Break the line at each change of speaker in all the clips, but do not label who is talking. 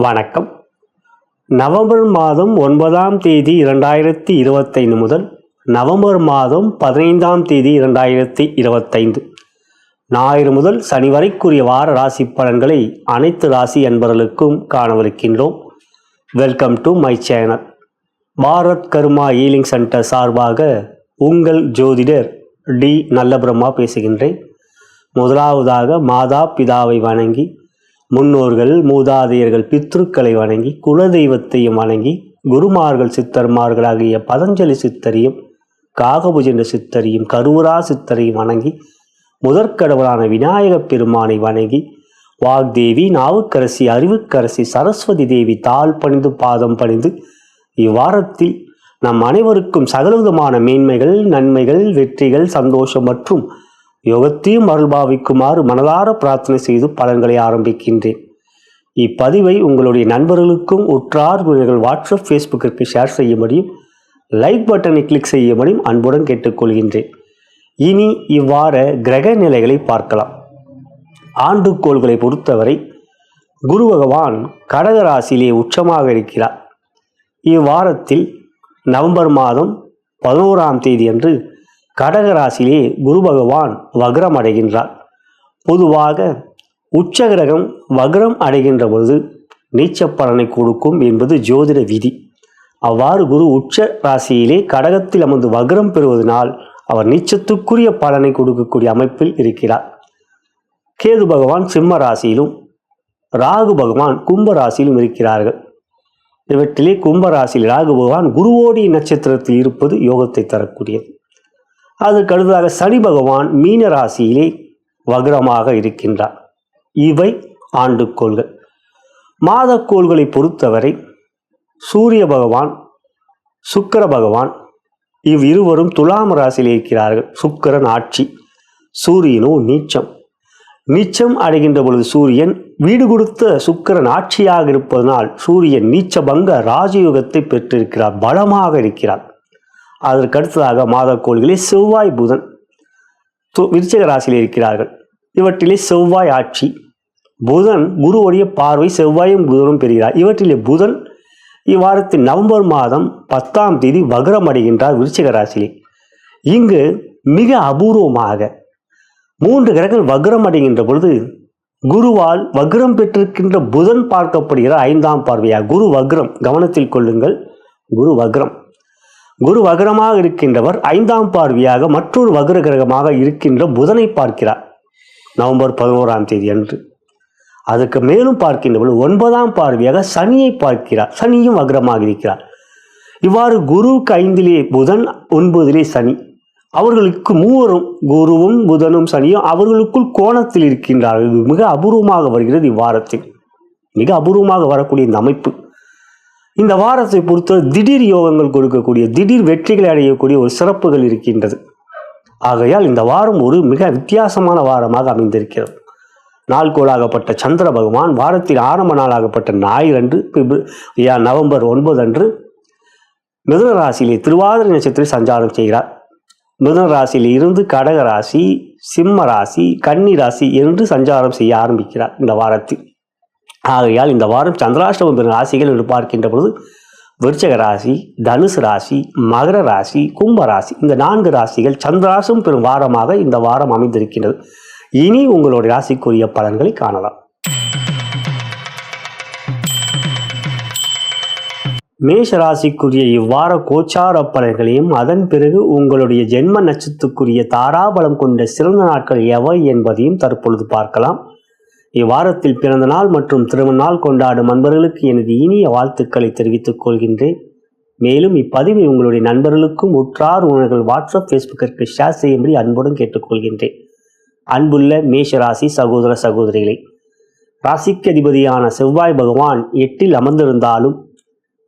வணக்கம். நவம்பர் மாதம் 9ஆம் தேதி 2025 முதல் நவம்பர் மாதம் 15ஆம் தேதி 2025 ஞாயிறு முதல் சனி வரைக்குரிய வார ராசி பலன்களை அனைத்து ராசி அன்பர்களுக்கும் காணவிருக்கின்றோம். Welcome to my channel. Bharat Karma healing centre சார்பாக உங்கள் ஜோதிடர் டி நல்லபிரம்மா பேசுகின்றேன். முதலாவதாக மாதா பிதாவை வணங்கி, முன்னோர்கள் மூதாதையர்கள் பித்ருக்களை வணங்கி, குலதெய்வத்தையும் வணங்கி, குருமார்கள் சித்தர்மார்களாகிய பதஞ்சலி சித்தரையும் காகபுஜண்ட சித்தரையும் கருவரா சித்தரையும் வணங்கி, முதற்கடவுளான விநாயகப் பெருமானை வணங்கி, வாக்தேவி நாவுக்கரசி அறிவுக்கரசி சரஸ்வதி தேவி தாழ் பணிந்து பாதம் பணிந்து இவ்வாரத்தில் நம் அனைவருக்கும் சகலவிதமான மேன்மைகள், நன்மைகள், வெற்றிகள், சந்தோஷம் மற்றும் யோகத்தையும் அருள்பாவிக்குமாறு மனதார பிரார்த்தனை செய்து பலன்களை ஆரம்பிக்கின்றேன். இப்பதிவை உங்களுடைய நண்பர்களுக்கும் உற்றார் உறவினர்கள் வாட்ஸ்அப் ஃபேஸ்புக்கிற்கு ஷேர் செய்ய முடியும், லைக் பட்டனை கிளிக் செய்ய முடியும் அன்புடன் கேட்டுக்கொள்கின்றேன். இனி இவ்வாற கிரக நிலைகளை பார்க்கலாம். ஆண்டுக்கோள்களை பொறுத்தவரை குரு பகவான் கடக ராசியிலே உச்சமாக இருக்கிறார். இவ்வாரத்தில் நவம்பர் மாதம் 11ஆம் தேதி அன்று கடக ராசியிலே குரு பகவான் வக்ரம் அடைகின்றார். பொதுவாக உச்ச கிரகம் வக்ரம் அடைகின்ற பொழுது நீச்ச பலனை கொடுக்கும் என்பது ஜோதிட விதி. அவ்வாறு குரு உச்ச ராசியிலே கடகத்தில் அமர்ந்து வக்ரம் பெறுவதனால் அவர் நீச்சத்துக்குரிய பலனை கொடுக்கக்கூடிய அமைப்பில் இருக்கிறார். கேது பகவான் சிம்ம ராசியிலும் ராகு பகவான் கும்ப ராசியிலும் இருக்கிறார்கள். இவற்றிலே கும்ப ராசியில் ராகு பகவான் குருவோடி நட்சத்திரத்தில் இருப்பது யோகத்தை தரக்கூடியது. அதற்கு அடுத்ததாக சனி பகவான் மீன ராசியிலே வக்ரமாக இருக்கின்றார். இவை ஆண்டுக்கோள்கள். மாதக்கோள்களை பொறுத்தவரை சூரிய பகவான் சுக்கிர பகவான் இவ்விருவரும் துலாம் ராசியில் இருக்கிறார்கள். சுக்கிரன் ஆட்சி, சூரியனோ நீச்சம். நீச்சம் அடைகின்ற பொழுது சூரியன் வீடு கொடுத்த சுக்கிரன் ஆட்சியாக இருப்பதனால் சூரியன் நீச்சபங்க ராஜயோகத்தை பெற்றிருக்கிறார், பலமாக இருக்கிறார். அதற்கு அடுத்ததாக மாதக்கோள்களில் செவ்வாய் புதன் விருச்சிக ராசியில் இருக்கிறார்கள். இவற்றிலே செவ்வாய் ஆட்சி, புதன் குருவுடைய பார்வை செவ்வாயும் புதனும் பெறுகிறார். இவற்றிலே புதன் இவ்வாரத்தின் நவம்பர் மாதம் 10ஆம் தேதி வக்ரம் அடைகின்றார் விருச்சிக ராசியிலே. இங்கு மிக அபூர்வமாக 3 கிரகங்கள் வக்ரம் அடைகின்ற பொழுது குருவால் வக்ரம் பெற்றிருக்கின்ற புதன் பார்க்கப்படுகிறார் 5ஆம் பார்வையாக. குரு வக்ரம், கவனத்தில் கொள்ளுங்கள். குரு வக்ரமாக இருக்கின்றவர் 5ஆம் பார்வையாக மற்றொரு வக்ர கிரகமாக இருக்கின்ற புதனை பார்க்கிறார் நவம்பர் 11ஆம் தேதி அன்று. அதற்கு மேலும் பார்க்கின்ற பொழுது 9ஆம் பார்வையாக சனியை பார்க்கிறார். சனியும் வக்ரமாக இருக்கிறார். இவ்வாறு குருவுக்கு 5லே புதன், 9லே சனி. அவர்களுக்கு மூவரும் குருவும் புதனும் சனியும் அவர்களுக்குள் கோணத்தில் இருக்கின்றார்கள். இது மிக அபூர்வமாக வருகிறது. இவ்வாரத்தில் மிக அபூர்வமாக வரக்கூடிய இந்த அமைப்பு இந்த வாரத்தை பொறுத்த திடீர் யோகங்கள் கொடுக்கக்கூடிய, திடீர் வெற்றிகளை அடையக்கூடிய ஒரு சிறப்புகள் இருக்கின்றது. ஆகையால் இந்த வாரம் ஒரு மிக வித்தியாசமான வாரமாக அமைந்திருக்கிறது. நாள்கோளாகப்பட்ட சந்திர பகவான் வாரத்தில் ஆரம்ப நாளாகப்பட்ட ஞாயிறு அன்று நவம்பர் 9 அன்று மிதுன ராசியிலே திருவாதிரை நட்சத்திரம் சஞ்சாரம் செய்கிறார். மிதுன ராசியில் இருந்து கடக ராசி, சிம்ம ராசி, கன்னி ராசி என்று சஞ்சாரம் செய்ய ஆரம்பிக்கிறார் இந்த வாரத்தில். ஆகையால் இந்த வாரம் சந்திராஷ்டமம் பெறும் ராசிகள் என்று பார்க்கின்ற பொழுது விருச்சிக ராசி, தனுசு ராசி, மகர ராசி, கும்ப ராசி, இந்த 4 ராசிகள் சந்திராஷ்டம் பெறும் வாரமாக இந்த வாரம் அமைந்திருக்கின்றது. இனி உங்களுடைய ராசிக்குரிய பலன்களை காணலாம். மேஷ ராசிக்குரிய இவ்வார கோச்சார பலன்களையும் அதன் பிறகு உங்களுடைய ஜென்ம நட்சத்திரத்துக்குரிய தாராபலம் கொண்ட சிறந்த நாட்கள் எவை என்பதையும் தற்பொழுது பார்க்கலாம். இவ்வாரத்தில் பிறந்த நாள் மற்றும் திருமண நாள் கொண்டாடும் நண்பர்களுக்கு எனது இனிய வாழ்த்துக்களை தெரிவித்துக் கொள்கின்றேன். மேலும் இப்பதிவை உங்களுடைய நண்பர்களுக்கும் உற்றார் உறவினர்கள் வாட்ஸ்அப் ஃபேஸ்புக்கிற்கு ஷேர் செய்யும்படி அன்புடன் கேட்டுக்கொள்கின்றேன். அன்புள்ள மேஷ ராசி சகோதர சகோதரிகளை, ராசிக்கு அதிபதியான செவ்வாய் பகவான் 8ல் அமர்ந்திருந்தாலும்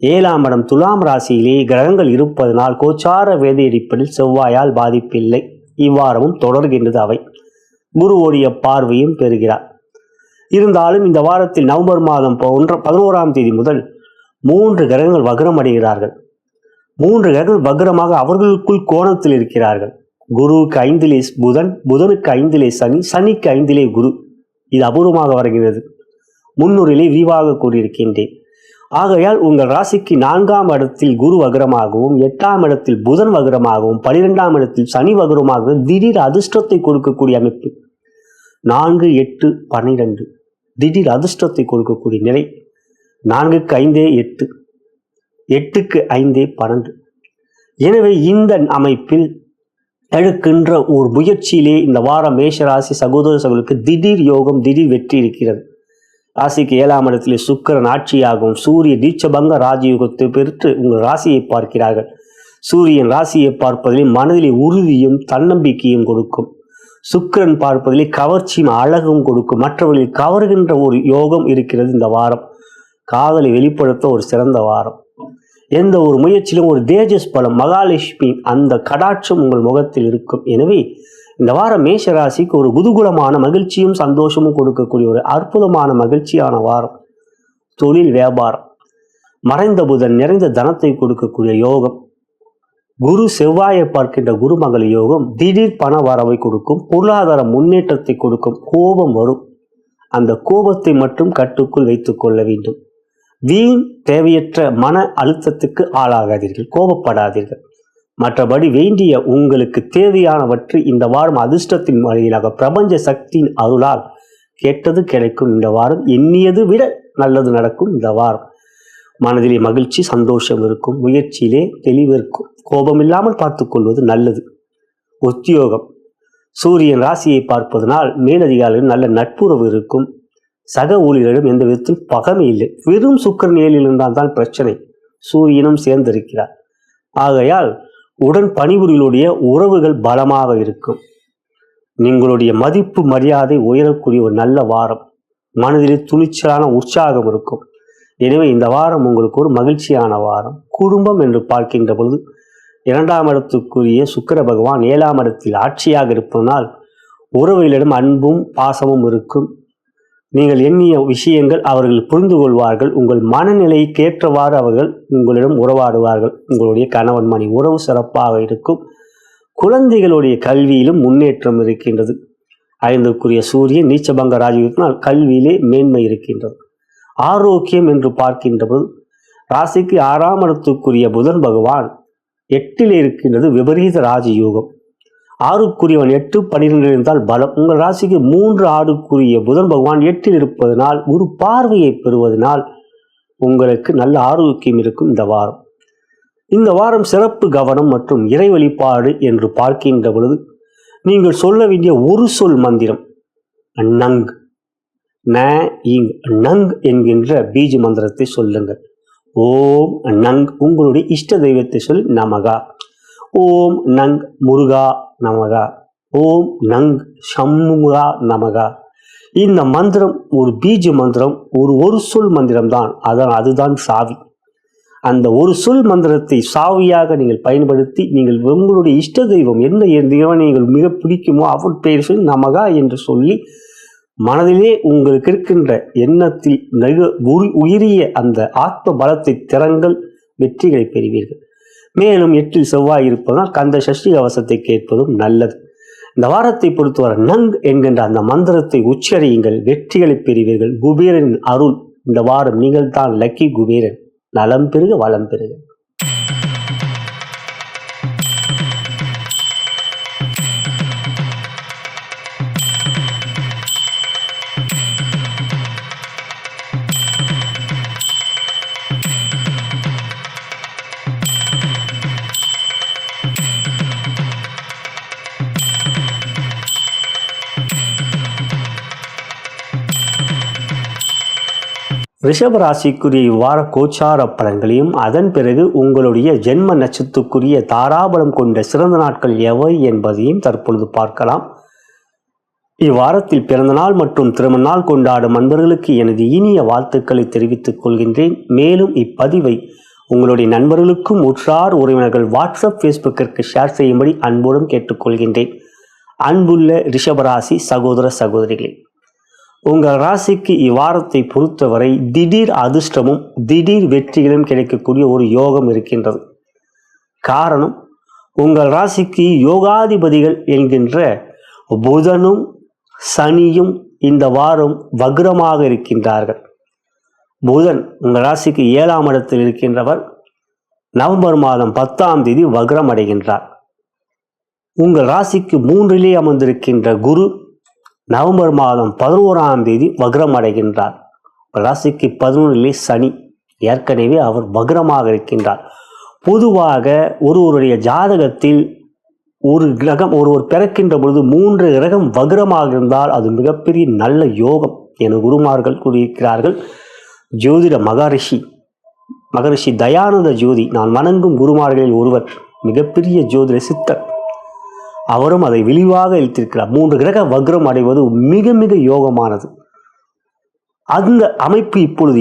7ஆம் இடம் துலாம் ராசியிலே கிரகங்கள் இருப்பதனால் கோச்சார வேத அடிப்படையில் செவ்வாயால் பாதிப்பில்லை. இவ்வாரமும் தொடர்கின்றது. அவை குருவோடைய பார்வையும் பெறுகிறார். இருந்தாலும் இந்த வாரத்தில் நவம்பர் மாதம் 11ஆம் தேதி முதல் 3 கிரகங்கள் வக்ரம் அடைகிறார்கள். 3 கிரகங்கள் வக்ரமாக அவர்களுக்குள் கோணத்தில் இருக்கிறார்கள். குருவுக்கு 5லே புதன், புதனுக்கு 5லே சனி, சனிக்கு 5லே குரு. இது அபூர்வமாக வருகிறது. முன்னுரையிலே விரிவாக கூறியிருக்கின்றேன். ஆகையால் உங்கள் ராசிக்கு 4ஆம் இடத்தில் குரு வக்ரமாகவும், 8ஆம் இடத்தில் புதன் வக்ரமாகவும், 12ஆம் இடத்தில் சனி வக்ரமாகவும் திடீர் அதிர்ஷ்டத்தை கொடுக்கக்கூடிய அமைப்பு. 4, 8, 12 திடீர் அதிர்ஷ்டத்தை கொடுக்கக்கூடிய நிலை. 4க்கு 5 8, 8க்கு 5 12. எனவே இந்த அமைப்பில் எடுக்கின்ற ஒரு முயற்சியிலே இந்த வாரம் மேஷராசி சகோதர சகோதரர்களுக்கு திடீர் யோகம், திடீர் வெற்றி இருக்கிறது. ராசிக்கு 7ஆம் இடத்திலே சுக்கிரன் ஆட்சியாகவும், சூரிய நீச்சபங்க ராஜயோகத்தை பெற்று உங்கள் ராசியை பார்க்கிறார்கள். சூரியன் ராசியை பார்ப்பதிலே மனதிலே உறுதியும் தன்னம்பிக்கையும் கொடுக்கும். சுக்கிரன் பார்ப்பதிலே கவர்ச்சியும் அழகும் கொடுக்கும். மற்றவர்களை கவர்கின்ற ஒரு யோகம் இருக்கிறது இந்த வாரம். காதலை வெளிப்படுத்த ஒரு சிறந்த வாரம். எந்த ஒரு முயற்சியிலும் ஒரு தேஜஸ் பலம், மகாலட்சுமி அந்த கடாட்சம் உங்கள் முகத்தில் இருக்கும். எனவே இந்த வாரம் மேஷராசிக்கு ஒரு குதூகலமான மகிழ்ச்சியும் சந்தோஷமும் கொடுக்கக்கூடிய ஒரு அற்புதமான மகிழ்ச்சியான வாரம். தொழில் வியாபாரம், மறைந்த புதன் நிறைந்த தனத்தை கொடுக்கக்கூடிய யோகம். குரு செவ்வாயை பார்க்கின்ற குருமகள் யோகம் திடீர் பண வரவை கொடுக்கும், பொருளாதார முன்னேற்றத்தை கொடுக்கும். கோபம் வரும், அந்த கோபத்தை மட்டும் கட்டுக்குள் வைத்துக் கொள்ள வேண்டும். வீண் தேவையற்ற மன அழுத்தத்துக்கு ஆளாகாதீர்கள், கோபப்படாதீர்கள். மற்றபடி வேண்டிய உங்களுக்கு தேவையானவற்றை இந்த வாரம் அதிர்ஷ்டத்தின் வழியிலாக பிரபஞ்ச சக்தியின் அருளால் கேட்டது கிடைக்கும். இந்த வாரம் எண்ணியது விட நல்லது நடக்கும். இந்த வாரம் மனதிலே மகிழ்ச்சி சந்தோஷம் இருக்கும், முயற்சியிலே தெளிவு இருக்கும். கோபம் இல்லாமல் பார்த்து கொள்வது நல்லது. உத்தியோகம், சூரியன் ராசியை பார்ப்பதனால் மேலதிகாரிகள் நல்ல நட்புறவு இருக்கும். சக ஊழியரிடம் எந்த விதத்தில் பகமை இல்லை. வெறும் சுக்கிரன் 7ல் இருந்தால் தான் பிரச்சனை. சூரியனும் சேர்ந்திருக்கிறார். ஆகையால் உடன் பணிபுரிகளுடைய உறவுகள் பலமாக இருக்கும். நீங்களுடைய மதிப்பு மரியாதை உயரக்கூடிய ஒரு நல்ல வாரம். மனதிலே துணிச்சலான உற்சாகம் இருக்கும். எனவே இந்த வாரம் உங்களுக்கு ஒரு மகிழ்ச்சியான வாரம். குடும்பம் என்று பார்க்கின்ற பொழுது 2ஆம் இடத்துக்குரிய சுக்கிர பகவான் 7ஆம் இடத்தில் ஆட்சியாக இருப்பதனால் உறவுகளிடம் அன்பும் பாசமும் இருக்கும். நீங்கள் எண்ணிய விஷயங்கள் அவர்கள் புரிந்து கொள்வார்கள். உங்கள் மனநிலைக்கு ஏற்றவாறு அவர்கள் உங்களிடம் உறவாடுவார்கள். உங்களுடைய கணவன் மணி உறவு சிறப்பாக இருக்கும். குழந்தைகளுடைய கல்வியிலும் முன்னேற்றம் இருக்கின்றது. 5க்குரிய சூரியன் நீச்சபங்க ராஜயோகத்தினால் கல்வியிலே மேன்மை இருக்கின்றது. ஆரோக்கியம் என்று பார்க்கின்ற போது ராசிக்கு 6ஆம் இடத்துக்குரிய புதன் பகவான் 8ல் இருக்கின்றது, விபரீத ராஜயோகம். 6க்குரியவன் 8, 12 இருந்தால் பலம். உங்கள் ராசிக்கு 3, 6க்குரிய புதன் பகவான் 8ல் இருப்பதனால் ஒரு பார்வையை பெறுவதனால் உங்களுக்கு நல்ல ஆரோக்கியம் இருக்கும். இந்த வாரம் சிறப்பு கவனம் மற்றும் இறை வழிபாடு என்று பார்க்கின்ற பொழுது நீங்கள் சொல்ல வேண்டிய ஒரு சொல் மந்திரம் நங், நங் என்கின்ற பீஜ மந்திரத்தை சொல்லுங்கள். ஓம் நங். உங்களுடைய இஷ்ட தெய்வத்தை சொல்லி நமகா. ஓம் நங் முருகா நமகா, ஓம் நங் சண்முகா நமகா. இந்த மந்திரம் ஒரு பீஜ மந்திரம், ஒரு சொல் மந்திரம் தான். அதுதான் சாவி. அந்த ஒரு சொல் மந்திரத்தை சாவியாக நீங்கள் பயன்படுத்தி நீங்கள் உங்களுடைய இஷ்ட தெய்வம் என்ன தெய்வம் நீங்கள் மிக பிடிக்குமோ அவர் பெயர் சொல்லி நமகா என்று சொல்லி மனதிலே உங்களுக்கு இருக்கின்ற எண்ணத்தில் உயரிய அந்த ஆத்ம பலத்தை திறங்கள், வெற்றிகளை பெறுவீர்கள். மேலும் 8ல் செவ்வாய் இருப்பதால் கந்த சஷ்டி கவசத்தை கேட்பதும் நல்லது. இந்த வாரத்தை பொறுத்தவரை நங் என்கின்ற அந்த மந்திரத்தை உச்சரியுங்கள், வெற்றிகளை பெறுவீர்கள். குபேரனின் அருள் இந்த வாரம் நீங்கள் தான் லக்கி குபேரன். நலம் பெருக வளம் பெருக. ரிஷப ராசிக்குரிய இவ்வார கோச்சார பலன்களையும் அதன் பிறகு உங்களுடைய ஜென்ம நட்சத்திரத்துக்குரிய தாராபலம் கொண்ட சிறந்த நாட்கள் எவை என்பதையும் தற்பொழுது பார்க்கலாம். இவ்வாரத்தில் பிறந்தநாள் மற்றும் திருமண நாள் கொண்டாடும் நண்பர்களுக்கு எனது இனிய வாழ்த்துக்களை தெரிவித்துக் கொள்கின்றேன். மேலும் இப்பதிவை உங்களுடைய நண்பர்களுக்கும் உற்றார் உறவினர்கள் வாட்ஸ்அப் ஃபேஸ்புக்கிற்கு ஷேர் செய்யும்படி அன்புடன் கேட்டுக்கொள்கின்றேன். அன்புள்ள ரிஷபராசி சகோதர சகோதரிகளே, உங்கள் ராசிக்கு இவ்வாரத்தை பொறுத்தவரை திடீர் அதிர்ஷ்டமும் திடீர் வெற்றிகளும் கிடைக்கக்கூடிய ஒரு யோகம் இருக்கின்றது. காரணம், உங்கள் ராசிக்கு யோகாதிபதிகள் என்கின்ற புதனும் சனியும் இந்த வாரம் வக்ரமாக இருக்கின்றார்கள். புதன் உங்கள் ராசிக்கு 7ஆம் இடத்தில் இருக்கின்றவர் நவம்பர் மாதம் 10ஆம் தேதி வக்ரம் அடைகின்றார். உங்கள் ராசிக்கு 3லே அமர்ந்திருக்கின்ற குரு நவம்பர் மாதம் 11ஆம் தேதி வக்ரம் அடைகின்றார். உங்கள் ராசிக்கு 11லே சனி ஏற்கனவே அவர் வக்ரமாக இருக்கின்றார். பொதுவாக ஒருவருடைய ஜாதகத்தில் ஒரு கிரகம் ஒருவர் பிறக்கின்ற பொழுது 3 கிரகம் வக்ரமாக இருந்தால் அது மிகப்பெரிய நல்ல யோகம் என குருமார்கள் கூறியிருக்கிறார்கள். ஜோதிட மகரிஷி தயானந்த ஜோதி நான் வணங்கும் குருமார்களில் ஒருவர், மிகப்பெரிய ஜோதிட சித்தர். அவரும் அதை விரிவாக எழுத்திருக்கிறார். 3 கிரக வக்ரம் அடைவது மிக மிக யோகமானது. அந்த அமைப்பு இப்பொழுது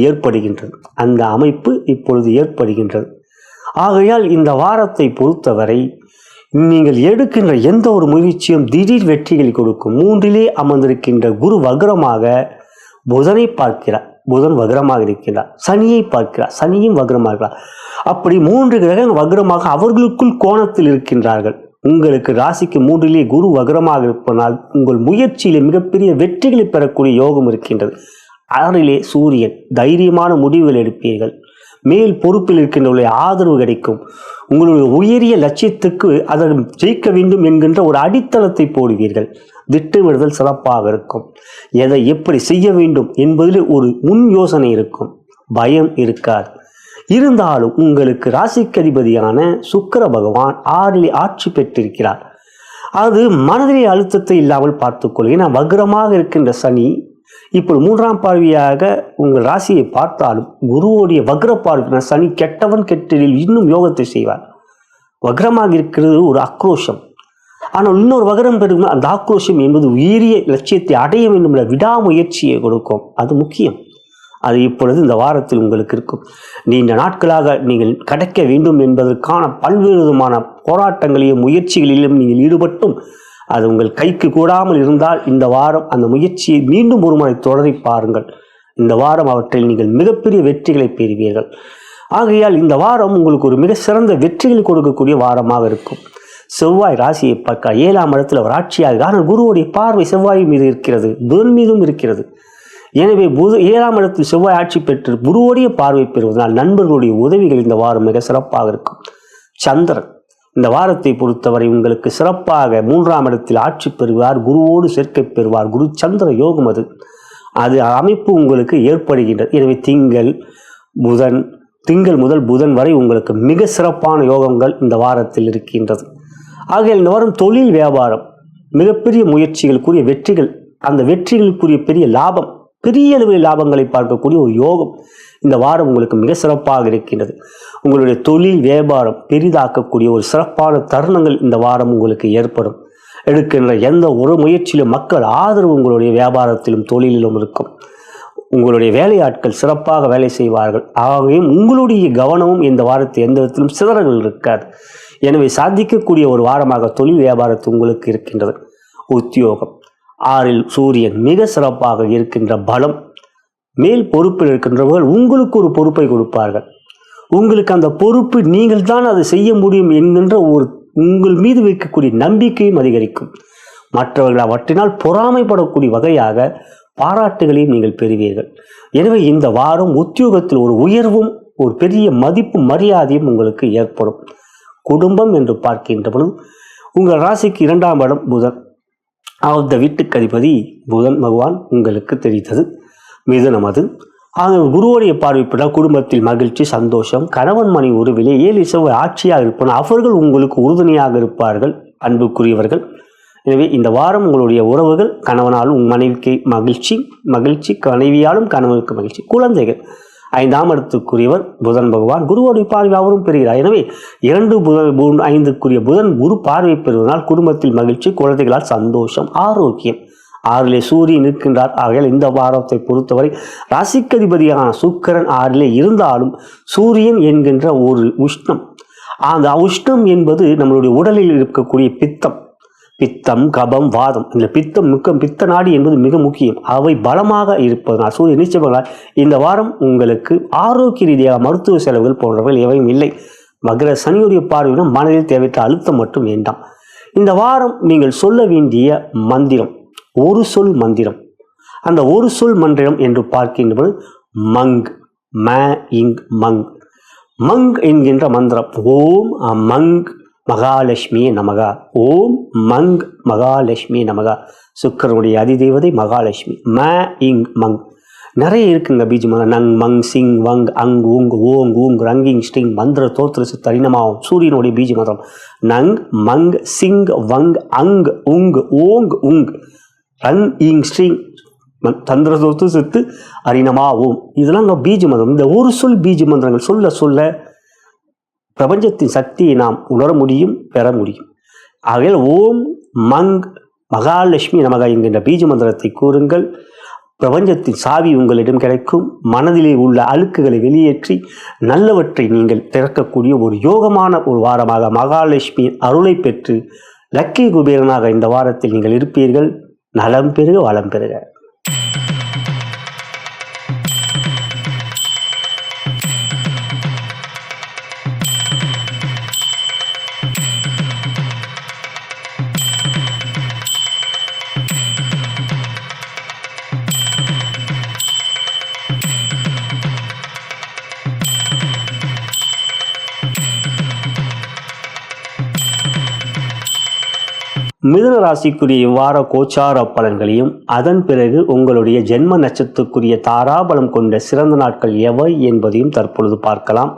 ஏற்படுகின்றது. ஆகையால் இந்த வாரத்தை பொறுத்தவரை நீங்கள் எடுக்கின்ற எந்த ஒரு முயற்சியும் திடீர் வெற்றிகளை கொடுக்கும். 3லே அமர்ந்திருக்கின்ற குரு வக்ரமாக புதனை பார்க்கிறார். புதன் வக்ரமாக இருக்கின்றார். சனியை பார்க்கிறார். சனியும் வக்ரமாக இருக்கிறார். அப்படி 3 கிரகங்கள் வக்ரமாக அவர்களுக்குள் கோணத்தில் இருக்கின்றார்கள். உங்களுக்கு ராசிக்கு 3லே குரு வக்ரமாக இருப்பதனால் உங்கள் முயற்சியிலே மிகப்பெரிய வெற்றிகளை பெறக்கூடிய யோகம் இருக்கின்றது. 6லே சூரியன், தைரியமான முடிவுகள் எடுப்பீர்கள். மேல் பொறுப்பில் இருக்கின்றவர்களுடைய ஆதரவு கிடைக்கும். உங்களுடைய உயரிய லட்சியத்துக்கு அதை ஜெயிக்க வேண்டும் என்கின்ற ஒரு அடித்தளத்தை போடுவீர்கள். திட்டமிடுதல் சிறப்பாக இருக்கும். எதை எப்படி செய்ய வேண்டும் என்பதில் ஒரு முன் யோசனை இருக்கும். பயம் இருக்காது. இருந்தாலும் உங்களுக்கு ராசிக்கு அதிபதியான சுக்கிர பகவான் 6லே ஆட்சி பெற்றிருக்கிறார். அது மனதிலே அழுத்தத்தை இல்லாமல் பார்த்துக்கொள்ளும். ஏன்னா வக்ரமாக இருக்கின்ற சனி இப்போது 3ஆம் பார்வையாக உங்கள் ராசியை பார்த்தாலும் குருவோடைய வக்ர பார்வை சனி கெட்டவன் கெட்டதில் இன்னும் யோகத்தை செய்வார். வக்ரமாக இருக்கிறது ஒரு ஆக்ரோஷம். ஆனால் இன்னொரு வக்ரம் பெறும் அந்த ஆக்ரோஷம் என்பது உயரிய லட்சியத்தை அடைய வேண்டும் என்ற விடாமுயற்சியை கொடுக்கும். அது முக்கியம். அது இப்பொழுது இந்த வாரத்தில் உங்களுக்கு இருக்கும். நீண்ட நாட்களாக நீங்கள் கிடைக்க வேண்டும் என்பதற்கான பல்வேறு விதமான போராட்டங்களையும் முயற்சிகளிலும் நீங்கள் ஈடுபட்டும் அது உங்கள் கைக்கு கூடாமல் இருந்தால் இந்த வாரம் அந்த முயற்சியை மீண்டும் ஒரு முறை தொடரை பாருங்கள். இந்த வாரம் அவற்றில் நீங்கள் மிகப்பெரிய வெற்றிகளை பெறுவீர்கள். ஆகையால் இந்த வாரம் உங்களுக்கு ஒரு மிக சிறந்த வெற்றிகளை கொடுக்கக்கூடிய வாரமாக இருக்கும். செவ்வாய் ராசியை பார்க்க 7ஆம் இடத்தில் அவர் ஆட்சியாக, ஆனால் குருவுடைய பார்வை செவ்வாய் மீது இருக்கிறது, புதன் மீதும் இருக்கிறது. எனவே 7ஆம் இடத்தில் செவ்வாய் ஆட்சி பெற்று குருவோடைய பார்வை பெறுவதனால் நண்பர்களுடைய உதவிகள் இந்த வாரம் மிக சிறப்பாக இருக்கும். சந்திரன் இந்த வாரத்தை பொறுத்தவரை உங்களுக்கு சிறப்பாக 3ஆம் இடத்தில் ஆட்சி பெறுவார். குருவோடு சேர்க்கை பெறுவார். குரு சந்திர யோகம் அது அமைப்பு உங்களுக்கு ஏற்படுகின்றது. எனவே திங்கள் முதல் புதன் வரை உங்களுக்கு மிக சிறப்பான யோகங்கள் இந்த வாரத்தில் இருக்கின்றது. ஆகையால் இந்த வாரம் தொழில் வியாபாரம் மிகப்பெரிய முயற்சிகளுக்குரிய வெற்றிகள், அந்த வெற்றிகளுக்குரிய பெரிய லாபம், பெரிய அளவில் லாபங்களை பார்க்கக்கூடிய ஒரு யோகம் இந்த வாரம் உங்களுக்கு மிக சிறப்பாக இருக்கின்றது. உங்களுடைய தொழில் வியாபாரம் பெரிதாக்கக்கூடிய ஒரு சிறப்பான தருணங்கள் இந்த வாரம் உங்களுக்கு ஏற்படும். எடுக்கின்ற எந்த ஒரு முயற்சியிலும் மக்கள் ஆதரவு உங்களுடைய வியாபாரத்திலும் தொழிலிலும் இருக்கும். உங்களுடைய வேலையாட்கள் சிறப்பாக வேலை செய்வார்கள். ஆகையும் உங்களுடைய கவனமும் இந்த வாரத்தில் எந்த விதத்திலும் சிதறல்கள் இருக்காது. எனவே சாதிக்கக்கூடிய ஒரு வாரமாக தொழில் வியாபாரத்தில் உங்களுக்கு இருக்கின்றது. உத்தியோகம் 6ல் சூரியன் மிக சிறப்பாக இருக்கின்ற பலம். மேல் பொறுப்பில் இருக்கின்றவர்கள் உங்களுக்கு ஒரு பொறுப்பை கொடுப்பார்கள். உங்களுக்கு அந்த பொறுப்பு நீங்கள் தான் அதை செய்ய முடியும் என்கின்ற ஒரு உங்கள் மீது வைக்கக்கூடிய நம்பிக்கையும் அதிகரிக்கும். மற்றவர்கள் அவற்றினால் பொறாமைப்படக்கூடிய வகையாக பாராட்டுகளையும் நீங்கள் பெறுவீர்கள். எனவே இந்த வாரம் உத்தியோகத்தில் ஒரு உயர்வும் ஒரு பெரிய மதிப்பு மரியாதையும் உங்களுக்கு ஏற்படும். குடும்பம் என்று பார்க்கின்ற பொழுது உங்கள் ராசிக்கு 2ஆம் இடம் புதன், அந்த வீட்டுக்கு அதிபதி புதன் பகவான் உங்களுக்கு தெரிந்தது. மிதுனம் அது. ஆக குருவுடைய பார்வைப்பட்டால் குடும்பத்தில் மகிழ்ச்சி, சந்தோஷம், கணவன் மணி உறவிலே 7 செவ்வாய் ஆட்சியாக இருப்பார். அவர்கள் உங்களுக்கு உறுதுணையாக இருப்பார்கள், அன்புக்குரியவர்கள். எனவே இந்த வாரம் உங்களுடைய உறவுகள், கணவனாலும் மனைவிக்கு மகிழ்ச்சி, மனைவியாலும் கணவனுக்கு மகிழ்ச்சி. குழந்தைகள் 5ஆம் இடத்துக்குரியவர் புதன் பகவான், குருவுடைய பார்வை அவரும் பெறுகிறார். எனவே 2-5க்குரிய புதன் குரு பார்வை பெறுவதனால் குடும்பத்தில் மகிழ்ச்சி, குழந்தைகளால் சந்தோஷம், ஆரோக்கியம். 6லே சூரியன் இருக்கின்றார். ஆகையால் இந்த வாரத்தை பொறுத்தவரை ராசிக்கதிபதியான சுக்கிரன் 6லே இருந்தாலும் சூரியன் என்கின்ற ஒரு உஷ்ணம், அந்த உஷ்ணம் என்பது நம்மளுடைய உடலில் இருக்கக்கூடிய பித்தம், கபம், வாதம். இந்த பித்த நாடி என்பது மிக முக்கியம். அவை பலமாக இருப்பதனால் சூரியன் நிச்சயமாக இந்த வாரம் உங்களுக்கு ஆரோக்கிய ரீதியாக மருத்துவ செலவுகள் போன்றவர்கள் எவையும் இல்லை. மகர சனியுடைய பார்வையிலும் மனதில் தேவையற்ற அழுத்தம் மட்டும் வேண்டாம். இந்த வாரம் நீங்கள் சொல்ல வேண்டிய மந்திரம் ஒரு சொல் மந்திரம். அந்த ஒரு சொல் மந்திரம் என்று பார்க்கின்ற மங் ம இங் மங். மங் என்கின்ற மந்திரம் ஓம் மங் மகாலட்சுமி நமகா. ஓம் மங் மகாலட்சுமி நமகா. சுக்கிரனுடைய அதிதேவதை மகாலட்சுமி. ம இங் மங் நிறைய இருக்குங்க பீஜ மந்திரம். நங் மங் சிங் வங் அங் உங் ஓங் ஊங் ரங்கிங் ஸ்டிங் மந்திர தோத்திர சித்தரினமாகும் சூரியனுடைய பீஜ மந்திரம். நங் மங் சிங் வங் அங் உங் ஓங் உங் ரங் ஈங் ஸ்டிங் தந்திர தோத்து சித்து அரினமா ஓம். இதெல்லாம் பீஜ மந்திரம். இந்த ஒரு சொல் பீஜ மந்திரங்கள் சொல்ல சொல்ல பிரபஞ்சத்தின் சக்தியை நாம் உணர முடியும், பெற முடியும். ஆகையால் ஓம் மங் மகாலட்சுமி நமகா என்கின்ற பீஜ மந்திரத்தை கூறுங்கள். பிரபஞ்சத்தின் சாவி உங்களிடம் கிடைக்கும். மனதிலே உள்ள அழுக்குகளை வெளியேற்றி நல்லவற்றை நீங்கள் திறக்கக்கூடிய ஒரு யோகமான ஒரு வாரமாக மகாலட்சுமி அருளை பெற்று லக்கி குபேரனாக இந்த வாரத்தில் நீங்கள் இருப்பீர்கள். நலம் பெறுக, வளம் பெறுக. மிதுன ராசிக்குரிய இவ்வார கோச்சார பலன்களையும் அதன் பிறகு உங்களுடைய ஜென்ம நட்சத்திரத்துக்குரிய தாராபலம் கொண்ட சிறந்த நாட்கள் எவை என்பதையும் தற்பொழுது பார்க்கலாம்.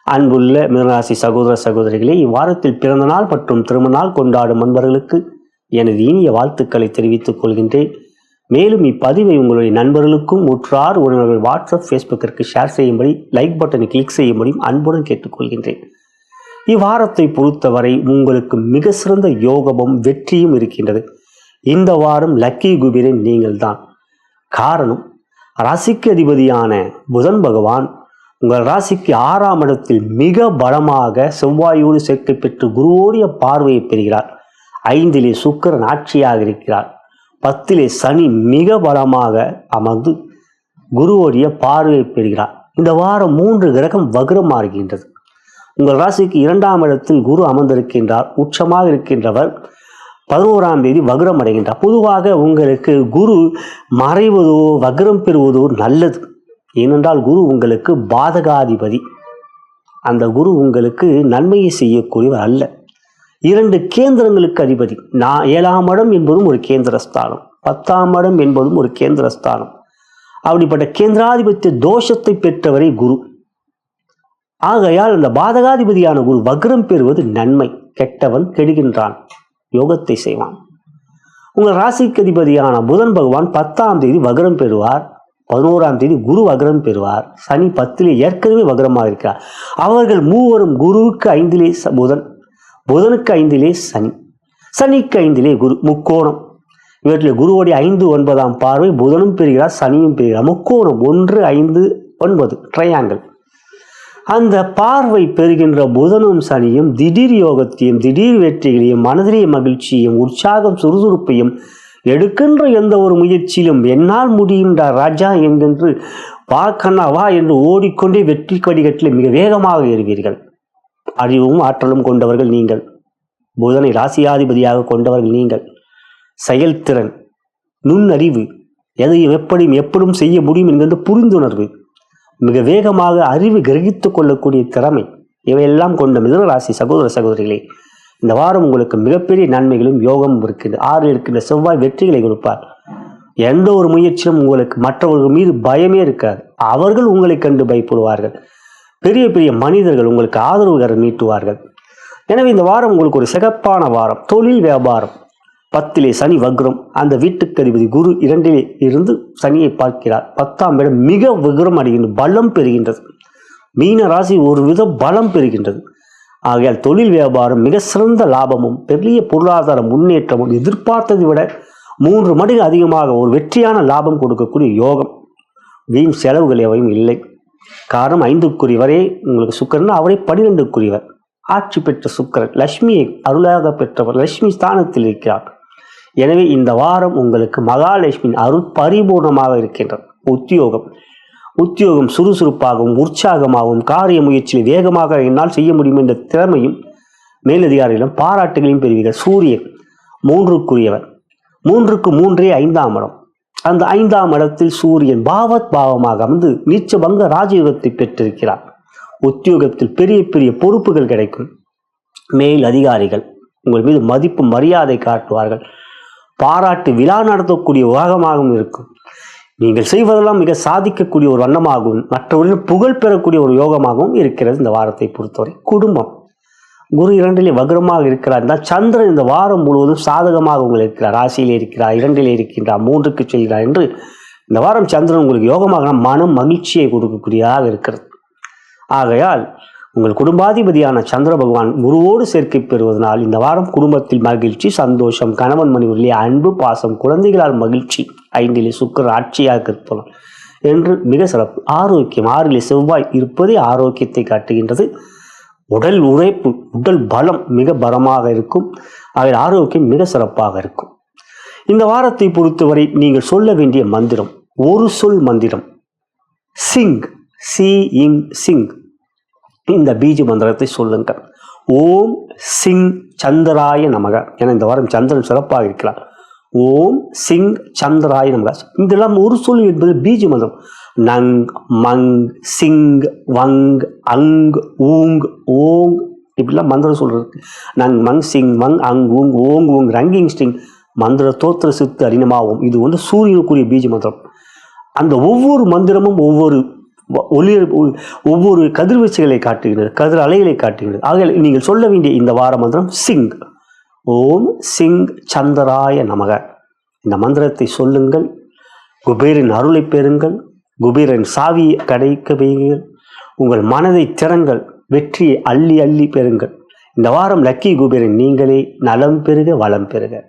அன்புள்ள மிதுனராசி சகோதர சகோதரிகளே, இவ்வாரத்தில் பிறந்த நாள் மற்றும் திருமண நாள் கொண்டாடும் நண்பர்களுக்கு எனது இனிய வாழ்த்துக்களை தெரிவித்துக் கொள்கின்றேன். மேலும் இப்பதிவை உங்களுடைய நண்பர்களுக்கும் உற்றார் உறவினர்கள் வாட்ஸ்அப் ஃபேஸ்புக்கிற்கு ஷேர் செய்யும்படி, லைக் பட்டனை கிளிக் செய்யும்படியும் அன்புடன் கேட்டுக்கொள்கின்றேன். இவ்வாரத்தை பொறுத்தவரை உங்களுக்கு மிக சிறந்த யோகமும் வெற்றியும் இருக்கின்றது. இந்த வாரம் லக்கி குபேரன் நீங்கள் தான். காரணம், ராசிக்கு அதிபதியான புதன் பகவான் உங்கள் ராசிக்கு 6ஆம் இடத்தில் மிக பலமாக செவ்வாயோடு சேர்க்கை பெற்று குருவோடைய பார்வையை பெறுகிறார். 5லே சுக்கிரன் ஆட்சியாக இருக்கிறார். 10லே சனி மிக பலமாக அமர்ந்து குருவோடைய பார்வையை பெறுகிறார். இந்த வாரம் 3 கிரகம் வக்ரமாறுகின்றது. உங்கள் ராசிக்கு 2ஆம் இடத்தில் குரு அமர்ந்திருக்கின்றார். உச்சமாக இருக்கின்றவர் 11ஆம் தேதி வக்ரம் அடைகின்றார். பொதுவாக உங்களுக்கு குரு மறைவதோ வக்ரம் பெறுவதோ நல்லது. ஏனென்றால் குரு உங்களுக்கு பாதகாதிபதி. அந்த குரு உங்களுக்கு நன்மையை செய்யக்கூடியவர் அல்ல. 2 கேந்திரங்களுக்கு அதிபதி. 7ஆம் இடம் என்பதும் ஒரு கேந்திரஸ்தானம், 10ஆம் இடம் என்பதும் ஒரு கேந்திரஸ்தானம். அப்படிப்பட்ட கேந்திராதிபத்திய தோஷத்தை பெற்றவரை குரு. ஆகையால் அந்த பாதகாதிபதியான குரு வக்ரம் பெறுவது நன்மை. கெட்டவன் கெடுகின்றான், யோகத்தை செய்வான். உங்கள் ராசிக்கு அதிபதியான புதன் பகவான் 10ஆம் தேதி வக்ரம் பெறுவார். 11ஆம் தேதி குரு வக்ரம் பெறுவார். சனி 10லே ஏற்கனவே வக்ரமாக இருக்கிறார். அவர்கள் மூவரும் குருவுக்கு 5லே புதன், புதனுக்கு 5லே சனி, சனிக்கு 5லே குரு. முக்கோணம். இவற்றில் குருவோடைய 5, 9ஆம் பார்வை புதனும் பெறுகிறார், சனியும் பெறுகிறார். முக்கோணம் 1, 5, 9 ட்ரையாங்கிள். அந்த பார்வை பெறுகின்ற புதனும் சனியும் திடீர் யோகத்தையும் திடீர் வெற்றிகளையும் மனதிலே மகிழ்ச்சியும் உற்சாகம் சுறுசுறுப்பையும் எடுக்கின்ற எந்த ஒரு முயற்சியிலும் என்னால் முடிகின்ற ராஜா என்கென்று வா கண்ணா வா என்று ஓடிக்கொண்டே வெற்றி படிக்கட்டில் மிக வேகமாக ஏறுவீர்கள். அறிவும் ஆற்றலும் கொண்டவர்கள் நீங்கள். புதனை ராசியாதிபதியாக கொண்டவர்கள் நீங்கள். செயல்திறன், நுண்ணறிவு, எதையும் எப்படியும் செய்ய முடியும் என்கின்ற புரிந்துணர்வு, மிக வேகமாக அறிவு கிரகித்துக் கொள்ளக்கூடிய திறமை, இவையெல்லாம் கொண்ட மிதுன ராசி சகோதர சகோதரிகளே, இந்த வாரம் உங்களுக்கு மிகப்பெரிய நன்மைகளும் யோகமும் இருக்கின்றது. 6 இருக்கின்ற செவ்வாய் வெற்றிகளை கொடுப்பார். எந்த ஒரு முயற்சியும் உங்களுக்கு மற்றவர்கள் மீது பயமே இருக்காது. அவர்கள் உங்களை கண்டு பயப்படுவார்கள். பெரிய பெரிய மனிதர்கள் உங்களுக்கு ஆதரவுகரம் நீட்டுவார்கள். எனவே இந்த வாரம் உங்களுக்கு ஒரு சிறப்பான வாரம். தொழில் வியாபாரம். 10லே சனி வக்ரம். அந்த வீட்டுக்கு அதிபதி குரு 2லே இருந்து சனியை பார்க்கிறார். 10ஆம் இடம் மிக வக்ரம் அடைகின்றது, பலம் பெறுகின்றது. மீன ராசி ஒரு வித பலம் பெறுகின்றது. ஆகையால் தொழில் வியாபாரம் மிக சிறந்த லாபமும் பெரிய பொருளாதார முன்னேற்றமும் எதிர்பார்த்ததை விட 3 மடங்கு அதிகமாக ஒரு வெற்றியான லாபம் கொடுக்கக்கூடிய யோகம். வீண் செலவுகள் எவையும் இல்லை. காரணம் 5க்குரியவரே உங்களுக்கு சுக்கிரன், அவரை 12க்குரியவர். ஆட்சி பெற்ற சுக்கிரன் லட்சுமியை அருளாக பெற்றவர், லட்சுமி ஸ்தானத்தில் இருக்கிறார். எனவே இந்த வாரம் உங்களுக்கு மகாலட்சுமியின் அருள் பரிபூர்ணமாக இருக்கின்றது. உத்தியோகம் சுறுசுறுப்பாகவும் உற்சாகமாகவும் காரிய முயற்சியில் வேகமாக என்னால் செய்ய முடியும் என்ற திறமையும் மேலதிகாரிகளும் பாராட்டுகளையும் பெறுவீர்கள். சூரியன் 3க்குரியவர். 3க்கு 3 5ஆம் இடம். அந்த 5ஆம் இடத்தில் சூரியன் பாவத் பாவமாக வந்து நீச்சபங்க ராஜயோகத்தை பெற்றிருக்கிறார். உத்தியோகத்தில் பெரிய பெரிய பொறுப்புகள் கிடைக்கும். மேல் அதிகாரிகள் உங்கள் மீது மதிப்பு மரியாதை காட்டுவார்கள். பாராட்டு விழா நடத்தக்கூடிய உலகமாகவும் இருக்கும். நீங்கள் செய்வதெல்லாம் மிக சாதிக்கக்கூடிய ஒரு வண்ணமாகவும் மற்றவர்கள் புகழ் பெறக்கூடிய ஒரு யோகமாகவும் இருக்கிறது. இந்த வாரத்தை பொறுத்தவரை குடும்பம், குரு 2லே வக்ரமாக இருக்கிறார். இந்த சந்திரன் இந்த வாரம் முழுவதும் சாதகமாக உங்களுக்கு இருக்கிறார். ராசியிலே இருக்கிறார், 2லே இருக்கின்றார், 3க்கு செல்கிறார் என்று இந்த வாரம் சந்திரன் உங்களுக்கு யோகமாக மனம் மகிழ்ச்சியை கொடுக்கக்கூடியதாக இருக்கிறது. ஆகையால் உங்கள் குடும்பாதிபதியான சந்திர பகவான் குருவோடு சேர்க்கை பெறுவதனால் இந்த வாரம் குடும்பத்தில் மகிழ்ச்சி, சந்தோஷம், கணவன் மனைவியிலே அன்பு, பாசம், குழந்தைகளால் மகிழ்ச்சி. 5லே சுக்கிரன் ஆட்சியாக இருப்போம் என்று மிக சிறப்பு. ஆரோக்கியம், 6லே செவ்வாய் இருப்பதே ஆரோக்கியத்தை காட்டுகின்றது. உடல் உழைப்பு, உடல் பலம் மிக பலமாக இருக்கும். அதில் ஆரோக்கியம் மிக சிறப்பாக இருக்கும். இந்த வாரத்தை பொறுத்தவரை நீங்கள் சொல்ல வேண்டிய மந்திரம் ஒரு சொல் மந்திரம் சிங், சிங். இந்த பீஜ மந்திரத்தை சொல்லுங்கள். ஓம் சிங் சந்திராய நமக. என இந்த வாரம் சந்திரன் சிறப்பாக இருக்கிறார். ஓம் சிங் சந்திராய நமக. இதெல்லாம் ஒரு சொல் என்பது பீஜ மந்திரம். நங், மங், சிங், வங், அங், ஊங், ஓங் இப்படிலாம் மந்திரம் சொல்றது. நங், மங், சிங், வங், அங், ஊங், ஓங், ஊங், ரங்கிங் ஸ்டிங் மந்திர தோத்திர சித்து அரிணமாகும். இது வந்து சூரியனுக்குரிய பீஜ மந்திரம். அந்த ஒவ்வொரு மந்திரமும் ஒவ்வொரு கதிர்வீச்சுகளை காட்டுகிறது, கதிர் அலைகளை காட்டுகிறது. ஆக நீங்கள் சொல்ல வேண்டிய இந்த வார மந்திரம் சிங். ஓம் சிங் சந்திராய நமக. இந்த மந்திரத்தை சொல்லுங்கள். குபேரின் அருளை பெறுங்கள். குபேரன் சாவியை கிடைக்க வையுங்கள். உங்கள் மனதை திறங்கள். வெற்றியை அள்ளி அள்ளி பெறுங்கள். இந்த வாரம் லக்கி குபேரன் நீங்களே. நலம் பெறுக, வளம் பெறுக.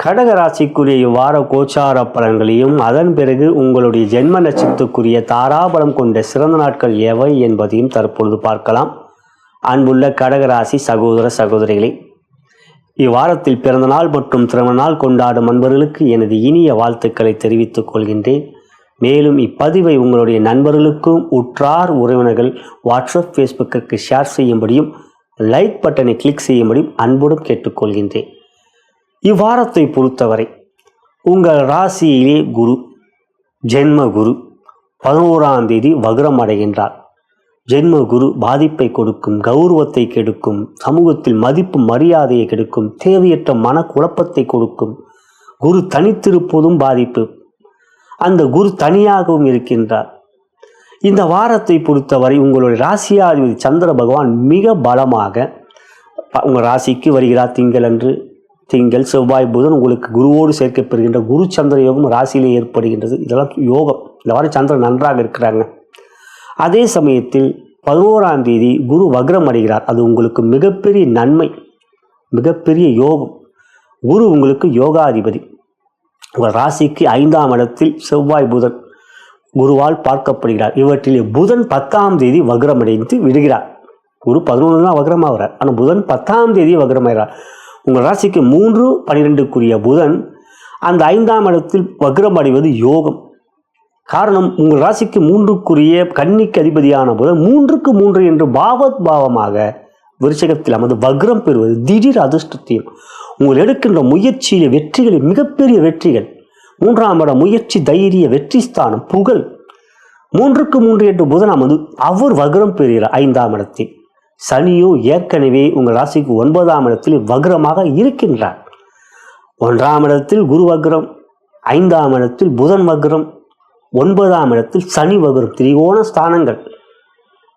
கடகராசிக்குரிய இவ்வார கோச்சார பலன்களையும் அதன் பிறகு உங்களுடைய ஜென்ம நட்சத்திரத்துக்குரிய தாராபலம் கொண்ட சிறந்த நாட்கள் எவை என்பதையும் தற்பொழுது பார்க்கலாம். அன்புள்ள கடகராசி சகோதர சகோதரிகளே, இவ்வாரத்தில் பிறந்த நாள் மற்றும் திருமண நாள் கொண்டாடும் அன்பர்களுக்கு எனது இனிய வாழ்த்துக்களை தெரிவித்துக் கொள்கின்றேன். மேலும் இப்பதிவை உங்களுடைய நண்பர்களுக்கும் உற்றார் உறவினர்கள் வாட்ஸ்அப், ஃபேஸ்புக்கிற்கு ஷேர் செய்யும்படியும் லைக் பட்டனை கிளிக் செய்யும்படியும் அன்புடன் கேட்டுக்கொள்கின்றேன். இவ்வாரத்தை பொறுத்தவரை உங்கள் ராசியிலே குரு, ஜென்ம குரு 11ஆம் தேதி வக்ரம் அடைகின்றார். ஜென்ம குரு பாதிப்பை கொடுக்கும், கௌரவத்தை கெடுக்கும், சமூகத்தில் மதிப்பு மரியாதையை கெடுக்கும், தேவையற்ற மனக்குழப்பத்தை கொடுக்கும். குரு தனித்திருப்பதும் பாதிப்பு. அந்த குரு தனியாகவும் இருக்கின்றார். இந்த வாரத்தை பொறுத்தவரை உங்களுடைய ராசியாதிபதி சந்திர பகவான் மிக பலமாக உங்கள் ராசிக்கு வருகிறார். திங்கள், செவ்வாய், புதன் உங்களுக்கு குருவோடு சேர்க்கப்படுகின்ற குரு சந்திர யோகம் ராசியிலே ஏற்படுகின்றது. இதெல்லாம் யோகம். இந்த வாரம் சந்திரன் நன்றாக இருக்கிறாங்க. அதே சமயத்தில் 11ஆம் தேதி குரு வக்ரம் அடைகிறார். அது உங்களுக்கு மிகப்பெரிய நன்மை, மிகப்பெரிய யோகம். குரு உங்களுக்கு யோகாதிபதி. உங்கள் ராசிக்கு 5ஆம் இடத்தில் செவ்வாய், புதன் குருவால் பார்க்கப்படுகிறார். இவற்றிலே புதன் 10ஆம் தேதி வக்ரமடைந்து விடுகிறார். குரு 11 தான் வக்ரமாகிறார். ஆனால் புதன் 10ஆம் தேதி வக்ரமாகிறார். உங்கள் ராசிக்கு 3, 12க்குரிய புதன் அந்த 5ஆம் இடத்தில் வக்ரம் அடைவது யோகம். காரணம், உங்கள் ராசிக்கு 3க்குரிய கன்னிக்கு அதிபதியான புதன் 3க்கு 3 என்று பாவத் பாவமாக விருச்சகத்தில் அமர்ந்து வக்ரம் பெறுவது திடீர் அதிர்ஷ்டத்தையும், உங்கள் எடுக்கின்ற முயற்சியில வெற்றிகளில் மிகப்பெரிய வெற்றிகள். 3ஆம் இடம் முயற்சி, தைரிய, வெற்றி ஸ்தானம், புகழ். 3க்கு 3 என்று புதன் அமர்ந்து அவர் வக்ரம் பெறுகிறார் 5ஆம் இடத்தில். சனியோ ஏற்கனவே உங்கள் ராசிக்கு 9ஆம் இடத்தில் வக்ரமாக இருக்கின்றார். 1ஆம் இடத்தில் குரு வக்ரம், 5ஆம் இடத்தில் புதன் வக்ரம், 9ஆம் இடத்தில் சனி வக்ரம். திரிகோண ஸ்தானங்கள்.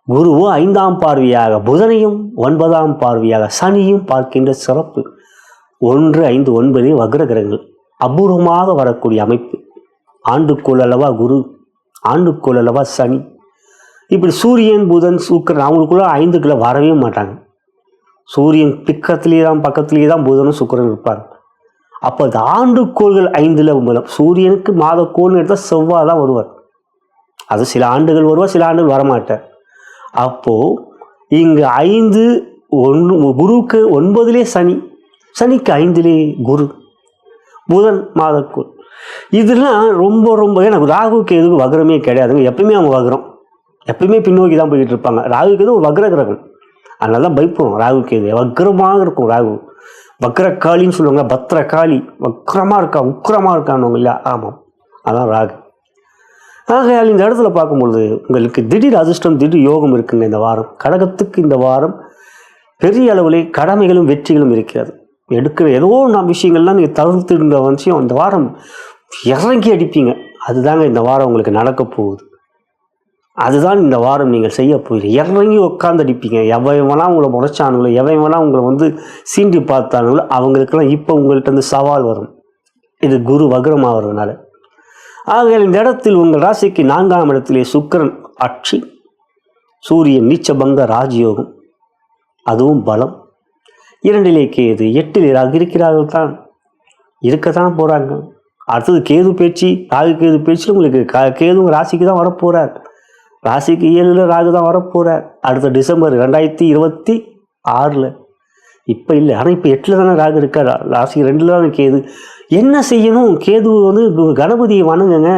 குருவோ 5ஆம் பார்வையாக புதனையும் 9ஆம் பார்வையாக சனியும் பார்க்கின்ற சிறப்பு. 1, 5, 9 வக்ர கிரகங்கள் அபூர்வமாக வரக்கூடிய அமைப்பு. ஆண்டுக்குள் அல்லவா குரு, ஆண்டுக்குள் அல்லவா சனி. இப்படி சூரியன், புதன், சுக்கிரன் அவங்களுக்குள்ள 5க்குள்ள வரவே மாட்டாங்க. சூரியன் பக்கத்திலேயே தான் புதனும் சுக்கிரன் இருப்பாங்க. அப்போ அந்த ஆண்டுக்கோள்கள் 5ல் சூரியனுக்கு மாதக்கோள்னு எடுத்தால் செவ்வாய் தான் வருவார். அது சில ஆண்டுகள் வருவார், சில ஆண்டுகள் வரமாட்டார். அப்போது இங்கு 5 1 குருவுக்கு 9லே சனி, சனிக்கு 5லே குரு, புதன் மாதக்குள். இதெல்லாம் ரொம்ப ரொம்ப எனக்கு ராகுக்கு எதுவும் வக்ரமே கிடையாதுங்க. எப்பயுமே அவங்க வக்ரம், எப்பயுமே பின்னோக்கி தான் போய்கிட்டு இருப்பாங்க. ராகுக்கு எதுவும் வக்ர கிரகம், அதனால தான் பயப்படுவோம். ராகுக்கு எது வக்ரமாக இருக்கும். ராகு வக்ரகாளின்னு சொல்லுவாங்க, பத்ரகாளி, வக்ரமாக இருக்கா, உக்கிரமாக இருக்கான்னு இல்லையா? ஆமாம், அதான் ராகு. ஆகையால் இந்த இடத்துல பார்க்கும்பொழுது உங்களுக்கு திடீர் அதிர்ஷ்டம், திடீர் யோகம் இருக்குங்க இந்த வாரம். கடகத்துக்கு இந்த வாரம் பெரிய அளவில் கடமைகளும் வெற்றிகளும் இருக்கிறது. எடுக்கிற ஏதோ விஷயங்கள்லாம் நீங்கள் தவிர்த்துன்ற விஷயம் இந்த வாரம் இறங்கி அடிப்பீங்க. அதுதாங்க இந்த வாரம் உங்களுக்கு நடக்க போகுது. அதுதான் இந்த வாரம் நீங்கள் செய்ய போகிறீங்க. இறங்கி உட்காந்து அடிப்பீங்க. எவன் உங்களை முறைச்சானுங்களோ, எவன் உங்களை சீண்டி பார்த்தானுங்களோ அவங்களுக்கெல்லாம் இப்போ உங்கள்கிட்ட சவால் வரும். இது குரு வக்ரமாகிறதுனால. ஆகையால் இந்த இடத்தில் உங்கள் ராசிக்கு 4ஆம் இடத்திலே சுக்கிரன் ஆட்சி, சூரியன் நீச்சபங்க ராஜயோகம், அதுவும் பலம். 2லே கேது, 8லே ராகு இருக்கிறார்கள் தான், இருக்கத்தான் போகிறாங்க. அடுத்தது கேது பேச்சு, ராகு கேது பேச்சு. உங்களுக்கு கேது ராசிக்கு தான் வரப்போகிறார். ராசிக்கு 7ல் ராகு தான் வரப்போகிறார். அடுத்த டிசம்பர் 2026. இப்போ இல்லை, ஆனால் இப்போ 8ல் தானே ராகு இருக்கார். ராசிக்கு 2ல் தானே கேது. என்ன செய்யணும்? கேது கணபதியை வணங்குங்க,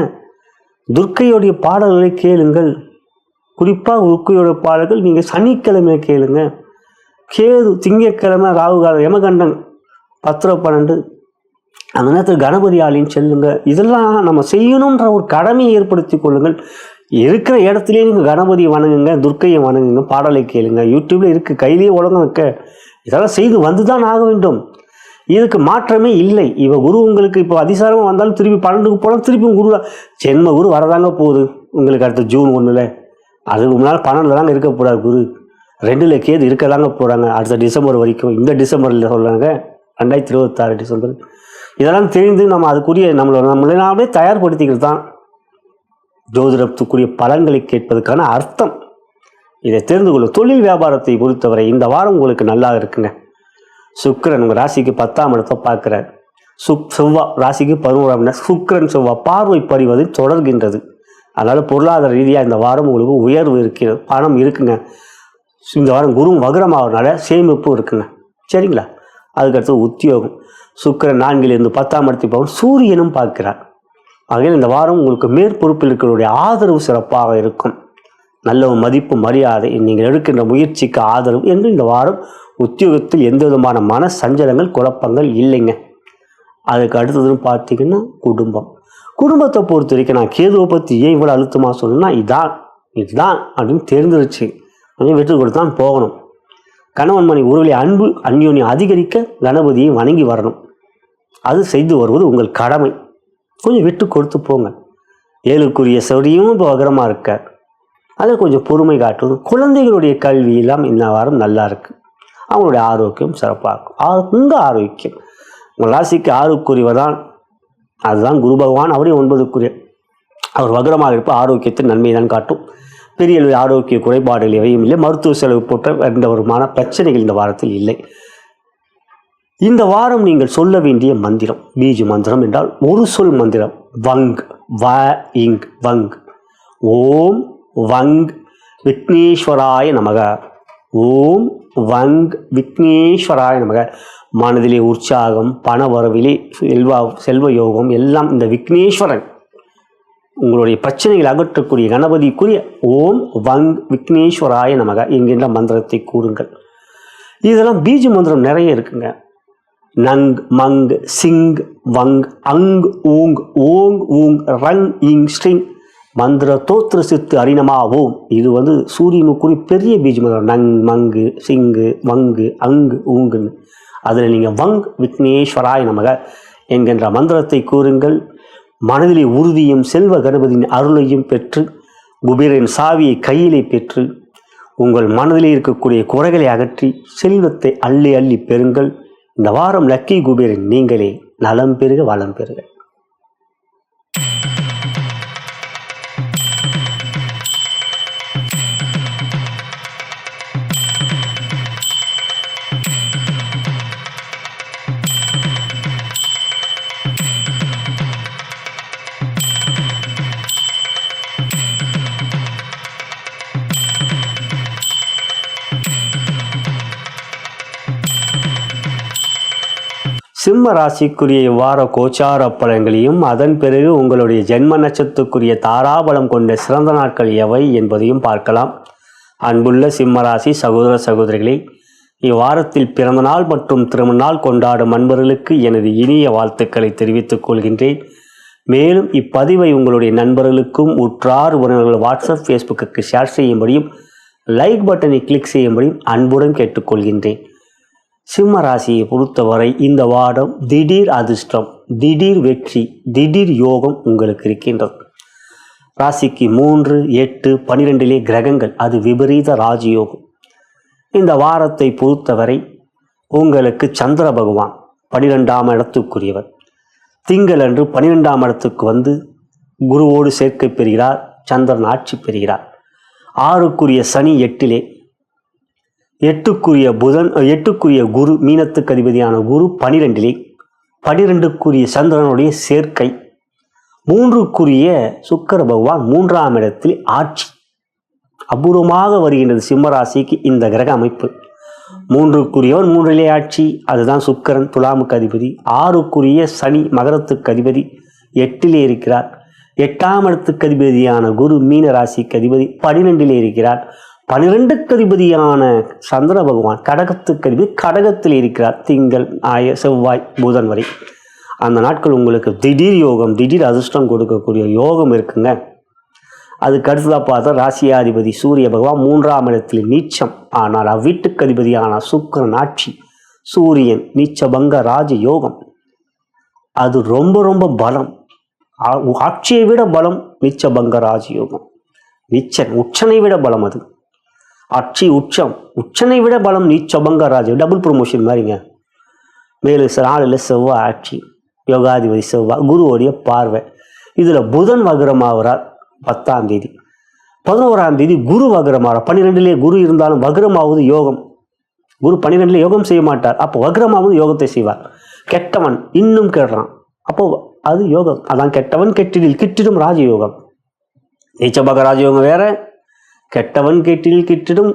துர்க்கையோடைய பாடல்களை கேளுங்கள். குறிப்பாக துர்க்கையோட பாடல்கள் நீங்கள் சனிக்கிழமை கேளுங்க. கேது திங்கட்கிழமை ராகு காலம், யமகண்டன் 10-12 அந்த நேரத்தில் கணபதி ஆலயம் செல்லுங்க. இதெல்லாம் நம்ம செய்யணுன்ற ஒரு கடமையை ஏற்படுத்தி கொள்ளுங்கள். இருக்கிற இடத்துலேயே நீங்கள் கணபதியை வணங்குங்க, துர்க்கையை வணங்குங்க, பாடலை கேளுங்க. யூடியூப்பில் இருக்குது, கையிலேயே உலகம் இருக்க. இதெல்லாம் செய்து வந்து தான் ஆக வேண்டும். இதுக்கு மாற்றமே இல்லை. குரு உங்களுக்கு இப்போ அதிசாரமாக வந்தாலும் திருப்பி 12க்கு போனால் திருப்பி குரு ஜென்ம குரு வரதாங்க போகுது உங்களுக்கு. அடுத்த ஜூன் 1 அதுக்கு முன்னால் 12ல் தாங்க இருக்க போகிறார் குரு. 2ல் கேது இருக்க தாங்க போகிறாங்க அடுத்த டிசம்பர் வரைக்கும். இந்த டிசம்பரில் சொல்கிறாங்க 2026 டிசம்பர். இதெல்லாம் தெரிந்து நம்ம அதுக்குரிய நம்மளே தயார்படுத்திக்கிறது தான் ஜோதிடத்துக்குரிய பலன்களை கேட்பதற்கான அர்த்தம். இதை தெரிந்து கொள்ளும். தொழில் வியாபாரத்தை பொறுத்தவரை இந்த வாரம் உங்களுக்கு நல்லா இருக்குங்க. சுக்கிரன் உங்கள் ராசிக்கு 10ஆம் இடத்தை பார்க்குறார். செவ்வாய் ராசிக்கு 11ஆம் இடம். சுக்கிரன் செவ்வாய் பார்வை பறிவது தொடர்கின்றது. அதனால் பொருளாதார ரீதியாக இந்த வாரம் உங்களுக்கு உயர்வு இருக்கிறது, பணம் இருக்குங்க. இந்த வாரம் குரு வக்ரமாகறதுனால சேமிப்பு இருக்குங்க. சரிங்களா? அதுக்கடுத்து உத்தியோகம். சுக்கிரன் 4லிருந்து 10ஆம் இடத்தை பார்க்க சூரியனும் பார்க்கிறார். ஆகையால் இந்த வாரம் உங்களுக்கு மேற்பொறுப்பில் இருக்கிறவருடைய ஆதரவு சிறப்பாக இருக்கும். நல்ல மதிப்பு, மரியாதை, நீங்கள் எடுக்கின்ற முயற்சிக்கு ஆதரவு என்று இந்த வாரம் உத்தியோகத்தில் எந்த விதமான மன சஞ்சலங்கள், குழப்பங்கள் இல்லைங்க. அதுக்கு அடுத்ததுன்னு பார்த்தீங்கன்னா குடும்பம். குடும்பத்தை பொறுத்த வரைக்கும் நான் கேதுவை பற்றி ஏன் இவ்வளோ அழுத்தமாக சொல்லணும்னா இதுதான் அப்படின்னு தெரிஞ்சிருச்சு. கொஞ்சம் வெற்றி கொடுத்து தான் போகணும். கணவன் மனைவி உறவிலே அன்பு அந்யோன்யம் அதிகரிக்க கணபதியை வணங்கி வரணும். அது செய்து வருவது உங்கள் கடமை. கொஞ்சம் விட்டு கொடுத்து போங்க. 7க்குரிய செடியும் இப்போ வக்ரமாக இருக்கார். அதில் கொஞ்சம் பொறுமை காட்டணும். குழந்தைகளுடைய கல்வி எல்லாம் இந்த வாரம் நல்லா இருக்குது. அவங்களுடைய ஆரோக்கியம் சிறப்பாக இருக்கும். உங்கள் ஆரோக்கியம் உங்கள் ராசிக்கு 6க்குரியவர் தான், அதுதான் குரு பகவான். அவரே 9க்குரிய, அவர் வக்ரமாக இருப்ப ஆரோக்கியத்தின் நன்மை தான் காட்டும். பெரிய அளவில் ஆரோக்கிய குறைபாடுகள் எவையும் இல்லை. மருத்துவ செலவு போன்ற எந்த விதமான பிரச்சனைகள் இந்த வாரத்தில் இல்லை. இந்த வாரம் நீங்கள் சொல்ல வேண்டிய மந்திரம், பீஜ மந்திரம் என்றால் ஒரு சொல் மந்திரம். வங் வங். ஓம் வங் விக்னேஸ்வராய நமக. ஓம் வங் விக்னேஸ்வராய நமக. மனதிலே உற்சாகம், பண வரவிலே செல்வ யோகம் எல்லாம் இந்த விக்னேஸ்வரன் உங்களுடைய பிரச்சனைகளை அகற்றக்கூடிய கணபதிக்குரிய ஓம் வங் விக்னேஸ்வராய நமக என்கின்ற மந்திரத்தை கூறுங்கள். இதெல்லாம் பீஜ மந்திரம் நிறைய இருக்குங்க. நங் மங் சிங் வங் அங் ஊங் ஓங் ஊங் ரங் இங் ஸ்ரீங் மந்திர தோத்திர சித்து அரிணமா ஓம். இது சூரியனுக்குரிய பெரிய பீஜ மந்திரம். நங் மங்கு சிங்கு வங்கு அங்கு ஊங்குன்னு. அதில் நீங்கள் வங் விக்னேஸ்வராய நமக என்கின்ற மந்திரத்தை கூறுங்கள். மனதிலே உறுதியும் செல்வ கணபதியின் அருளையும் பெற்று குபேரன் சாவியை கையிலே பெற்று உங்கள் மனதிலே இருக்கக்கூடிய குறைகளை அகற்றி செல்வத்தை அள்ளி அள்ளி பெறுங்கள். இந்த வாரம் லக்கி குபேரன் நீங்களே. நலம் பெறுக, வளம் பெறுக. சிம்ம ராசிக்குரிய வார கோச்சார பலன்களையும் அதன் பிறகு உங்களுடைய ஜென்ம நட்சத்திரத்துக்குரிய தாராபலம் கொண்ட சிறந்த நாட்கள் எவை என்பதையும் பார்க்கலாம். அன்புள்ள சிம்ம ராசி சகோதர சகோதரிகளே, இவ்வாரத்தில் பிறந்தநாள் மற்றும் திருமண நாள் கொண்டாடும் அன்பர்களுக்கு எனது இனிய வாழ்த்துக்களை தெரிவித்துக் கொள்கின்றேன். மேலும் இப்பதிவை உங்களுடைய நண்பர்களுக்கும் உற்றார் உறவினர்கள் வாட்ஸ்அப் ஃபேஸ்புக்கு ஷேர் செய்யும்படியும் லைக் பட்டனை கிளிக் செய்யும்படியும் அன்புடன் கேட்டுக்கொள்கின்றேன். சிம்ம ராசியை பொறுத்தவரை இந்த வாரம் திடீர் அதிர்ஷ்டம், திடீர் வெற்றி, திடீர் யோகம் உங்களுக்கு இருக்கின்றது. ராசிக்கு 3, 8, 12 கிரகங்கள், அது விபரீத ராஜயோகம். இந்த வாரத்தை பொறுத்தவரை உங்களுக்கு சந்திர பகவான் 12ஆம் இடத்துக்குரியவர். திங்கள் அன்று 12ஆம் இடத்துக்கு வந்து குருவோடு சேர்க்கை பெறுகிறார். சந்திரன் ஆட்சி பெறுகிறார். 6க்குரிய சனி 8, 8க்குரிய புதன், 8க்குரிய குரு, மீனத்துக்கு அதிபதியான குரு 12, 12க்குரிய சந்திரனுடைய சேர்க்கை, 3க்குரிய சுக்கிர பகவான் 3ஆம் இடத்தில் ஆட்சி. அபூர்வமாக வருகின்றது சிம்மராசிக்கு இந்த கிரக அமைப்பு. 3க்குரியவன் 3லே ஆட்சி, அதுதான் சுக்கிரன், துலாமுக்கு அதிபதி. 6க்குரிய சனி மகரத்துக்கு அதிபதி 8லே இருக்கிறார். 8ஆம் இடத்துக்கு அதிபதியான குரு மீன ராசிக்கு அதிபதி 12லே இருக்கிறார். 12க்கு அதிபதியான சந்திர பகவான் கடகத்துக்கு அதிபதி கடகத்தில் இருக்கிறார். திங்கள், செவ்வாய், புதன் வரை அந்த நாட்கள் உங்களுக்கு திடீர் யோகம், திடீர் அதிர்ஷ்டம் கொடுக்கக்கூடிய யோகம் இருக்குங்க. அதுக்கு அடுத்ததாக பார்த்தா ராசியாதிபதி சூரிய பகவான் 3ஆம் இடத்தில் நீச்சம். ஆனால் அவ்வீட்டுக்கு அதிபதியான சுக்கிரன் ஆட்சி. சூரியன் நீச்சபங்க ராஜ யோகம், அது ரொம்ப ரொம்ப பலம். ஆட்சியை விட பலம் நீச்சபங்க ராஜயோகம். நீச்சன் உச்சனை விட பலம். அது ஆட்சி உச்சம், உச்சனை விட பலம் நீச்சபங்க ராஜ, டபுள் ப்ரொமோஷன் மாதிரிங்க. மேலும் 4ல் செவ்வாய் ஆட்சி, யோகாதிபதி செவ்வாய், குருவோடைய பார்வை. இதில் புதன் வக்ரமாகிறார் 10ஆம் தேதி. 11ஆம் தேதி குரு வக்ரமாகிறார். 12லே குரு இருந்தாலும் வக்ரமாவது யோகம். குரு 12லே யோகம் செய்ய மாட்டார். அப்போ வக்ரமாவது யோகத்தை செய்வார். கெட்டவன் இன்னும் கெடுறான், அப்போ அது யோகம். அதான் கெட்டவன் கெட்டிடில் கிட்டிடும் ராஜயோகம். நீச்சபக ராஜயோகம் வேற, கெட்டவன் கெட்டிடில் கிட்டிடும்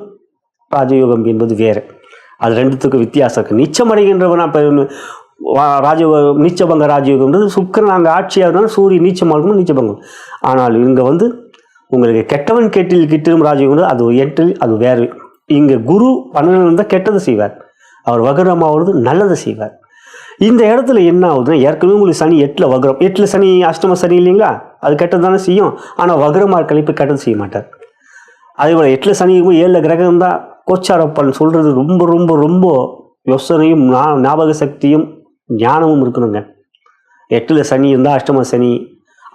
ராஜயோகம் என்பது வேறு. அது ரெண்டுத்துக்கு வித்தியாசம் இருக்குது. நீச்சமடைகின்றவன் ராஜயோகம், நீச்சபங்க ராஜயோகம்ன்றது சுக்கிரன் அங்கே ஆட்சியாக சூரியன் நீச்சமாக இருக்கணும், நீச்சபங்கம். ஆனால் இங்கே வந்து உங்களுக்கு கெட்டவன் கெட்டில் கிட்டிடும் ராஜயோகம், அது 8, அது வேறு. இங்கே குரு 12 இருந்தால் கெட்டதை செய்வார், அவர் வக்ரமாவது நல்லதை செய்வார். இந்த இடத்துல என்ன ஆகுதுன்னா, ஏற்கனவே உங்களுக்கு சனி 8ல் வக்ரம், 8ல் சனி அஷ்டம சனி இல்லைங்களா, அது கெட்டது தானே செய்யும். ஆனால் வக்ரமாக இருக்கலாம், இப்போ கெட்டது செய்ய மாட்டார். அதே போல் 8ல் சனி 7ல் கிரகம் தான் கோச்சார பலன் சொல்கிறது. ரொம்ப ரொம்ப ரொம்ப யோசனையும் ஞாபக சக்தியும் ஞானமும் இருக்கணுங்க. 8ல் சனி இருந்தால் அஷ்டம சனி.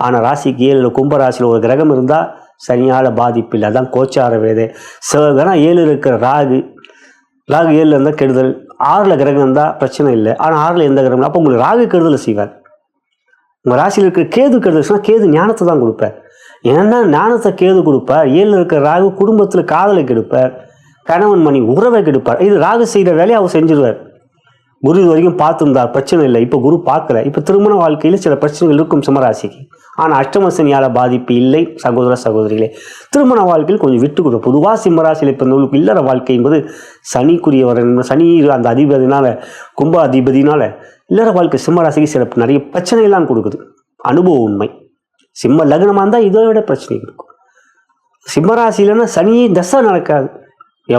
ஆனால் ராசிக்கு 7ல் கும்பராசியில் ஒரு கிரகம் இருந்தால் சனியால் பாதிப்பு இல்லை. அதான் கோச்சார வேதை. வேணா 7ல் இருக்கிற ராகு 7ல் இருந்தால் கெடுதல். 6ல் கிரகம் இருந்தால் பிரச்சனை இல்லை. ஆனால் 6ல் எந்த கிரகம், அப்போ உங்களுக்கு ராகு கெடுதலை செய்வார். உங்கள் ராசியில் இருக்கிற கேது கெடுதல்னா கேது ஞானத்தை தான் கொடுப்பார். ஏன்னா ஞானத்தை கேது கொடுப்பார். 7ல் இருக்கிற ராகு குடும்பத்தில் காதலை கெடுப்பார், கணவன் மணி உறவை கெடுப்பார். இது ராகு செய்கிற வேலையை அவர் செஞ்சிருவார். குரு இது வரைக்கும் பார்த்துருந்தார், பிரச்சனை இல்லை. இப்போ குரு பார்க்கல. இப்போ திருமண வாழ்க்கையில் சில பிரச்சனைகள் இருக்கும் சிம்மராசிக்கு. ஆனால் அஷ்டம சனியால் பாதிப்பு இல்லை சகோதர சகோதரிகளே. திருமண வாழ்க்கையில் கொஞ்சம் விட்டு கொடுக்கும். பொதுவாக சிம்மராசியில் இப்போ உங்களுக்கு இல்லற வாழ்க்கை என்பது சனிக்குரியவர், சனி அந்த அதிபதினால, கும்ப அதிபதினால இல்லற வாழ்க்கை சிம்மராசிக்கு சில நிறைய பிரச்சனைகள்லாம் கொடுக்குது. அனுபவ உண்மை. சிம்ம லக்னமாக இருந்தால் இதை விட பிரச்சனை இருக்கும். சிம்மராசியிலன்னா சனியே தசை நடக்காது,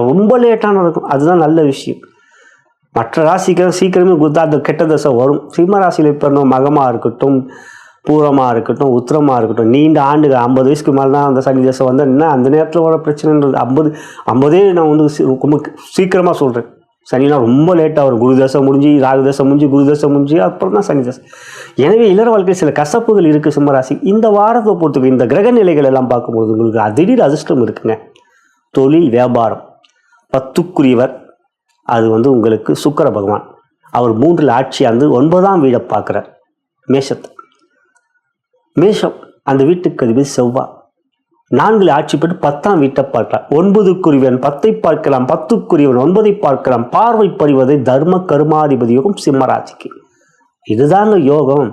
ரொம்ப லேட்டாக நடக்கும். அதுதான் நல்ல விஷயம். மற்ற ராசிக்கு சீக்கிரமே அந்த கெட்ட தசை வரும். சிம்ம ராசியில் இப்போ மகமாக இருக்கட்டும், பூரமாக இருக்கட்டும், உத்திரமாக இருக்கட்டும், நீண்ட ஆண்டுகள் 50 வயசுக்கு மேலே தான் அந்த சனி தசை வந்தால் என்ன அந்த நேரத்தில் வர பிரச்சனைன்றது 50 நான் வந்து ரொம்ப சீக்கிரமாக சொல்கிறேன். சனினா ரொம்ப லேட்டாக வரும். குரு தசை முடிஞ்சு, ராகு தசை முடிஞ்சு, குரு தசை முடிஞ்சு, அப்புறம் தான் சனி தசை. எனவே இல்லற வாழ்க்கையில் சில கசப்புகள் இருக்குது சிம்மராசி. இந்த வாரத்தை பொறுத்துக்கு இந்த கிரக நிலைகள் எல்லாம் பார்க்கும்போது உங்களுக்கு திடீர் அதிர்ஷ்டம் இருக்குங்க. தொழில் வியாபாரம் 10க்குரியவர் அது வந்து உங்களுக்கு சுக்கிர பகவான். அவர் 3ல் ஆட்சியாந்து 9ஆம் வீடை பார்க்குறார், மேஷத்தை. மேஷம் அந்த வீட்டுக்கு அதிபதி செவ்வாய். 4ல் ஆட்சி பெற்று 10ஆம் வீட்டை பார்க்கலாம். 9க்குரியவன் 10ஐ பார்க்கலாம், 10க்குரியவன் 9ஐ பார்க்கலாம். பார்வை பறிவதை தர்ம கர்மாதிபதி யோகம் சிம்மராசிக்கு. இதுதாங்க யோகம்.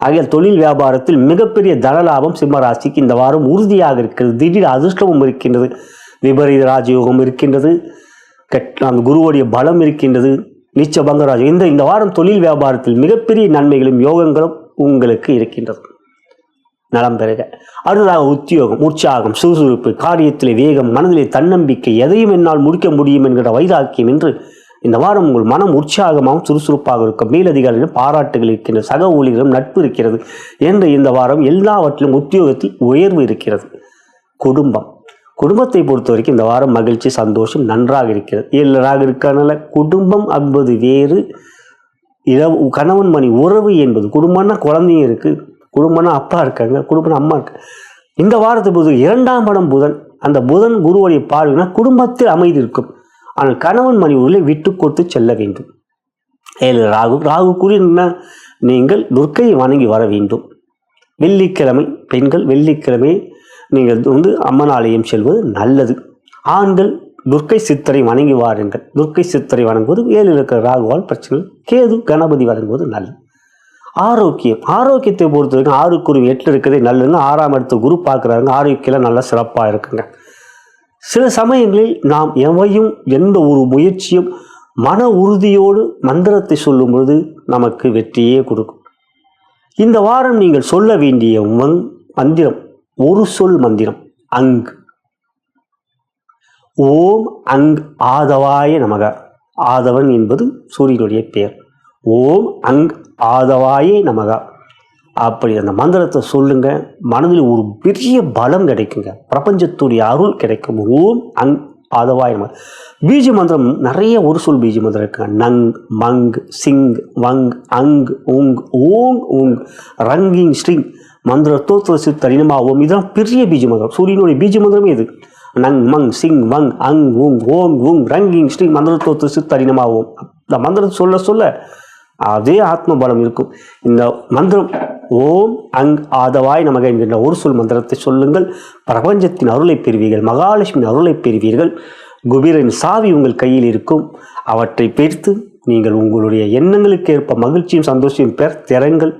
ஆகிய தொழில் வியாபாரத்தில் மிகப்பெரிய தனலாபம் சிம்மராசிக்கு இந்த வாரம் உறுதியாக இருக்கிறது. திடீர் அதிர்ஷ்டமும் இருக்கின்றது, விபரீத ராஜயோகம் இருக்கின்றது, அந்த குருவுடைய பலம் இருக்கின்றது. நீச்ச பங்கராஜ். இந்த வாரம் தொழில் வியாபாரத்தில் மிகப்பெரிய நன்மைகளும் யோகங்களும் உங்களுக்கு இருக்கின்றது. நலம் பெறுக. அடுத்ததாக உத்தியோகம், உற்சாகம், சுறுசுறுப்பு, காரியத்திலே வேகம், மனதிலே தன்னம்பிக்கை, எதையும் என்னால் முடிக்க முடியும் என்கிற வைராக்கியம் என்று இந்த வாரம் உங்கள் மனம் உற்சாகமாகவும் சுறுசுறுப்பாக இருக்கும். மேலதிகாரிகளும் பாராட்டுகள் இருக்கின்றது, சக ஊழியர்களும் நட்பு இருக்கிறது என்று இந்த வாரம் எல்லாவற்றிலும் உத்தியோகத்தில் உயர்வு இருக்கிறது. குடும்பத்தை பொறுத்த வரைக்கும் இந்த வாரம் மகிழ்ச்சி, சந்தோஷம் நன்றாக இருக்கிறது. ஏழராக இருக்கிறதுனால குடும்பம் என்பது வேறு, கணவன் மணி உறவு என்பது. குடும்பம்னா குழந்தைங்க இருக்கு, குடும்பம்னா அப்பா இருக்காங்க, குடும்பம் அம்மா இருக்கு. இந்த வாரத்தை பொறுத்த 2ஆம் இடம் புதன். அந்த புதன் குருவுடைய பார்வைனா குடும்பத்தில் அமைதி இருக்கும். ஆனால் கணவன் மணி உறவை விட்டு கொடுத்து செல்ல வேண்டும். ராகு கூறினா நீங்கள் துர்க்கையை வணங்கி வர வேண்டும். வெள்ளிக்கிழமை பெண்கள் வெள்ளிக்கிழமை நீங்கள் அம்மன் ஆலயம் செல்வது நல்லது. ஆண்கள் துர்க்கை சித்தரை வணங்கி வாருங்கள். துர்க்கை சித்தரை வணங்குவது 7 இருக்கிற ராகுவால் பிரச்சனை. கேது கணபதி வணங்குவது நல்லது. ஆரோக்கியத்தை பொறுத்த வரைக்கும் 6 8 இருக்கிறதே நல்லதுன்னு 6ஆம் இடத்து குரு பார்க்குறாங்க. ஆரோக்கியம் நல்லா சிறப்பாக இருக்குங்க. சில சமயங்களில் நாம் எவையும் எந்த ஒரு முயற்சியும் மன உறுதியோடு மந்திரத்தை சொல்லும் பொழுது நமக்கு வெற்றியே கொடுக்கும். இந்த வாரம் நீங்கள் சொல்ல வேண்டிய மந்திரம் ஒரு சொல் மந்திரம் அங். ஓம் அங் ஆதவாய நமக. ஆதவன் என்பது சூரியனுடைய பெயர். ஓம் அங் ஆதவாயே நமக. அப்படி அந்த மந்திரத்தை சொல்லுங்க, மனதில் ஒரு பெரிய பலம் கிடைக்குங்க, பிரபஞ்சத்துடைய அருள் கிடைக்கும். ஓம் அங் ஆதவாய நமக. பீஜ மந்திரம் நிறைய ஒரு சொல் பீஜ மந்திரம் இருக்குங்க. நங், மங், சிங், வங், அங், உங், ஓங், உங், ரங்கிங், ஸ்ரீங், மந்திர தோத்திர சித்தரினமா ஓம். இதெல்லாம் பெரிய பீஜ மந்திரம். சூரியனுடைய பீஜ மந்திரமே இது. நங், மங், சிங், வங், அங், உங், ஓங், உங், ரங்கிங், ஸ்ரீங், மந்திர தோத்திர சித்தரினமா ஓம். இந்த மந்திரத்தை சொல்ல சொல்ல அதே ஆத்ம பலம் இருக்கும். இந்த மந்திரம் ஓம் அங் ஆதவாய் நமக என்கின்ற ஒரு சொல் மந்திரத்தை சொல்லுங்கள். பிரபஞ்சத்தின் அருளை பெறுவீர்கள், மகாலட்சுமியின் அருளை பெறுவீர்கள். குபீரன் சாவி உங்கள் கையில் இருக்கும். அவற்றை பெற்று நீங்கள் உங்களுடைய எண்ணங்களுக்கு ஏற்ப மகிழ்ச்சியும் சந்தோஷத்தையும் திறங்கள்.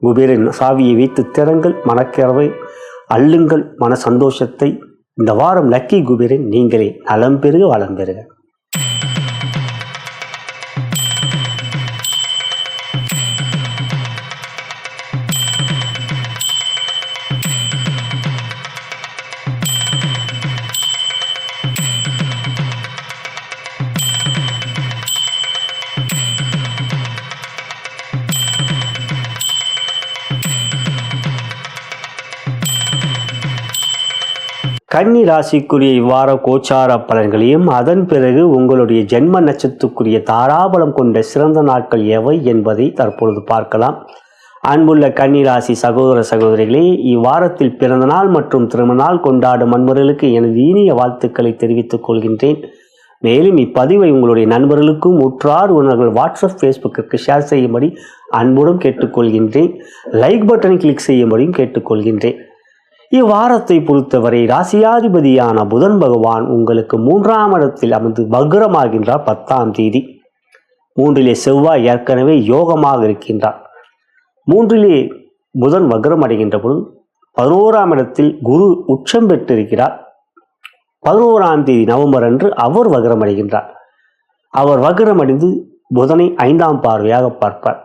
குபீரன் சாவியை வைத்து திறங்கள், மனக்கரவை அள்ளுங்கள், மன சந்தோஷத்தை. இந்த வாரம் லக்கி குபீரன் நீங்களே. நலம் பெறுக, வளம் பெறுக. கன்னி ராசிக்குரிய இவ்வார கோச்சார பலன்களையும் அதன் பிறகு உங்களுடைய ஜென்ம நட்சத்திரத்துக்குரிய தாராபலம் கொண்ட சிறந்த நாட்கள் எவை என்பதை தற்பொழுது பார்க்கலாம். அன்புள்ள கன்னி ராசி சகோதர சகோதரிகளே, இவ்வாரத்தில் பிறந்த நாள் மற்றும் திருமண நாள் கொண்டாடும் அன்பர்களுக்கு எனது இனிய வாழ்த்துக்களை தெரிவித்துக் கொள்கின்றேன். மேலும் இப்பதிவை உங்களுடைய நண்பர்களுக்கும் உற்றார் உணர்கள் வாட்ஸ்அப் ஃபேஸ்புக்கிற்கு ஷேர் செய்யும்படி அன்புடன் கேட்டுக்கொள்கின்றேன். லைக் பட்டனை கிளிக் செய்யும்படியும் கேட்டுக்கொள்கின்றேன். இவ்வாரத்தை பொறுத்தவரை ராசியாதிபதியான புதன் பகவான் உங்களுக்கு 3ஆம் இடத்தில் அமர்ந்து வக்ரமாகின்றார் 10ஆம் தேதி. 3லே செவ்வாய் ஏற்கனவே யோகமாக இருக்கின்றார். 3லே புதன் வக்ரம் அடைகின்ற பொழுது 11ஆம் இடத்தில் குரு உச்சம் பெற்றிருக்கிறார். 11ஆம் தேதி நவம்பர் அன்று அவர் வக்ரம் அடைகின்றார். அவர் வக்ரம் அடைந்து புதனை 5ஆம் பார்வையாக பார்ப்பார்.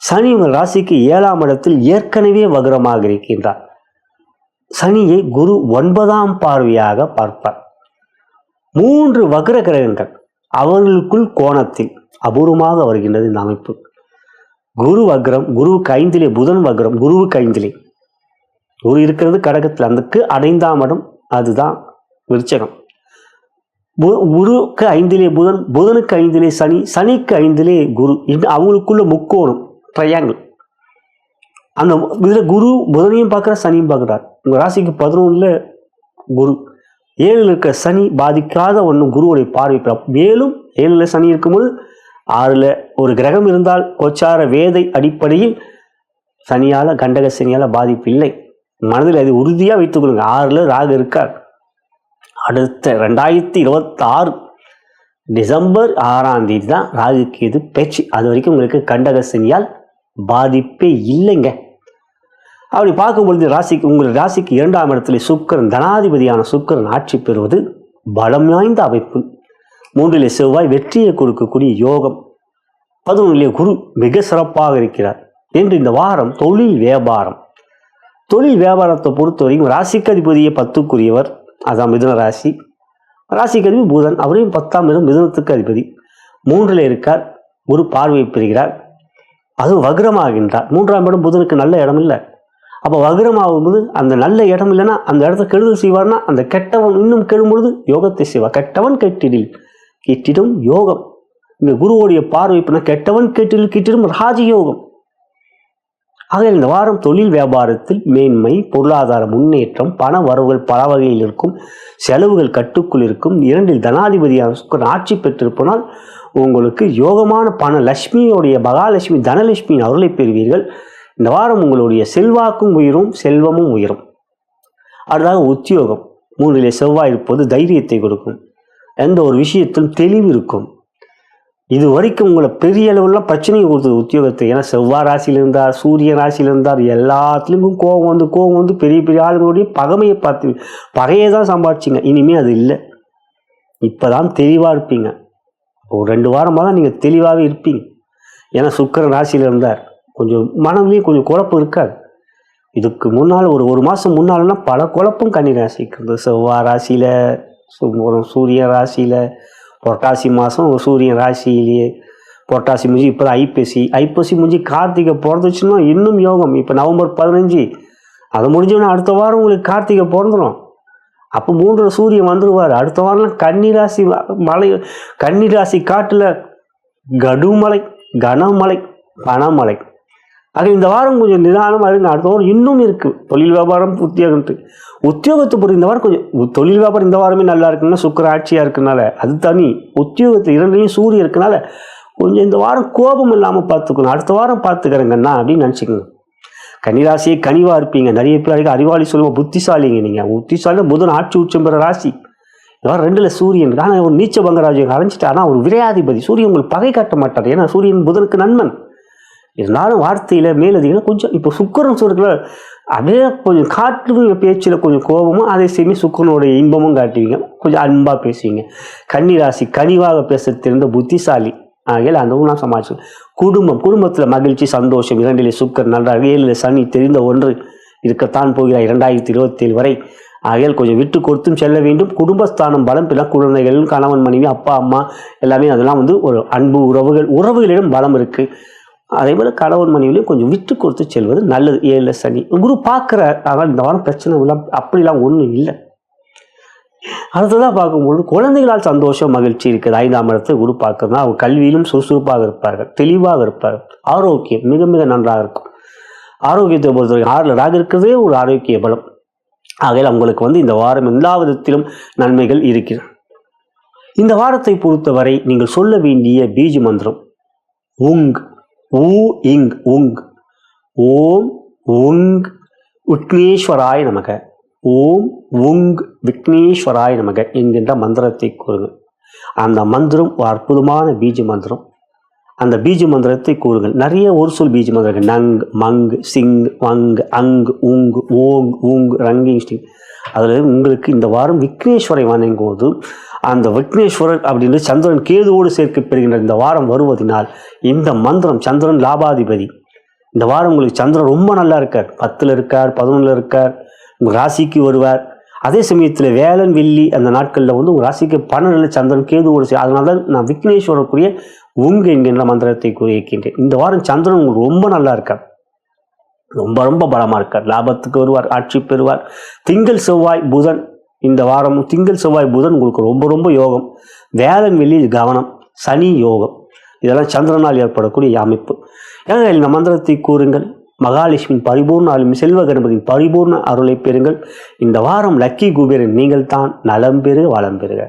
சனி உங்கள் ராசிக்கு 7ஆம் இடத்தில் ஏற்கனவே வக்ரமாக இருக்கின்றார். சனியை குரு 9ஆம் பார்வையாக பார்ப்பார். 3 வக்ர கிரகங்கள் அவர்களுக்குள் கோணத்தில் அபூர்வமாக வருகின்றது இந்த அமைப்பு. குரு வக்ரம், குருவுக்கு 5லே புதன் வக்ரம், குருவுக்கு 5லே குரு இருக்கிறது கடகத்தில், அதுக்கு 5ஆம் இடம், அதுதான் விருச்சகம். குருவுக்கு 5லே புதன், புதனுக்கு 5லே சனி, சனிக்கு 5லே குரு. அவங்களுக்குள்ள முக்கோணம் ட்ரையாங்கிள். அந்த இதில் குரு புதனையும் பார்க்குற சனியும் பார்க்குறார். உங்கள் ராசிக்கு 11ல் குரு, 7ல் இருக்கிற சனி பாதிக்காத ஒன்று குருவுடைய பார்வை. மேலும் 7ல் சனி இருக்கும்போது 6ல் ஒரு கிரகம் இருந்தால் கோச்சார வேதை அடிப்படையில் சனியால் கண்டக சனியால் பாதிப்பு இல்லை. மனதில் அது உறுதியாக வைத்துக் கொள்ளுங்க. 6ல் ராகு இருக்கார். அடுத்த 2026 டிசம்பர் 6ஆம் தேதி தான் ராகுக்கு இது பேச்சு. அது வரைக்கும் உங்களுக்கு கண்டக சனியால் பாதிப்பே இல்லைங்க. அப்படி பார்க்கும்பொழுது ராசிக்கு உங்கள் ராசிக்கு 2ஆம் இடத்துல சுக்கிரன், தனாதிபதியான சுக்கிரன் ஆட்சி பெறுவது பலம் வாய்ந்த அமைப்பு. 3 செவ்வாய் வெற்றியை கொடுக்கக்கூடிய யோகம். 11 குரு மிக சிறப்பாக இருக்கிறார் என்று இந்த வாரம் தொழில் வியாபாரம். தொழில் வியாபாரத்தை பொறுத்த வரைக்கும் ராசிக்கு அதிபதியை 10க்குரியவர், அதான் மிதுன ராசி. ராசிக்கு அதிபதி புதன், அவரையும் 10ஆம் இடம் மிதுனத்துக்கு அதிபதி. 3 இருக்கார், ஒரு பார்வை பெறுகிறார், அது வக்ரமாகின்றார். 3ஆம் இடம் புதனுக்கு நல்ல இடம் இல்லை. அப்போ வக்ரமாகும்போது அந்த நல்ல இடம் இல்லைன்னா அந்த இடத்த கெடுதல் செய்வார்னா அந்த கெட்டவன் இன்னும் கெடும் பொழுது யோகத்தை செய்வார். கெட்டவன் கெட்டிடில் கிட்டிடும் யோகம். இந்த குருவோடைய பார்வை பண்ண கெட்டவன் கெட்டிடில் கிட்டிடும் ராஜயோகம். ஆக இந்த வாரம் தொழில் வியாபாரத்தில் மேன்மை, பொருளாதார முன்னேற்றம், பண வரவுகள் பல வகையில் இருக்கும், செலவுகள் கட்டுக்குள் இருக்கும். 2 தனாதிபதியான சுக்கிரன் ஆட்சி பெற்றிருப்பனால் உங்களுக்கு யோகமான பண லட்சுமியோடைய மகாலட்சுமி தனலட்சுமியின் அருளை பெறுவீர்கள். இந்த வாரம் உங்களுடைய செல்வாக்கும் உயரும், செல்வமும் உயரும். அடுத்ததாக உத்தியோகம். 3 செவ்வாய் இருப்பது தைரியத்தை கொடுக்கும். எந்த ஒரு விஷயத்திலும் தெளிவு இருக்கும். இது வரைக்கும் உங்களை பெரிய அளவுலாம் பிரச்சனையை கொடுத்தது உத்தியோகத்தை. ஏன்னா செவ்வாய் ராசியில் இருந்தார், சூரிய ராசியில் இருந்தார், எல்லாத்துலேயும் கோபம் வந்து பெரிய பெரிய ஆளுங்களுடைய பகைமையை பார்த்து பகையை தான் சம்பாதிச்சிங்க. இனிமேல் அது இல்லை. இப்போ தான் தெளிவாக இருப்பீங்க. ஒரு 2 வாரமாக தான் நீங்கள் தெளிவாகவே இருப்பீங்க. ஏன்னா சுக்கிரன் ராசியில் இருந்தார். கொஞ்சம் மனதிலேயும் கொஞ்சம் குழப்பம் இருக்காது. இதுக்கு முன்னால் ஒரு மாதம் முன்னால்னா பல குழப்பம் கன்னி ராசிக்கு இருந்தது. செவ்வாய் ராசியில், சூரிய ராசியில், புரட்டாசி மாதம் ஒரு சூரியன் ராசியிலேயே புரட்டாசி முடிஞ்சு இப்போ தான் ஐப்பசி முடிஞ்சு கார்த்திகை பிறந்துச்சுன்னா இன்னும் யோகம். இப்போ நவம்பர் 15 அதை முடிஞ்சோன்னா அடுத்த வாரம் உங்களுக்கு கார்த்திகை பிறந்துடும். அப்போ 3 சூரியன் வந்துடுவார். அடுத்த வாரம்லாம் கன்னிராசி மலை, கன்னிராசி காட்டில் கடுமலை, கனமழை, பனமழை. ஆக இந்த வாரம் கொஞ்சம் நிதானமாக இருங்க. அடுத்த வாரம் இன்னும் இருக்குது தொழில் வியாபாரம், உத்தியோகத்தை பொறுத்து இந்த வாரம் கொஞ்சம் தொழில் வியாபாரம் இந்த வாரமே நல்லா இருக்குன்னா சுக்கிர ஆட்சியாக இருக்கனால அது தனி. உத்தியோகத்தை 2லையும் சூரியன் இருக்கனால கொஞ்சம் இந்த வாரம் கோபம் இல்லாமல் பார்த்துக்கணும். அடுத்த வாரம் பார்த்துக்கிறேங்கண்ணா அப்படின்னு நினச்சிக்கோங்க. கன்னிராசியை கனிவாக இருப்பீங்க. நிறைய பேருக்கு அறிவாளி சொல்லுவோம், புத்திசாலிங்க. நீங்கள் புத்திசாலி புதன் ஆட்சி உச்சம் பெற ராசி. இந்த வாரம் 2 சூரியன். ஆனால் ஒரு நீச்ச பங்கராஜ்யம் அடைஞ்சிட்டு, ஆனால் ஒரு விரையாதிபதி சூரியன் உங்களுக்கு பகை காட்ட மாட்டார். ஏன்னா சூரியன் புதனுக்கு நண்பன். இருந்தாலும் வார்த்தையில் மேலதிகம் கொஞ்சம் இப்போ சுக்கிரன் சொல்லுற அதே கொஞ்சம் காற்று பேச்சில் கொஞ்சம் கோபமும் அதே சமயம் சுக்கிரனுடைய இன்பமும் காட்டுவீங்க. கொஞ்சம் அன்பாக பேசுவீங்க. கன்னிராசி கனிவாக பேச தெரிந்த புத்திசாலி. ஆகையில் அந்த நான் சமாளிச்சு. குடும்பத்தில் மகிழ்ச்சி, சந்தோஷம். 2 சுக்கிரன் நன்றாக, 7 சனி தெரிந்த ஒன்று இருக்கத்தான் போகிறார் 2027 வரை. ஆகையால் கொஞ்சம் விட்டு கொடுத்தும் செல்ல வேண்டும். குடும்பஸ்தானம் பலம் பெற குழந்தைகள், கணவன் மனைவி, அப்பா அம்மா எல்லாமே அதெல்லாம் வந்து ஒரு அன்பு உறவுகளிடம் பலம் இருக்குது. அதே போல் கணவன் மனைவிலையும் கொஞ்சம் விட்டு கொடுத்து செல்வது நல்லது. 7 சனி குரு பார்க்குற. ஆனால் இந்த வாரம் பிரச்சனை எல்லாம் அப்படிலாம் ஒன்றும் இல்லை. அடுத்ததாக பார்க்கும்போது குழந்தைகளால் சந்தோஷம், மகிழ்ச்சி இருக்குது. 5ஆம் இடத்தை குரு பார்க்கறதுனா அவங்க கல்வியிலும் சுறுசுறுப்பாக இருப்பார்கள், தெளிவாக இருப்பார்கள். ஆரோக்கியம் மிக மிக நன்றாக இருக்கும். ஆரோக்கியத்தை பொறுத்தவரைக்கும் 6 ராகு இருக்கிறதே ஒரு ஆரோக்கிய பலம். ஆகையில் உங்களுக்கு வந்து இந்த வாரம் எல்லா விதத்திலும் நன்மைகள் இருக்கிறது. இந்த வாரத்தை பொறுத்தவரை நீங்கள் சொல்ல வேண்டிய பீஜ மந்திரம் உங் இங் உங். ஓம் உங் விக்னேஸ்வராய நமக, ஓம் உங் விக்னேஸ்வராய நமக என்கின்ற மந்திரத்தை கூறுங்கள். அந்த மந்திரம் ஒரு அற்புதமான பீஜ மந்திரம். அந்த பீஜ மந்திரத்தை கூறுங்கள். நிறைய ஒரு சொல் பீஜ மந்திரங்கள் நங், மங், சிங், வங், அங், உங், ஓங், ஊங், ரங்கிங், ஸ்டிங். அதில் உங்களுக்கு இந்த வாரம் விக்னேஸ்வரை வணங்கும் போது அந்த விக்னேஸ்வரர் அப்படின்றது சந்திரன் கேதுவோடு சேர்க்கப்படுகின்ற இந்த வாரம் வருவதனால் இந்த மந்திரம், சந்திரன் லாபாதிபதி. இந்த வாரம் உங்களுக்கு சந்திரன் ரொம்ப நல்லா இருக்கார். 10ல் இருக்கார், 11ல் இருக்கார், உங்கள் ராசிக்கு வருவார். அதே சமயத்தில் வேலன் வெள்ளி அந்த நாட்களில் வந்து உங்கள் ராசிக்கு 12ல் சந்திரன் கேதுவோடு அதனால தான் நான் விக்னேஸ்வரருக்குரிய உங்க என்கின்ற மந்திரத்தை கூறியிருக்கின்றேன். இந்த வாரம் சந்திரன் உங்களுக்கு ரொம்ப நல்லா இருக்கார், ரொம்ப ரொம்ப பலமாக இருக்கார். லாபத்துக்கு வருவார், ஆட்சி பெறுவார். திங்கள் செவ்வாய் புதன் இந்த வாரமும் திங்கள் செவ்வாய் புதன் உங்களுக்கு ரொம்ப ரொம்ப யோகம். வேலன் வெள்ளி கவனம், சனி யோகம். இதெல்லாம் சந்திரனால் ஏற்படக்கூடிய அமைப்பு. ஏன்னா இந்த மந்திரத்தை கூறுங்கள். மகாலட்சுமியின் பரிபூர்ண அருளும் செல்வ கணபதியின் பரிபூர்ண அருளை பெறுங்கள். இந்த வாரம் லக்கி குபேரன் நீங்கள் தான். நலம் பெறுக, வளம் பெறுக.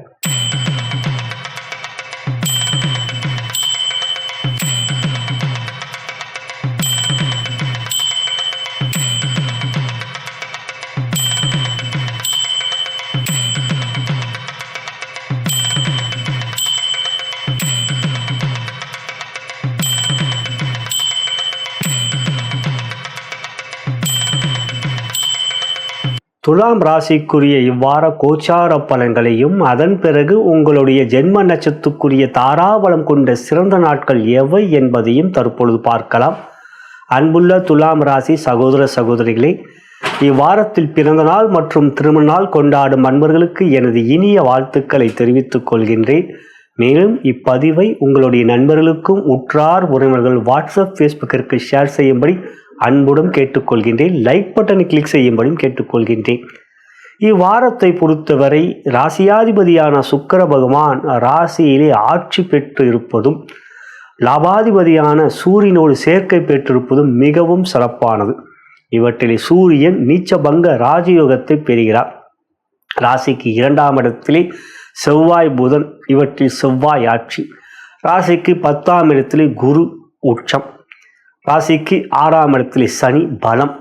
துலாம் ராசிக்குரிய இவ்வார கோச்சார பலன்களையும் அதன் பிறகு உங்களுடைய ஜென்ம நட்சத்திரத்துக்குரிய தாராபலம் கொண்ட சிறந்த நாட்கள் எவை என்பதையும் தற்பொழுது பார்க்கலாம். அன்புள்ள துலாம் ராசி சகோதர சகோதரிகளே, இவ்வாரத்தில் பிறந்த நாள் மற்றும் திருமண நாள் கொண்டாடும் அன்பர்களுக்கு எனது இனிய வாழ்த்துக்களை தெரிவித்துக் கொள்கின்றேன். மேலும் இப்பதிவை உங்களுடைய நண்பர்களுக்கும் உற்றார் உறவினர்கள் வாட்ஸ்அப் ஃபேஸ்புக்கிற்கு ஷேர் செய்யும்படி அன்புடன் கேட்டுக்கொள்கின்றேன். லைக் பட்டனை கிளிக் செய்யும்படியும் கேட்டுக்கொள்கின்றேன். இவ்வாரத்தை பொறுத்தவரை ராசியாதிபதியான சுக்கிர பகவான் ராசியிலே ஆட்சி பெற்று இருப்பதும் லாபாதிபதியான சூரியனோடு சேர்க்கை பெற்றிருப்பதும் மிகவும் சிறப்பானது. இவற்றிலே சூரியன் நீச்சபங்க ராஜயோகத்தை பெறுகிறார். ராசிக்கு 2ஆம் இடத்திலே செவ்வாய் புதன், இவற்றில் செவ்வாய் ஆட்சி. ராசிக்கு 10ஆம் இடத்திலே குரு உச்சம். ராசிக்கு 6ஆம் இடத்திலே சனி பலம்.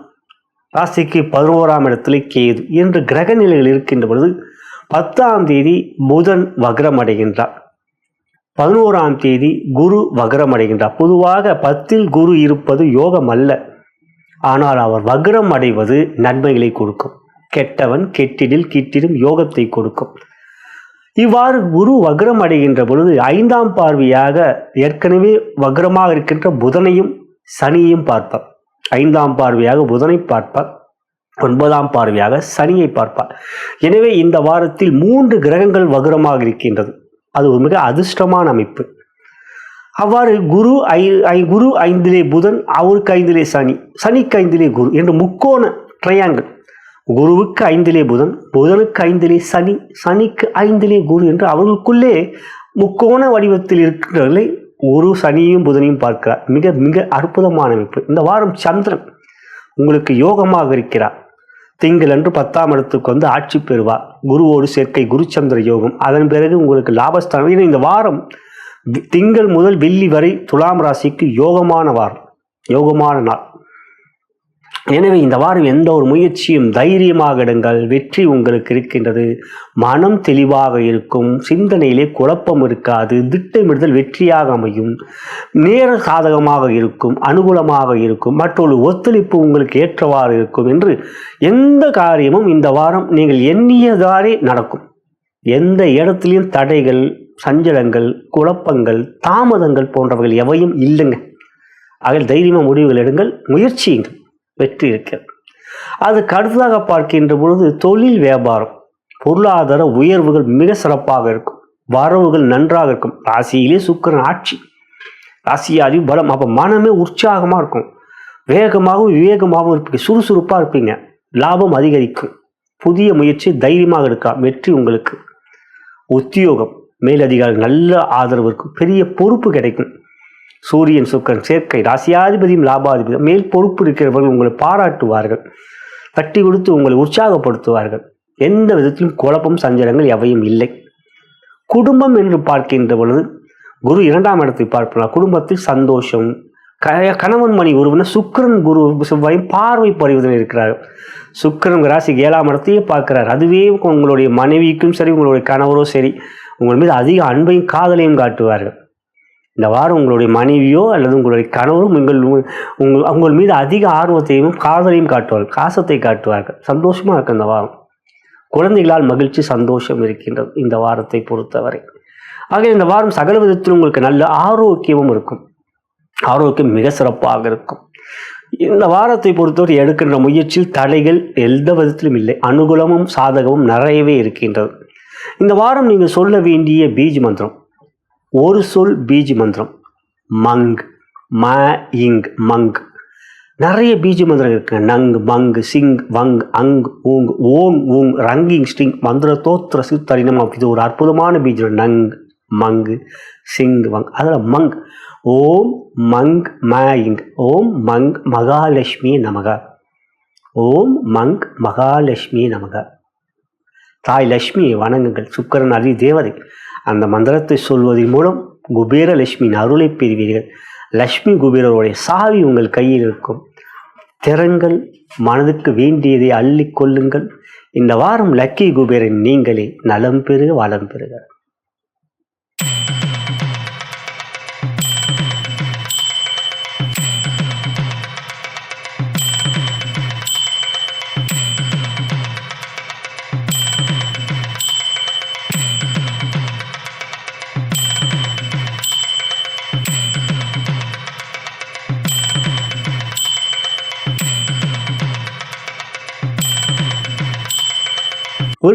ராசிக்கு 11ஆம் இடத்திலே கேது என்று கிரக நிலைகள் இருக்கின்ற பொழுது 10ஆம் தேதி புதன் வக்ரம் அடைகின்றார். 11ஆம் தேதி குரு வக்ரம் அடைகின்றார். பொதுவாக 10ல் குரு இருப்பது யோகம் அல்ல. ஆனால் அவர் வக்ரம் அடைவது நன்மைகளை கொடுக்கும். கெட்டவன் கெட்டிடில் கிட்டிடும் யோகத்தை கொடுக்கும். இவ்வாறு குரு வக்ரம் அடைகின்ற பொழுது 5ஆம் பார்வையாக ஏற்கனவே வக்ரமாக இருக்கின்ற புதனையும் சனியையும் பார்ப்பார். 5ஆம் பார்வையாக புதனை பார்ப்பார். 9ஆம் பார்வையாக சனியை பார்ப்பார். எனவே இந்த வாரத்தில் 3 கிரகங்கள் வக்ரமாக இருக்கின்றது. அது ஒரு மிக அதிர்ஷ்டமான அமைப்பு. அவ்வாறு குரு 5லே புதன், அவருக்கு 5லே சனி, சனிக்கு 5லே குரு என்று முக்கோண ட்ரையாங்கிள். குருவுக்கு 5லே புதன், புதனுக்கு 5லே சனி, சனிக்கு 5லே குரு என்று அவர்களுக்குள்ளே முக்கோண வடிவத்தில் இருக்கிறவர்களை ஒரு சனியும் புதனையும் பார்க்கிறார். மிக மிக அற்புதமான அமைப்பு. இந்த வாரம் சந்திரன் உங்களுக்கு யோகமாக இருக்கிறார். திங்கள் அன்று 10ஆம் இடத்துக்கு வந்து ஆட்சி பெறுவார். குருவோடு சேர்க்கை குருச்சந்திர யோகம். அதன் பிறகு உங்களுக்கு லாபஸ்தானம். இந்த வாரம் திங்கள் முதல் வெள்ளி வரை துலாம் ராசிக்கு யோகமான வாரம், யோகமான நாள். எனவே இந்த வாரம் எந்த ஒரு முயற்சியும் தைரியமாக எடுங்கள். வெற்றி உங்களுக்கு இருக்கின்றது. மனம் தெளிவாக இருக்கும். சிந்தனையிலே குழப்பம் இருக்காது. திட்டமிடுதல் வெற்றியாக அமையும். நேர சாதகமாக இருக்கும். அனுகூலமாக இருக்கும். மற்றொரு ஒத்துழைப்பு உங்களுக்கு ஏற்றவாறு இருக்கும் என்று எந்த காரியமும் இந்த வாரம் நீங்கள் எண்ணியதாரே நடக்கும். எந்த இடத்திலையும் தடைகள், சஞ்சலங்கள், குழப்பங்கள், தாமதங்கள் போன்றவர்கள் எவையும் இல்லைங்க. அதில் தைரியமாக முடிவுகள் எடுங்கள், முயற்சியுங்கள், வெற்றி இருக்கிறது. அதுக்கு அடுத்ததாக பார்க்கின்ற பொழுது தொழில் வியாபாரம், பொருளாதார உயர்வுகள் மிக சிறப்பாக இருக்கும். வரவுகள் நன்றாக இருக்கும். ராசியிலே சுக்கிரன் ஆட்சி, ராசியாதி பலம். அப்போ மனமே உற்சாகமாக இருக்கும். வேகமாகவும் விவேகமாகவும் இருப்பீங்க. சுறுசுறுப்பாக இருப்பீங்க. லாபம் அதிகரிக்கும். புதிய முயற்சி தைரியமாக இருக்கலாம். வெற்றி உங்களுக்கு. உத்தியோகம், மேலதிகாரிகள் நல்ல ஆதரவு இருக்கும். பெரிய பொறுப்பு கிடைக்கும். சூரியன் சுக்கிரன் சேர்க்கை, ராசியாதிபதியும் லாபாதிபதியும். மேல் பொறுப்பு இருக்கிறவர்கள் உங்களை பாராட்டுவார்கள். தட்டி கொடுத்து உங்களை உற்சாகப்படுத்துவார்கள். எந்த விதத்திலும் குழப்பம் சஞ்சலங்கள் எவையும் இல்லை. குடும்பம் என்று பார்க்கின்ற பொழுது குரு 2ஆம் இடத்தை பார்ப்பார். குடும்பத்தில் சந்தோஷம். கணவன் மணி உறவுன சுக்கிரன் குரு செவ்வாயும் பார்வை பறிவதில் இருக்கிறார்கள். சுக்கிரன் ராசிக்கு 7ஆம் இடத்தையே பார்க்கிறார். அதுவே உங்களுடைய மனைவிக்கும் சரி, உங்களுடைய கணவரோ சரி, உங்கள் மீது அதிக அன்பையும் காதலையும் காட்டுவார்கள். இந்த வாரம் உங்களுடைய மனைவியோ அல்லது உங்களுடைய கணவரும் உங்கள் மீது அதிக ஆர்வத்தையும் காதலையும் காட்டுவார்கள். காசத்தை காட்டுவார்கள். சந்தோஷமாக இருக்கு இந்த வாரம். குழந்தைகளால் மகிழ்ச்சி, சந்தோஷம் இருக்கின்றது இந்த வாரத்தை பொறுத்தவரை. ஆக இந்த வாரம் சகல விதத்திலும் உங்களுக்கு நல்ல ஆரோக்கியமும் இருக்கும். ஆரோக்கியம் மிக சிறப்பாக இருக்கும். இந்த வாரத்தை பொறுத்தவரை எடுக்கின்ற முயற்சியில் தடைகள் எந்த விதத்திலும் இல்லை. அனுகூலமும் சாதகமும் நிறையவே இருக்கின்றது. இந்த வாரம் நீங்கள் சொல்ல வேண்டிய பீஜ் மந்திரம், ஒரு சொல் பீஜ் மந்திரம் மங், ம இங் மங். நிறைய பீஜ் மந்திரம் இருக்கு. நங், மங், சிங், வங், அங், ஊங், ஓங், ஊங், ரங்கிங், ஸ்டிங், மந்திர தோத்திர சித்தரினம். இது ஒரு அற்புதமான பீஜம். நங், மங், சிங், வங். அதில் மங், ஓம் மங் ம இங், ஓம் மங் மகாலட்சுமி நமக, ஓம் மங் மகாலட்சுமி நமக. தாய் லட்சுமியை வணங்குங்கள். சுக்கிரன் அதி தேவதை. அந்த மந்திரத்தை சொல்வதன் மூலம் குபேரலட்சுமியின் அருளை பெறுவீர்கள். லட்சுமி குபேரருடைய சாவி உங்கள் கையில் இருக்கும். திறங்கள், மனதுக்கு வேண்டியதை அள்ளி கொள்ளுங்கள். இந்த வாரம் லக்கி குபேரன் நீங்களே. நலம் பெறுக, வளம் பெறுக.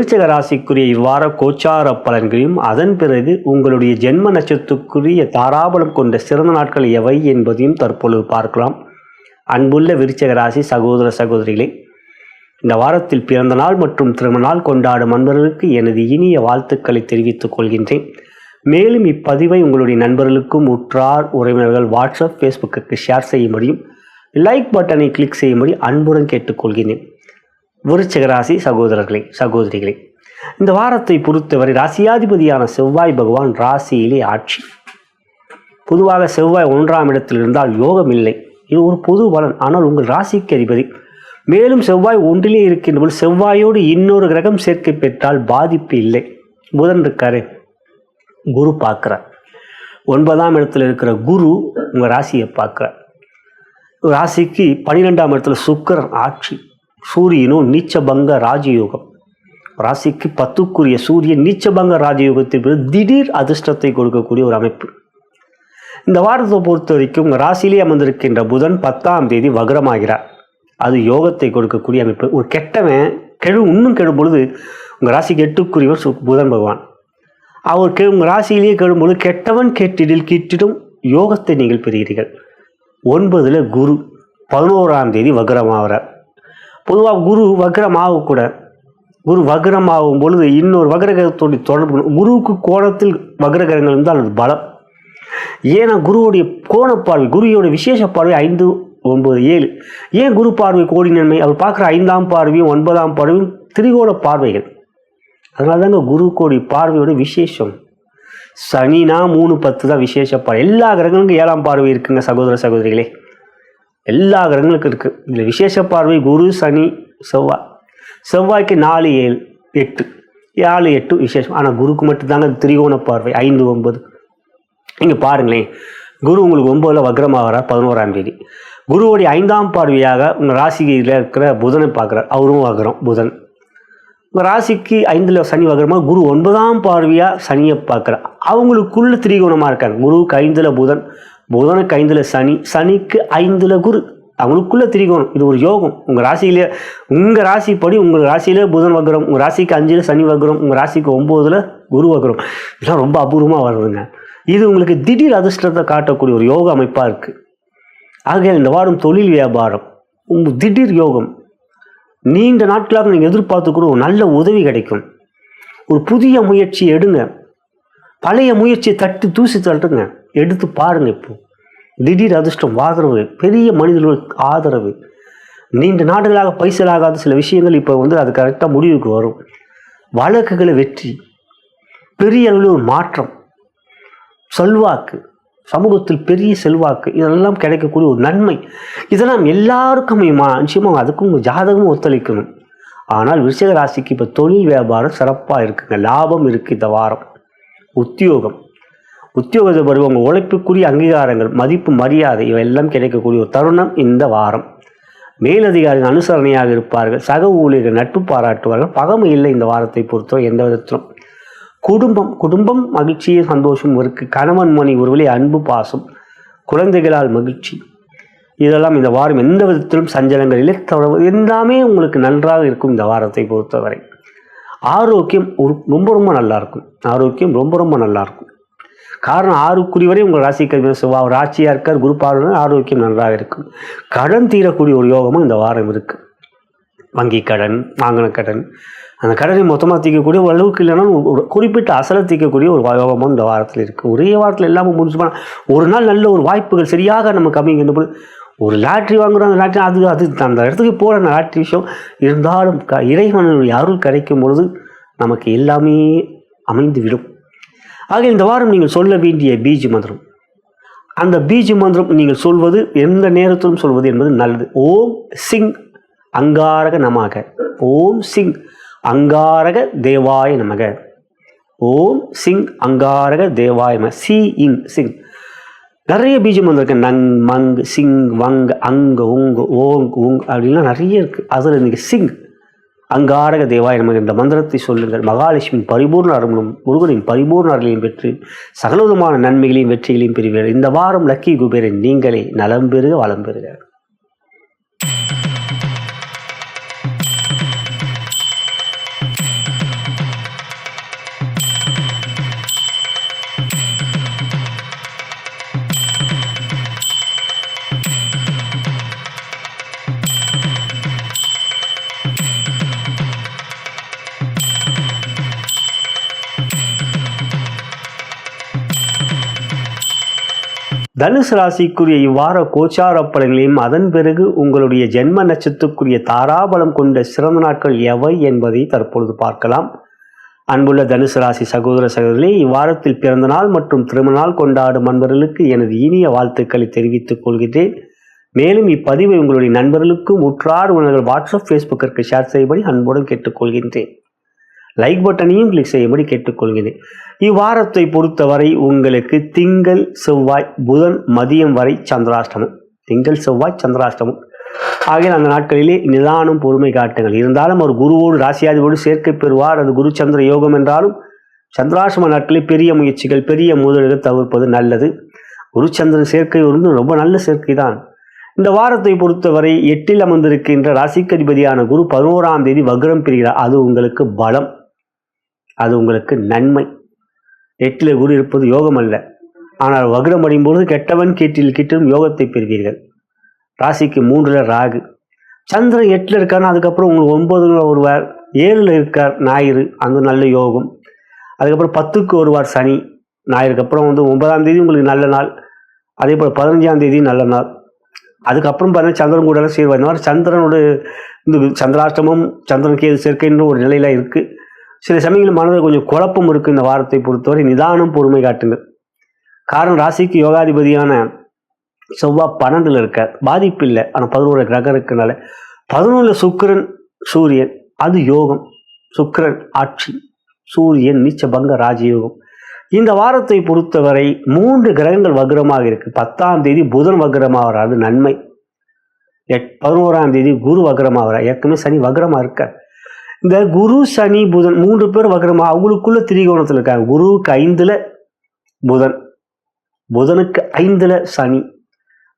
விருச்சிக ராசிக்குரிய இவ்வார கோச்சார பலன்களையும் அதன் பிறகு உங்களுடைய ஜென்ம நட்சத்திரத்துக்குரிய தாராபலம் கொண்ட சிறந்த நாட்கள் எவை என்பதையும் தற்பொழுது பார்க்கலாம். அன்புள்ள விருச்சிக ராசி சகோதர சகோதரிகளே, இந்த வாரத்தில் பிறந்த நாள் மற்றும் திருமண நாள் கொண்டாடும் நண்பர்களுக்கு எனது இனிய வாழ்த்துக்களை தெரிவித்துக் கொள்கின்றேன். மேலும் இப்பதிவை உங்களுடைய நண்பர்களுக்கும் உற்றார் உறவினர்கள் வாட்ஸ்அப் ஃபேஸ்புக்கு ஷேர் செய்ய முடியும், லைக் பட்டனை கிளிக் செய்யும்படி அன்புடன் கேட்டுக்கொள்கிறேன். விருச்சிக ராசி சகோதரர்களே சகோதரிகளே, இந்த வாரத்தை பொறுத்தவரை ராசியாதிபதியான செவ்வாய் பகவான் ராசியிலே ஆட்சி. பொதுவாக செவ்வாய் 1ஆம் இடத்தில் இருந்தால் யோகம் இல்லை, இது ஒரு பொது பலன். ஆனால் உங்கள் ராசிக்கு அதிபதி. மேலும் செவ்வாய் ஒன்றிலே இருக்கின்ற செவ்வாயோடு இன்னொரு கிரகம் சேர்க்கை பெற்றால் பாதிப்பு இல்லை. புதன் இருக்காரு, குரு பார்க்குறார். 9ஆம் இடத்துல இருக்கிற குரு உங்கள் ராசியை பார்க்குறார். ராசிக்கு 12ஆம் இடத்துல சுக்கிரன் ஆட்சி. சூரியனும் நீச்சபங்க ராஜயோகம். ராசிக்கு 10க்குரிய சூரியன் நீச்சபங்க ராஜயோகத்திற்கு திடீர் அதிர்ஷ்டத்தை கொடுக்கக்கூடிய ஒரு அமைப்பு. இந்த வாரத்தை பொறுத்த வரைக்கும் உங்கள் ராசியிலே அமர்ந்திருக்கின்ற புதன் 10ஆம் தேதி வக்ரமாகிறார். அது யோகத்தை கொடுக்கக்கூடிய அமைப்பு. ஒரு கெட்டவன் இன்னும் கெடும் பொழுது உங்கள் ராசிக்கு 8க்குரியவர் புதன் பகவான். அவர் உங்கள் ராசியிலேயே கெடும்பொழுது கெட்டவன் கெட்டிடில் கிட்டிடும் யோகத்தை நீங்கள் பெறுகிறீர்கள். 9ல் குரு 11ஆம் தேதி வக்ரமாகிறார். பொதுவாக குரு வக்ரமாகக்கூட, குரு வக்ரமாகும் பொழுது இன்னொரு வக்ரகிரகத்தோடு தொடர்பு. குருவுக்கு கோணத்தில் வக்ரகிரகங்கள் இருந்தால் அது பலம். ஏன்னா குருவுடைய கோணப்பார்வை, குருவோட விசேஷ பார்வை 5, 9, 7. ஏன் குரு பார்வை கோடி நன்மை? அவர் பார்க்குற 5ஆம் பார்வையும் 9ஆம் பார்வையும் திரிகோண பார்வைகள். அதனால தாங்க குரு கோடி பார்வையோட விசேஷம். சனினா 3, 10 தான் விசேஷ பார்வை. எல்லா கிரகங்களுக்கும் 7ஆம் பார்வை இருக்குங்க சகோதர சகோதரிகளே, எல்லா கிரகங்களுக்கும் இருக்குது. இதில் விசேஷ பார்வை குரு, சனி, செவ்வாய். செவ்வாய்க்கு 4, 7, 8, 4, 8 விசேஷம். ஆனால் குருக்கு மட்டும்தாங்க திரிகோண பார்வை 5, 9. நீங்கள் பாருங்களேன், குரு உங்களுக்கு 9ல் வக்ரமாகிறார் 11ஆம் தேதி. குருவுடைய 5ஆம் பார்வையாக உங்கள் ராசியில் இருக்கிற புதனை பார்க்குறார். அவரும் வக்ரம் புதன். உங்கள் ராசிக்கு 5ல் சனி வக்ரமாக குரு 9ஆம் பார்வையாக சனியை பார்க்குறார். அவங்களுக்குள்ள திரிகோணமாக இருக்காங்க. குருவுக்கு 5ல் புதன், புதனுக்கு 5ல் சனி, சனிக்கு 5ல் குரு. அவங்களுக்குள்ள திரிகோணம். இது ஒரு யோகம். உங்கள் ராசியிலே, உங்கள் ராசிப்படி உங்கள் ராசியிலே புதன் வக்ரம், உங்கள் ராசிக்கு 5ல் சனி வக்ரம், உங்கள் ராசிக்கு 9ல் குரு வக்ரம். இதெல்லாம் ரொம்ப அபூர்வமாக வருதுங்க. இது உங்களுக்கு திடீர் அதிர்ஷ்டத்தை காட்டக்கூடிய ஒரு யோக அமைப்பாக இருக்குது. ஆகையால் இந்த வாரம் தொழில் வியாபாரம் திடீர் யோகம். நீண்ட நாட்களாக நீங்கள் எதிர்பார்த்துக்கூட ஒரு நல்ல உதவி கிடைக்கும். ஒரு புதிய முயற்சி எடுங்க. பழைய முயற்சியை தூசி தட்டுங்க, எடுத்து பாருங்கள். இப்போ திடீர் அதிர்ஷ்டம், ஆதரவு, பெரிய மனிதர்களுக்கு ஆதரவு. நீண்ட நாடுகளாக பைசலாகாத சில விஷயங்கள் இப்போ அது கரெக்டாக முடிவுக்கு வரும். வழக்குகளை வெற்றி, பெரிய அளவில் ஒரு மாற்றம், செல்வாக்கு, சமூகத்தில் பெரிய செல்வாக்கு, இதெல்லாம் கிடைக்கக்கூடிய ஒரு நன்மை. இதெல்லாம் எல்லாருக்கும் நிச்சயமாக அதுக்கும் ஜாதகமும் ஒத்துழைக்கணும். ஆனால் விருச்சிக ராசிக்கு இப்போ தொழில் வியாபாரம் சிறப்பாக இருக்குங்க. லாபம் இருக்குது இந்த வாரம். உத்தியோகத்தை வருவங்க உழைப்புக்குரிய அங்கீகாரங்கள், மதிப்பு, மரியாதை இவையெல்லாம் கிடைக்கக்கூடிய ஒரு தருணம் இந்த வாரம். மேலதிகாரிகள் அனுசரணையாக இருப்பார்கள். சக ஊழியர்கள் நட்பு பாராட்டுவார்கள். பகமை இல்லை இந்த வாரத்தை பொறுத்தவரை எந்த விதத்திலும். குடும்பம் மகிழ்ச்சியும் சந்தோஷமும் இருக்குது. கணவன் மணி ஒருவழி அன்பு, பாசம், குழந்தைகளால் மகிழ்ச்சி. இதெல்லாம் இந்த வாரம் எந்த விதத்திலும் சஞ்சலங்கள் இல்லை. எல்லாமே உங்களுக்கு நன்றாக இருக்கும் இந்த வாரத்தை பொறுத்தவரை. ஆரோக்கியம் ரொம்ப ரொம்ப நல்லாயிருக்கும். ஆரோக்கியம் ரொம்ப நல்லாயிருக்கும். காரணம் 6க்குரிய வரை உங்கள் ராசிக்கு செவ்வாய் ராசியாக இருக்கார். குரு பார்வை, ஆரோக்கியம் நன்றாக இருக்கும். கடன் தீரக்கூடிய ஒரு யோகமும் இந்த வாரம் இருக்குது. வங்கி கடன், வாங்கின கடன், அந்த கடனை மொத்தமாக தீர்க்கக்கூடிய ஒரு அளவுக்கு இல்லைன்னா ஒரு குறிப்பிட்ட அசலை தீர்க்கக்கூடிய ஒரு யோகமும் இந்த வாரத்தில் இருக்குது. ஒரே வாரத்தில் எல்லாமே முடிஞ்சு போனால் ஒரு நாள் நல்ல ஒரு வாய்ப்புகள் சரியாக நமக்கு அமைகின்ற போது ஒரு லாட்ரி வாங்குகிறோம். அந்த லாட்ரி அது அந்த இடத்துக்கு போகிற அந்த லாட்ரி விஷயம் இருந்தாலும் இறைவனுடைய அருள் கிடைக்கும் பொழுது நமக்கு எல்லாமே அமைந்து விடும். ஆக இந்த வாரம் நீங்கள் சொல்ல வேண்டிய பீஜ மந்திரம், அந்த பீஜ மந்திரம் நீங்கள் சொல்வது எந்த நேரத்திலும் சொல்வது என்பது நல்லது. ஓம் சிங் அங்காரக நமக, ஓம் சிங் அங்காரக தேவாய நமக, ஓம் சிங் அங்காரக தேவாய நமக. சிங் நிறைய பீஜம் வந்திருக்கு. நங், மங், சிங், வங், அங்க, உங்க, ஓங், உங் அப்படின்லாம் நிறைய இருக்குது. அதில் நீங்கள் சிங் அங்காரக தேவாய நமக என்ற மந்திரத்தை சொல்லுங்கள். மகாலட்சுமியின் பரிபூர்ண அருளும் முருகனின் பரிபூர்ண அருளையும் பெற்று சகலவிதமான நன்மைகளையும் வெற்றிகளையும் பெறுவீர்கள். இந்த வாரம் லக்கி குபேரன் நீங்களே. நலம் பெறுக, வளம் பெறுக. தனுசு ராசிக்குரிய இவ்வார கோச்சார பலன்களையும் அதன் பிறகு உங்களுடைய ஜென்ம நட்சத்திரத்துக்குரிய தாராபலம் கொண்ட சிறந்த நாட்கள் எவை என்பதை தற்பொழுது பார்க்கலாம். அன்புள்ள தனுசு ராசி சகோதர சகோதரிகளே, இவ்வாரத்தில் பிறந்த நாள் மற்றும் திருமண நாள் கொண்டாடும் நண்பர்களுக்கு எனது இனிய வாழ்த்துக்களை தெரிவித்துக் கொள்கிறேன். மேலும் இப்பதிவை உங்களுடைய நண்பர்களுக்கும் உற்றார் உணர்கள் வாட்ஸ்அப் ஃபேஸ்புக்கிற்கு ஷேர் செய்யும்படி அன்புடன் கேட்டுக்கொள்கின்றேன். லைக் பட்டனையும் கிளிக் செய்யும்படி கேட்டுக்கொள்கிறேன். இவ்வாரத்தை பொறுத்தவரை உங்களுக்கு திங்கள் செவ்வாய் புதன் மதியம் வரை சந்திராஷ்டமம். திங்கள் செவ்வாய் சந்திராஷ்டமம் ஆகிய அந்த நாட்களிலே நிதானம் பொறுமை காட்டுங்கள். இருந்தாலும் ஒரு குருவோடு ராசியாதிபதியோடு சேர்க்கை பெறுவார். அது குரு சந்திர யோகம் என்றாலும் சந்திராஷ்டம நாட்களில் பெரிய முயற்சிகள் பெரிய முதலீடுகள் தவிர்ப்பது நல்லது. குரு சந்திரன் சேர்க்கை வந்து ரொம்ப நல்ல சேர்க்கை தான். இந்த வாரத்தை பொறுத்தவரை 8ல் அமர்ந்திருக்கின்ற ராசிக்கதிபதியான குரு 11ஆம் தேதி வக்ரம் பெறுகிறார். அது உங்களுக்கு பலம், அது உங்களுக்கு நன்மை. 8ல் குரு இருப்பது யோகம் அல்ல, ஆனால் வக்ரம் அடையும் பொழுது கெட்டவன் கிட்டும் யோகத்தை பெறுவீர்கள். ராசிக்கு 3ல் ராகு, சந்திரன் 8ல் இருக்காருன்னா அதுக்கப்புறம் உங்களுக்கு 9ல் வருவார், 7ல் இருக்கார் ஞாயிறு, அந்த நல்ல யோகம். அதுக்கப்புறம் 10க்கு வருவார் சனி. ஞாயிறுக்கு அப்புறம் 9ஆம் தேதி உங்களுக்கு நல்ல நாள். அதே போல் 15ஆம் தேதி நல்ல நாள். அதுக்கப்புறம் பார்த்தீங்கன்னா சந்திரன் கூட சேர்வார். இந்த மாதிரி சந்திரனோட இந்த சந்திராஷ்டமம் சந்திரன் கேது சேர்க்கைன்ற ஒரு நிலையில இருக்குது. சில சமயங்களில் மனதில் கொஞ்சம் குழப்பம் இருக்குது. இந்த வாரத்தை பொறுத்தவரை நிதானம் பொறுமை காட்டுங்கள். காரணம் ராசிக்கு யோகாதிபதியான செவ்வாய் 12ல் இருக்கார், பாதிப்பு இல்லை. ஆனால் 11 கிரகம் இருக்குனால 11ல் சுக்கிரன் சூரியன், அது யோகம். சுக்கிரன் ஆட்சி, சூரியன் நீச்சபங்க ராஜயோகம். இந்த வாரத்தை பொறுத்தவரை 3 கிரகங்கள் வக்ரமாக இருக்கு. 10ஆம் தேதி புதன் வக்ரமாகிறார், அது நன்மை. 11ஆம் தேதி குரு வக்ரமாகிறார். ஏற்கனவே சனி வக்ரமா இருக்க. இந்த குரு சனி புதன் 3 பேர் வக்ரமா அவங்களுக்குள்ள திரிகோணத்தில் இருக்காங்க. குருவுக்கு 5ல் புதன், புதனுக்கு 5ல் சனி,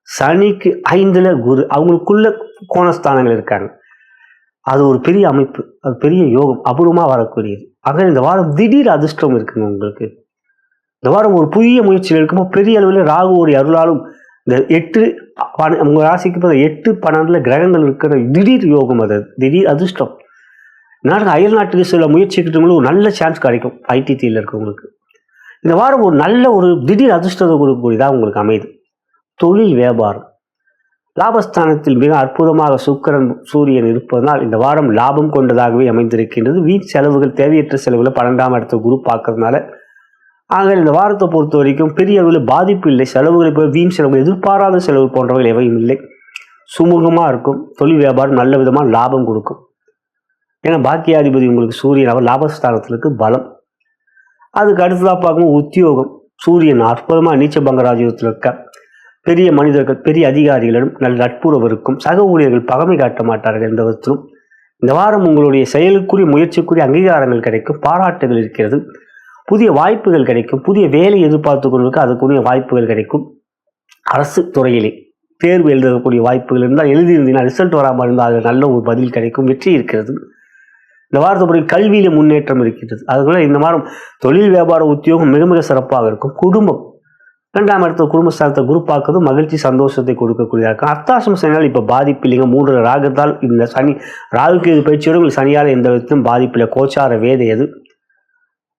சனிக்கு 5ல் குரு, அவங்களுக்குள்ள கோணஸ்தானங்கள் இருக்காங்க. அது ஒரு பெரிய அமைப்பு, அது பெரிய யோகம், அபூர்வமா வரக்கூடியது. ஆக இந்த வாரம் திடீர் அதிர்ஷ்டம் இருக்குங்க உங்களுக்கு. இந்த வாரம் ஒரு புதிய முயற்சியில் இருக்கும்போது பெரிய அளவில் ராகுவோடைய அருளாலும் இந்த 8 உங்கள் ராசிக்கு 8 12 கிரகங்கள் இருக்கிற திடீர் யோகம், அது திடீர் அதிர்ஷ்டம். நாட்டுக்கு அயல் நாட்டுக்கு சில முயற்சிக்கிட்டவங்களுக்கு ஒரு நல்ல சான்ஸ் கிடைக்கும். ஐடிடியில் இருக்கவங்களுக்கு இந்த வாரம் ஒரு நல்ல ஒரு திடீர் அதிர்ஷ்டத்தை கொடுக்கக்கூடியதாக உங்களுக்கு அமைது. தொழில் வியாபாரம் லாபஸ்தானத்தில் மிக அற்புதமாக சுக்கிரன் சூரியன் இருப்பதனால் இந்த வாரம் லாபம் கொண்டதாகவே அமைந்திருக்கின்றது. வீண் செலவுகள் தேவையற்ற செலவுகளை 12ஆம் இடத்த குரு பார்க்கறதுனால ஆக இந்த வாரத்தை பொறுத்த வரைக்கும் பெரிய அளவில் பாதிப்பு இல்லை. செலவுகளை போய் வீண் செலவுகள் எதிர்பாராத செலவு போன்றவர்கள் எவையும் இல்லை. சுமூகமாக இருக்கும். தொழில் வியாபாரம் நல்ல விதமாக லாபம் கொடுக்கும். ஏன்னா பாக்கியாதிபதி உங்களுக்கு சூரியன், அவர் லாபஸ்தானத்தில் இருக்கு, பலம். அதுக்கு அடுத்ததாக பார்க்கணும் உத்தியோகம். சூரியன் அற்புதமாக நீச்சபங்க ராஜயோகத்தில் இருக்க. பெரிய மனிதர்கள் பெரிய அதிகாரிகளிடம் நல்ல நட்புறவு இருக்கும். சக ஊழியர்கள் பகமை காட்ட மாட்டார்கள் எந்த விதத்திலும். இந்த வாரம் உங்களுடைய செயலுக்குரிய முயற்சிக்குரிய அங்கீகாரங்கள் கிடைக்கும், பாராட்டுகள் இருக்கிறது, புதிய வாய்ப்புகள் கிடைக்கும். புதிய வேலை எதிர்பார்த்து கொண்டிருக்க அதுக்குரிய வாய்ப்புகள் கிடைக்கும். அரசு துறையிலே தேர்வு எழுதக்கூடிய வாய்ப்புகள் இருந்தால் எழுதியிருந்தீங்கன்னா ரிசல்ட் வராமல் இருந்தால் அது நல்ல ஒரு பதில் கிடைக்கும், வெற்றி இருக்கிறது. இந்த வாரத்தை பொறுத்த கல்வியில முன்னேற்றம் இருக்கிறது. அதுக்குள்ள இந்த வாரம் தொழில் வியாபார உத்தியோகம் மிக மிக சிறப்பாக இருக்கும். குடும்பம் 2ஆம் இடத்த குடும்பஸ்தானத்தை குரு பார்க்கறதும் மகிழ்ச்சி சந்தோஷத்தை கொடுக்கக்கூடியதாக இருக்கும். அர்த்தாசிரம சனியால் இப்போ பாதிப்பு இல்லைங்க. 3 ராகத்தால் இந்த சனி ராகுக்கு இது பயிற்சியோடு உங்களுக்கு சனியால் எந்த விதத்திலும் பாதிப்பு இல்லை. கோச்சார வேதை அது.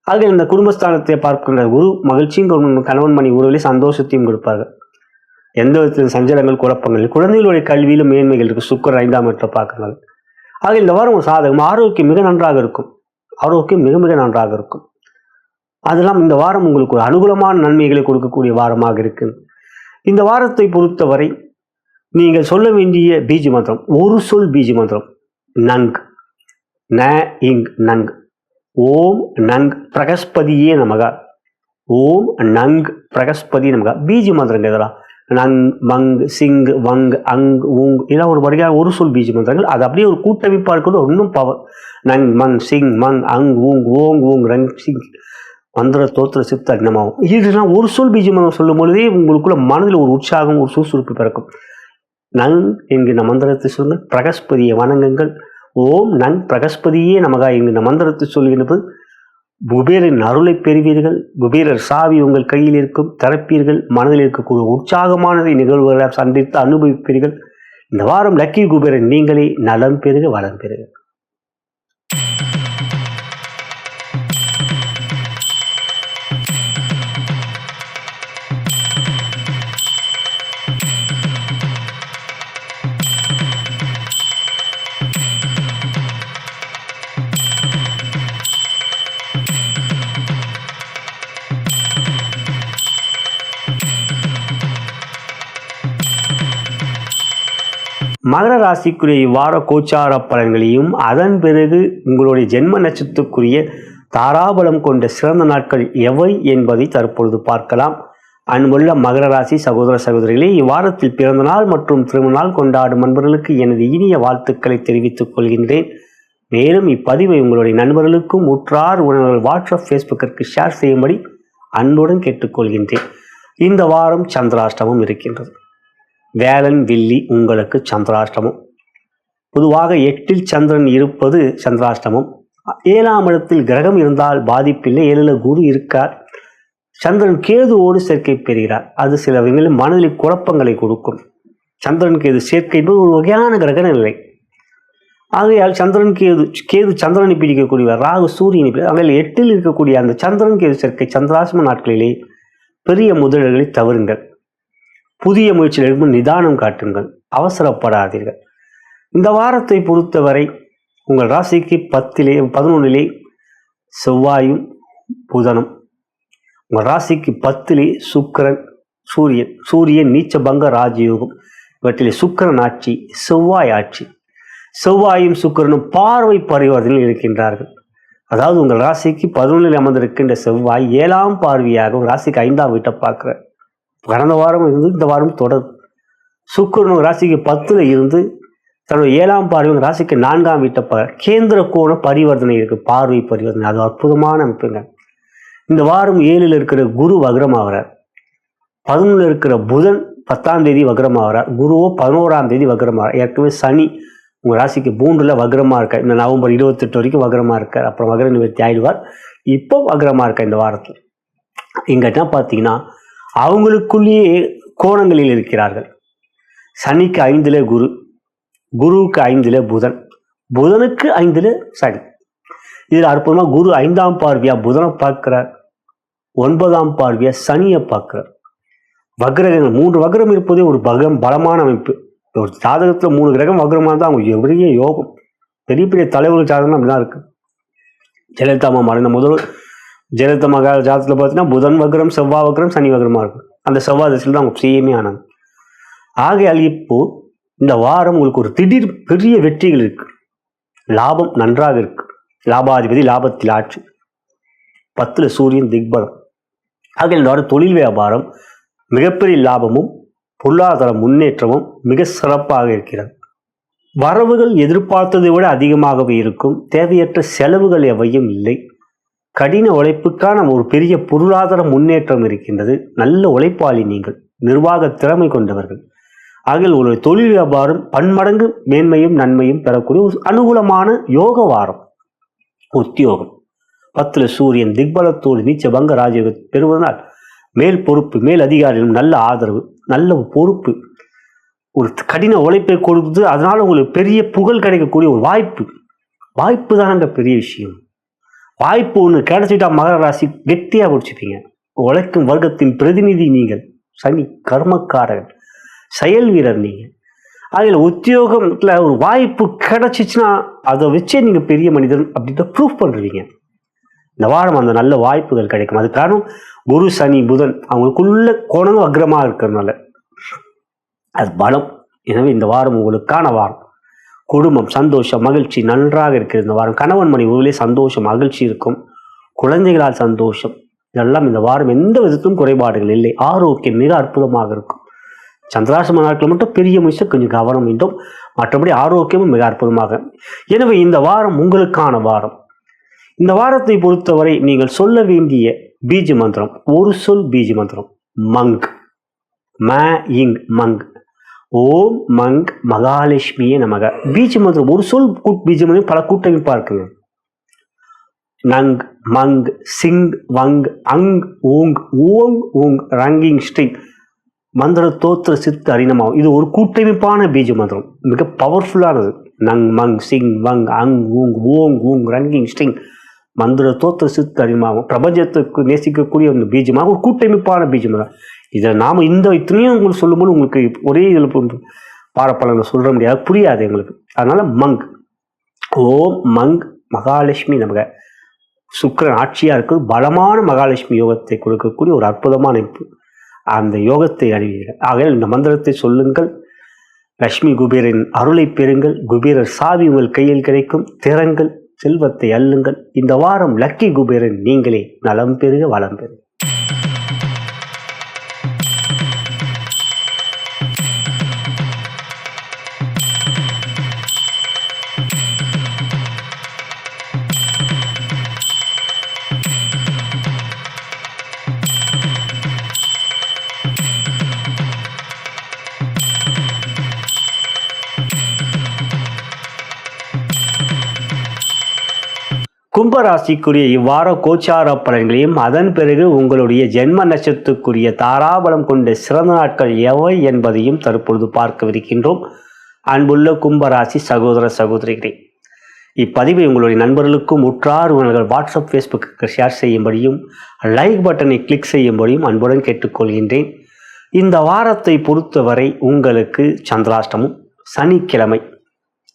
ஆக இந்த குடும்பஸ்தானத்தை பார்க்கின்ற குரு மகிழ்ச்சியும் கணவன் மணி உறவிலே சந்தோஷத்தையும் கொடுப்பார்கள். எந்த விதத்தில் சஞ்சலங்கள் குழப்பங்கள் குழந்தைகளுடைய கல்வியிலும் மேன்மைகள் இருக்கு. சுக்கிரன் 5ஆம் இடத்தை பார்க்கறாங்க. ஆக இந்த வாரம் ஒரு சாதகம். ஆரோக்கியம் மிக நன்றாக இருக்கும். ஆரோக்கியம் மிக மிக நன்றாக இருக்கும். அதெல்லாம் இந்த வாரம் உங்களுக்கு ஒரு அனுகூலமான நன்மைகளை கொடுக்கக்கூடிய வாரமாக இருக்கு. இந்த வாரத்தை பொறுத்தவரை நீங்கள் சொல்ல வேண்டிய பீஜ மந்திரம், ஒரு சொல் பீஜ மந்திரம் நங் ந இங் நங். ஓம் நங் பிரகஸ்பதியே நமக. ஓம் நங் பிரகஸ்பதி நமக. பீஜ மந்திரங்கள் இதெல்லாம் நங் மங் சிங் வங் அங் ஊங் இதெல்லாம் ஒரு வகையான ஒரு சொல் பீஜ மந்திரங்கள். அது அப்படியே ஒரு கூட்டமைப்பாக இருக்கிறது, இன்னும் பவர். நங் மங் சிங் மங் அங் ஊங் ஓங் ஊங் ரங் சிங் மந்திர தோத்திர சித்த அன்னமாகும். இதுதான் ஒரு சொல் பீஜ மந்திரம் சொல்லும் பொழுதே உங்களுக்குள்ள மனதில் ஒரு உற்சாகம் ஒரு சுறுசுறுப்பு பிறக்கும். நங் என்கின்ற மந்திரத்தை சொல்லுங்கள். பிரகஸ்பதியை வணங்குங்கள். ஓம் நங் பிரகஸ்பதியே நமகா என்கின்ற மந்திரத்தை சொல்கின்றது. குபேரின் அருளை பெறுவீர்கள். குபேரர் சாவி உங்கள் கையில் இருக்கும், திறப்பீர்கள். மனதில் இருக்கக்கூடிய உற்சாகமான நிகழ்வுகளை சந்தித்து அனுபவிப்பீர்கள். இந்த வாரம் லக்கி குபேரன் நீங்களே. நலம் பெறுக, வளம் பெறுக. மகர ராசிக்குரிய இவ்வார கோச்சார பலன்களையும் அதன் பிறகு உங்களுடைய ஜென்ம நட்சத்திரத்துக்குரிய தாராபலம் கொண்ட சிறந்த நாட்கள் எவை என்பதை தற்பொழுது பார்க்கலாம். அன்புள்ள மகர ராசி சகோதர சகோதரிகளே, இவ்வாரத்தில் பிறந்த நாள் மற்றும் திருமண நாள் கொண்டாடும் நண்பர்களுக்கு எனது இனிய வாழ்த்துக்களை தெரிவித்துக் கொள்கின்றேன். மேலும் இப்பதிவை உங்களுடைய நண்பர்களுக்கும் உற்றார் உறவினர்கள் வாட்ஸ்அப் ஃபேஸ்புக்கிற்கு ஷேர் செய்யும்படி அன்புடன் கேட்டுக்கொள்கின்றேன். இந்த வாரம் சந்திராஷ்டமம் இருக்கின்றது. வேலன் வெள்ளி உங்களுக்கு சந்திராஷ்டமம். பொதுவாக 8 சந்திரன் இருப்பது சந்திராஷ்டமம். 7ஆம் இடத்தில் கிரகம் இருந்தால் பாதிப்பில்லை. 7ல் குரு இருக்கார். சந்திரன் கேதுவோடு சேர்க்கை பெறுகிறார். அது சிலவங்களில் மனதில் குழப்பங்களை கொடுக்கும். சந்திரன் கேது சேர்க்கை என்பது ஒரு வகையான கிரக நிலை. ஆகையால் சந்திரன் கேது சந்திரனை பிடிக்கக்கூடியவர், ராகு சூரியனை ஆகையால் 8ல் இருக்கக்கூடிய அந்த சந்திரன் கேது சேர்க்கை சந்திராசிரம நாட்களிலே பெரிய முதலீடுகளை தவறுங்கள். புதிய முயற்சியில் எடுக்கும் நிதானம் காட்டுங்கள், அவசரப்படாதீர்கள். இந்த வாரத்தை பொறுத்தவரை உங்கள் ராசிக்கு 11 செவ்வாயும் புதனும், உங்கள் ராசிக்கு 10 சுக்கிரன் சூரியன் நீச்சபங்க ராஜயோகம். இவற்றிலே சுக்கிரன் ஆட்சி, செவ்வாய் ஆட்சி. செவ்வாயும் சுக்கிரனும் பார்வை பரிவர்த்தனையில் இருக்கின்றார்கள். அதாவது உங்கள் ராசிக்கு 11 அமர்ந்திருக்கின்ற செவ்வாய் 7ஆம் பார்வையாக உங்கள் ராசிக்கு 5ஆம் வீட்டை பார்க்கிறார். கடந்த வாரம் இருந்து இந்த வாரம் தொடர். சுக்கிரன் ராசிக்கு 10 இருந்து தன்னுடைய 7ஆம் பார்வை ராசிக்கு 4ஆம் வீட்டை பார்க்க கேந்திர கோண பரிவர்த்தனை இருக்கு, பார்வை பரிவர்த்தனை. அது அற்புதமான அமைப்புங்க. இந்த வாரம் 7ல் இருக்கிற குரு வக்ரமாகிறார். 11ல் இருக்கிற புதன் 10ஆம் தேதி வக்ரமாகிறார். குருவோ 11ஆம் தேதி வக்ரமாகிறார். ஏற்கனவே சனி உங்கள் ராசிக்கு 3ல் வக்ரமாக இருக்கார். இந்த நவம்பர் 28 வரைக்கும் வக்ரமாக இருக்கார். அப்புறம் வக்ர நிவர்த்தி ஆயிடுவார். இப்போ வக்ரமாக இருக்கார் இந்த வாரத்தில். இங்கன்னா பார்த்தீங்கன்னா அவங்களுக்குள்ளேயே கோணங்களில் இருக்கிறார்கள். சனிக்கு 5ல் குரு, குருவுக்கு 5ல் புதன், புதனுக்கு 5ல் சனி. இதில் அற்புதமாக குரு 5ஆம் பார்வையா புதனை பார்க்கிறார், 9ஆம் பார்வையா சனியை பார்க்கிறார். வக்ரகங்கள் 3 வக்ரம் இருப்பதே ஒரு பலமான அமைப்பு. ஒரு ஜாதகத்தில் 3 கிரகம் வக்ரமாக தான் அவங்க எவ்வளோ யோகம். பெரிய பெரிய தலைவர்கள் ஜாதகம் அப்படிதான் இருக்கு. ஜெயலலிதா அம்மா மறைந்த முதல் ஜெயலலிதா மகா ஜாதகத்தில் பார்த்தீங்கன்னா புதன் வக்ரம், செவ்வாய் வக்ரம், சனி வக்ரமாக இருக்கும். அந்த செவ்வாய் திசையில் தான் அவங்க செய்யமே ஆனாங்க. ஆகையால் இப்போ இந்த வாரம் உங்களுக்கு ஒரு திடீர் பெரிய வெற்றிகள் இருக்கு. லாபம் நன்றாக இருக்கு. லாபாதிபதி லாபத்தில் ஆட்சி, 10ல் சூரியன் திக்பலம். ஆகையால் இந்த வாரம் தொழில் வியாபாரம் மிகப்பெரிய லாபமும் பொருளாதார முன்னேற்றமும் மிக சிறப்பாக இருக்கிறது. வரவுகள் எதிர்பார்த்ததை விட அதிகமாகவே இருக்கும். தேவையற்ற செலவுகள் எவையும் இல்லை. கடின உழைப்புக்கான ஒரு பெரிய பொருளாதார முன்னேற்றம் இருக்கின்றது. நல்ல உழைப்பாளி நீங்கள், நிர்வாக திறமை கொண்டவர்கள். ஆகிய ஒரு தொழில் வியாபாரம் பன்மடங்கு மேன்மையும் நன்மையும் பெறக்கூடிய ஒரு அனுகூலமான யோக வாரம். உத்தியோகம் 10ல் சூரியன் திக்பலத்தோடு நீச்சபங்க ராஜயோகத்தை பெறுவதனால் மேல் பொறுப்பு, மேல் அதிகாரிகளும் நல்ல ஆதரவு, நல்ல பொறுப்பு, ஒரு கடின உழைப்பை கொடுத்து அதனால உங்களுக்கு பெரிய புகழ் கிடைக்கக்கூடிய ஒரு வாய்ப்பு தானங்க பெரிய விஷயம். வாய்ப்பு ஒன்று கிடைச்சிட்டா மகர ராசி கெட்டியாக பிடிச்சிப்பீங்க. உழைக்கும் வர்க்கத்தின் பிரதிநிதி நீங்கள். சனி கர்மக்காரர்கள், செயல் வீரர் நீங்கள். அதில் உத்தியோகத்தில் ஒரு வாய்ப்பு கிடைச்சிச்சுன்னா அதை வச்சே நீங்கள் பெரிய மனிதன் அப்படின்ற ப்ரூஃப் பண்ணுறீங்க. இந்த வாரம் அந்த நல்ல வாய்ப்புகள் கிடைக்கும். அது காரணம் குரு சனி புதன் அவங்களுக்குள்ள கோணம் வக்ரமாக இருக்கிறதுனால அது பலம். எனவே இந்த வாரம் உங்களுக்கான வாரம். குடும்பம் சந்தோஷம் மகிழ்ச்சி நன்றாக இருக்கிறது. இந்த வாரம் கணவன் மனைவி உங்களே சந்தோஷம் மகிழ்ச்சி இருக்கும். குழந்தைகளால் சந்தோஷம். இதெல்லாம் இந்த வாரம் எந்த விதத்திலும் குறைபாடுகள் இல்லை. ஆரோக்கியம் மிக அற்புதமாக இருக்கும். சந்திராசிரம நாட்கள் மட்டும் பெரிய முயற்சி கொஞ்சம் கவனம் வேண்டும். மற்றபடி ஆரோக்கியமும் மிக அற்புதமாக. எனவே இந்த வாரம் உங்களுக்கான வாரம். இந்த வாரத்தை பொறுத்தவரை நீங்கள் சொல்ல வேண்டிய பீஜ மந்திரம், ஒரு சொல் பீஜ மந்திரம் மங், மங். ஓம் மங் மகாலட்சுமியே நமக. பீஜ மந்திரம் ஒரு சொல் பீஜ மந்திரம் பல கூட்டமைப்பா இருக்குங்க. நங் மங் சிங் வங் அங் ஊங் ஊங் ஊங் ரங்கிங் ஸ்டிங் மந்திர தோத்திர சித்து அறிணமாகும். இது ஒரு கூட்டமைப்பான பீஜ மந்திரம், மிக பவர்ஃபுல்லானது. நங் மங் சிங் வங் அங் ஊங் ஓங் ஊங் ரங்கிங் ஸ்டிங் மந்திர தோத்திர சித்து அறிணமாகும். பிரபஞ்சத்துக்கு நேசிக்கக்கூடிய அந்த பீஜமாக ஒரு கூட்டமைப்பான பீஜம் தான். இதை நாம் இத்தனையும் உங்களுக்கு சொல்லும்போது உங்களுக்கு ஒரே இதில் பாரப்பலனை சொல்ல முடியாது, புரியாது எங்களுக்கு. அதனால மங். ஓம் மங் மகாலட்சுமி நமக. சுக்கிரன் ஆட்சியாக இருக்கிறது பலமான மகாலட்சுமி யோகத்தை கொடுக்கக்கூடிய ஒரு அற்புதமான அமைப்பு. அந்த யோகத்தை அறிவீர்கள். ஆகையால் இந்த மந்திரத்தை சொல்லுங்கள். லட்சுமி குபேரின் அருளை பெறுங்கள். குபேரர் சாவி உங்கள் கையில் கிடைக்கும். திறங்கள், செல்வத்தை அள்ளுங்கள். இந்த வாரம் லக்கி குபேரன் நீங்களே. நலம் பெறுக, வளம் பெறுக. கும்பராசிக்குரிய இவ்வார கோச்சார பலன்களையும் அதன் பிறகு உங்களுடைய ஜென்ம நட்சத்திரத்துக்குரிய தாராபலம் கொண்ட சிறந்த நாட்கள் எவை என்பதையும் தற்பொழுது பார்க்கவிருக்கின்றோம். அன்புள்ள கும்பராசி சகோதர சகோதரிகளே, இப்பதிவை உங்களுடைய நண்பர்களுக்கும் உற்றார் உறவினர்கள் வாட்ஸ்அப் ஃபேஸ்புக்கு ஷேர் செய்யும்படியும் லைக் பட்டனை கிளிக் செய்யும்படியும் அன்புடன் கேட்டுக்கொள்கின்றேன். இந்த வாரத்தை பொறுத்தவரை உங்களுக்கு சந்திராஷ்டமம் சனிக்கிழமை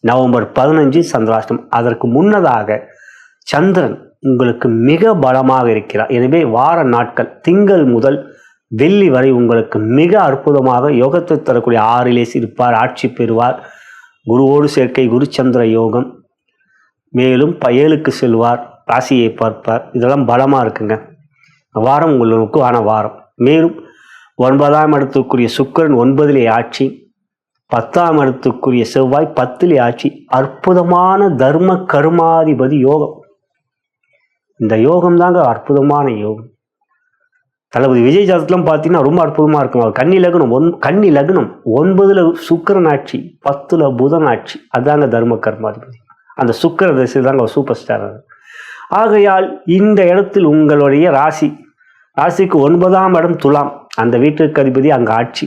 நவம்பர் 15 சந்திராஷ்டமம். அதற்கு முன்னதாக சந்திரன் உங்களுக்கு மிக பலமாக இருக்கிறார். எனவே வார நாட்கள் திங்கள் முதல் வெள்ளி வரை உங்களுக்கு மிக அற்புதமாக யோகத்தை தரக்கூடிய 6லே இருப்பார். ஆட்சி பெறுவார். குருவோடு சேர்க்கை, குரு சந்திர யோகம். மேலும் 7க்கு செல்வார். ராசியை பார்ப்பார். இதெல்லாம் பலமாக இருக்குங்க. வாரம் உங்களுக்கு ஆன வாரம். மேலும் 9ஆம் இடத்துக்குரிய சுக்கிரன் 9லே ஆட்சி, 10ஆம் இடத்துக்குரிய செவ்வாய் 10லே ஆட்சி. அற்புதமான தர்ம கர்மாதிபதி யோகம். இந்த யோகம் தாங்க அற்புதமான யோகம். தளபதி விஜய் ஜாதகத்திலாம் பார்த்தீங்கன்னா ரொம்ப அற்புதமாக இருக்கும். அவர் கன்னி லக்னம் 9ல் சுக்கிரன் ஆட்சி, 10ல் புதன் ஆட்சி. அதாங்க தர்ம கர்மாதிபதி. அந்த சுக்கிர தசை தாங்க அவர் சூப்பர் ஸ்டார். ஆகையால் இந்த இடத்தில் உங்களுடைய ராசிக்கு 9ஆம் இடம் துலாம், அந்த வீட்டுக்கு அதிபதி அங்கே ஆட்சி.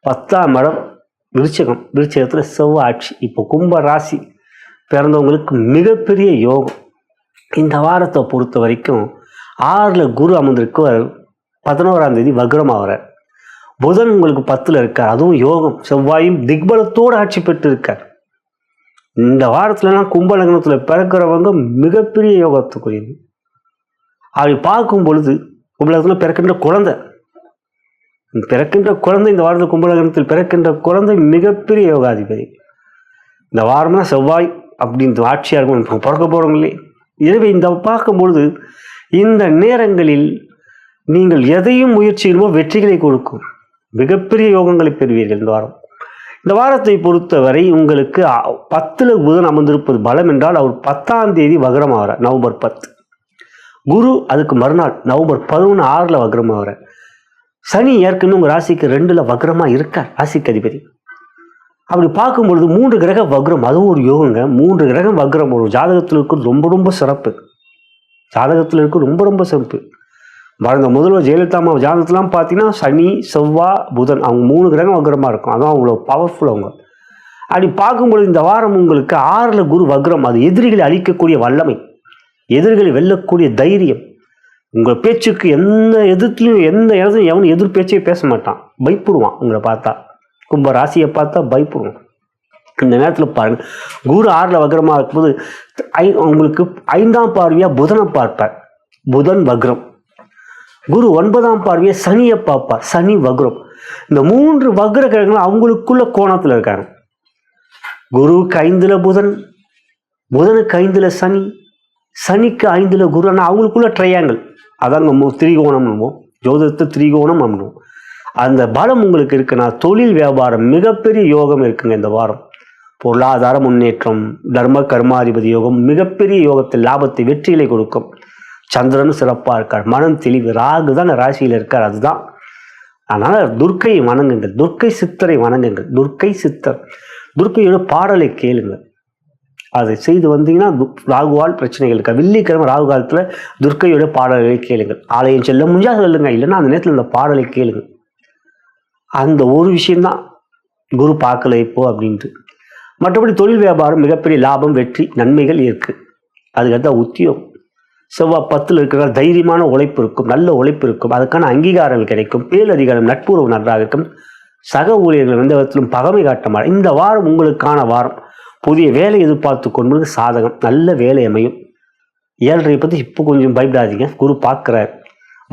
10ஆம் இடம் விருச்சிகத்தில் செவ்வாய் ஆட்சி. இப்போ கும்ப ராசி பிறந்தவங்களுக்கு மிகப்பெரிய யோகம். இந்த வாரத்தை பொறுத்த வரைக்கும் 6ல் குரு அமர்ந்திருக்க 11ஆம் தேதி வக்ரமாகிறார். புதன் உங்களுக்கு 10ல் இருக்கார், அதுவும் யோகம். செவ்வாயும் திக்பலத்தோடு ஆட்சி பெற்று இருக்கார். இந்த வாரத்துலலாம் கும்ப லக்னத்தில் பிறக்கிறவங்க மிகப்பெரிய யோகத்துக்குரியது. அப்படி பார்க்கும் பொழுது கும்பலகத்தில் பிறக்கின்ற குழந்தை இந்த வாரத்தில் கும்பலகத்தில் பிறக்கின்ற குழந்தை மிகப்பெரிய யோகாதிபதி. இந்த வாரம்னா செவ்வாய் அப்படின்ற ஆட்சியாக இருக்கும் பிறக்க போகிறவங்களே. எனவே இந்த பார்க்கும்பொழுது இந்த நேரங்களில் நீங்கள் எதையும் முயற்சியிலுமோ வெற்றிகளை கொடுக்கும். மிகப்பெரிய யோகங்களை பெறுவீர்கள் இந்த வாரத்தை பொறுத்தவரை உங்களுக்கு 10ல் புதன் அமர்ந்திருப்பது பலம் என்றால் அவர் 10ஆம் தேதி வக்ரமாகிறார். நவம்பர் 10. குரு அதுக்கு மறுநாள் நவம்பர் 11 6ல் வக்ரமாகிறார். சனி ஏற்கனவே உங்கள் ராசிக்கு 2ல் வக்ரமாக இருக்கார், ராசிக்கு அதிபதி. அப்படி பார்க்கும்பொழுது 3 கிரக வக்ரம், அதுவும் ஒரு யோகங்க. 3 கிரகம் வக்ரம் ஒரு ஜாதகத்தில் இருக்கிறது ரொம்ப சிறப்பு. வாழ்ந்த முதல்வர் ஜெயலலிதா அம்மா ஜாதகத்திலாம் பார்த்தீங்கன்னா சனி செவ்வாய் புதன் அவங்க 3 கிரகம் வக்ரமாக இருக்கும். அதான் அவ்வளோ பவர்ஃபுல் அவங்க. அப்படி பார்க்கும்பொழுது இந்த வாரம் உங்களுக்கு 6ல் குரு வக்ரம், அது எதிரிகளை அழிக்கக்கூடிய வல்லமை, எதிரிகளை வெல்லக்கூடிய தைரியம். உங்கள் பேச்சுக்கு எந்த இடத்துலையும் எவனும் எதிர் பேச்சே பேச மாட்டான், பயப்படுவான். உங்களை பார்த்தா கும்ப ராசியை பார்த்தா பயப்படுவோம். இந்த நேரத்தில் பாருங்க, குரு 6ல் வக்ரமாக இருக்கும்போது உங்களுக்கு 5ஆம் பார்வையாக புதனை பார்ப்பார், புதன் வக்ரம். குரு 9ஆம் பார்வையாக சனியை பார்ப்பார், சனி வக்ரம். இந்த 3 வக்ர கிரகங்கள் அவங்களுக்குள்ள கோணத்தில் இருக்காங்க. குருவுக்கு 5ல் புதன், புதனுக்கு 5ல் சனி, சனிக்கு 5ல் குரு. ஆனால் அவங்களுக்குள்ள ட்ரையாங்கிள், அதான் நம்ம திரிகோணம் பண்ணுவோம், ஜோதிடத்தை திரிகோணம் பண்ணுவோம். அந்த பலம் உங்களுக்கு இருக்குன்னா தொழில் வியாபாரம் மிகப்பெரிய யோகம் இருக்குங்க. இந்த வாரம் பொருளாதார முன்னேற்றம், தர்ம கர்மாதிபதி யோகம், மிகப்பெரிய யோகத்தில் லாபத்தை வெற்றிகளை கொடுக்கும். சந்திரன் சிறப்பாக இருக்கார், மனம் தெளிவு. ராகு தான் ராசியில் இருக்கார், அதுதான். அதனால் துர்க்கையை வணங்குங்கள், துர்க்கை சித்தரை வணங்குங்கள். துர்க்கையோட பாடலை கேளுங்கள். அதை செய்து வந்தீங்கன்னா ராகுவால் பிரச்சனைகள் இருக்கா. வெள்ளிக்கிழமை ராகு காலத்தில் துர்க்கையோட பாடல்களை கேளுங்கள். ஆலயம் செல்ல முடியாது சொல்லுங்க, இல்லைன்னா அந்த நேரத்தில் உள்ள பாடலை கேளுங்கள். அந்த ஒரு விஷயம்தான் குரு பார்க்கல இப்போ அப்படின்ட்டு. மற்றபடி தொழில் வியாபாரம் மிகப்பெரிய லாபம், வெற்றி, நன்மைகள் இருக்குது. அதுக்கடுத்த உத்தியோகம் செவ்வாய் 10ல் இருக்கிற தைரியமான உழைப்பு இருக்கும், நல்ல உழைப்பு இருக்கும், அதுக்கான அங்கீகாரம் கிடைக்கும், பேரதிகாரம், நட்புறவு நன்றாக இருக்கும். சக ஊழியர்கள் எந்த விதத்திலும் பகமை காட்ட மாட்டார். இந்த வாரம் உங்களுக்கான வாரம். புதிய வேலை எதிர்பார்த்து கொண்டு சாதகம், நல்ல வேலை அமையும். 7.5 பற்றி இப்போ கொஞ்சம் பயப்படாதீங்க. குரு பார்க்குறார்,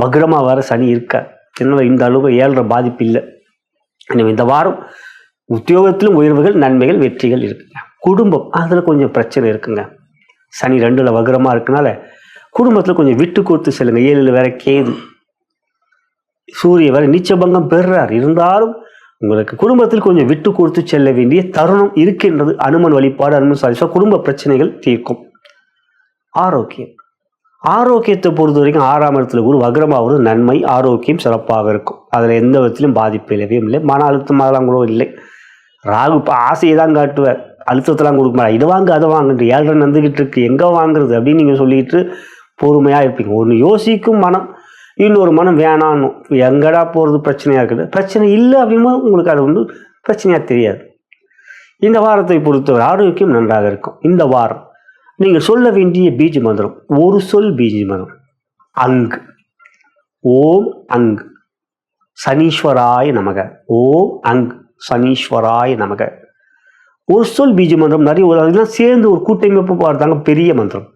வக்ரமாக வர சனி இருக்கார். சின்ன இந்த அளவுக்கு 7.5 பாதிப்பு இல்லை. எனவே இந்த வாரம் உத்தியோகத்திலும் உயர்வுகள், நன்மைகள், வெற்றிகள் இருக்குங்க. குடும்பம் அதில் கொஞ்சம் பிரச்சனை இருக்குங்க. சனி 2ல் வக்ரமாக இருக்கனால குடும்பத்தில் கொஞ்சம் விட்டு கொடுத்து செல்லுங்க. 7ல் வேற கேது, சூரிய வேற நீச்சபங்கம் பெறுறார். இருந்தாலும் உங்களுக்கு குடும்பத்தில் கொஞ்சம் விட்டு கொடுத்து செல்ல வேண்டிய தருணம் இருக்கின்றது. அனுமன் வழிபாடு, அனுமன் சாதிச்சா குடும்ப பிரச்சனைகள் தீர்க்கும். ஆரோக்கியத்தை பொறுத்த வரைக்கும் 6ஆம் இடத்துல குரு வக்ரமாவது நன்மை, ஆரோக்கியம் சிறப்பாக இருக்கும். அதில் எந்த விதத்திலும் பாதிப்பு இல்லவே இல்லை. மன அழுத்தம் அதெல்லாம் கூட இல்லை. ராகு இப்போ ஆசையை தான் காட்டுவார், அழுத்தத்தெல்லாம் கொடுக்க மாட்டார். இதை வாங்க அதை வாங்குன்ற 7 வந்துக்கிட்டு இருக்கு, எங்கே வாங்குறது அப்படின்னு நீங்கள் சொல்லிட்டு பொறுமையாக இருப்பீங்க. ஒன்று யோசிக்கும் மனம், இன்னொரு மனம் வேணான்னு எங்கடா போகிறது பிரச்சனையாக இருக்குது. பிரச்சனை இல்லை அப்படின்னா உங்களுக்கு அது பிரச்சனையாக தெரியாது. இந்த வாரத்தை பொறுத்தவரை ஆரோக்கியம் நன்றாக இருக்கும். இந்த வாரம் நீங்கள் சொல்ல வேண்டிய பீஜ மந்திரம், ஒரு சொல் பீஜ மந்திரம் அங்கு. ஓம் அங்கு சனீஸ்வராய நமக. ஓம் அங்கு சனீஸ்வராய நமக. ஒரு சொல் பீஜ மந்திரம் நிறைய அதெல்லாம் சேர்ந்து ஒரு கூட்டமைப்பு பார்த்தாங்க. பெரிய மந்திரம்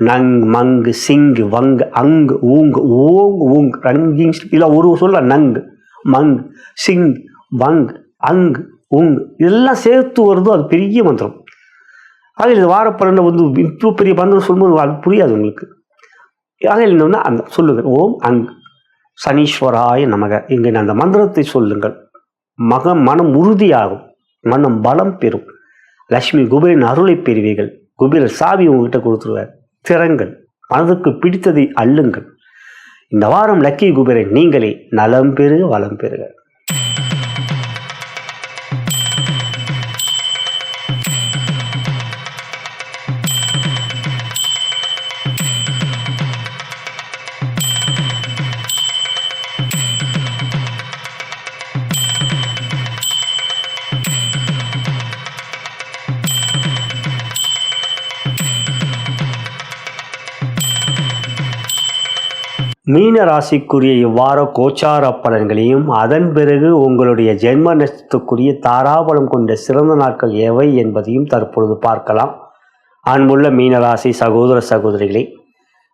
நங் மங்கு சிங்கு வங்கு அங்கு ஊங்கு ஓங் ஊங்கு ரங்கிங். இல்லை ஒரு சொல்ல நங்கு மங்கு சிங் வங்கு அங்கு ஊங்கு இதெல்லாம் சேர்த்து வருதோ அது பெரிய மந்திரம். ஆக இது வாரப்பலனை இவ்வளோ பெரிய மந்திரம் சொல்லும்போது அது புரியாது உங்களுக்கு. ஆக என்ன அந்த சொல்லுங்கள், ஓம் அங்கு சனீஸ்வராய நமக. இங்கே அந்த மந்திரத்தை சொல்லுங்கள். மனம் உறுதியாகும், மனம் பலம் பெறும். லட்சுமி குபேரன் அருளை பெறுவீர்கள். குபேரர் சாவி உங்ககிட்ட கொடுத்துருவார். திறங்கள், மனதுக்கு பிடித்ததை அள்ளுங்கள். இந்த வாரம் லக்கி குபேரன் நீங்களே. நலம் பெறுக, வளம் பெறுக. மீன ராசிக்குரிய இவ்வார கோச்சார பலன்களையும் அதன் பிறகு உங்களுடைய ஜென்ம நட்சத்திரத்துக்குரிய தாராபலம் கொண்ட சிறந்த நாட்கள் எவை என்பதையும் தற்பொழுது பார்க்கலாம். அன்புள்ள மீனராசி சகோதர சகோதரிகளே,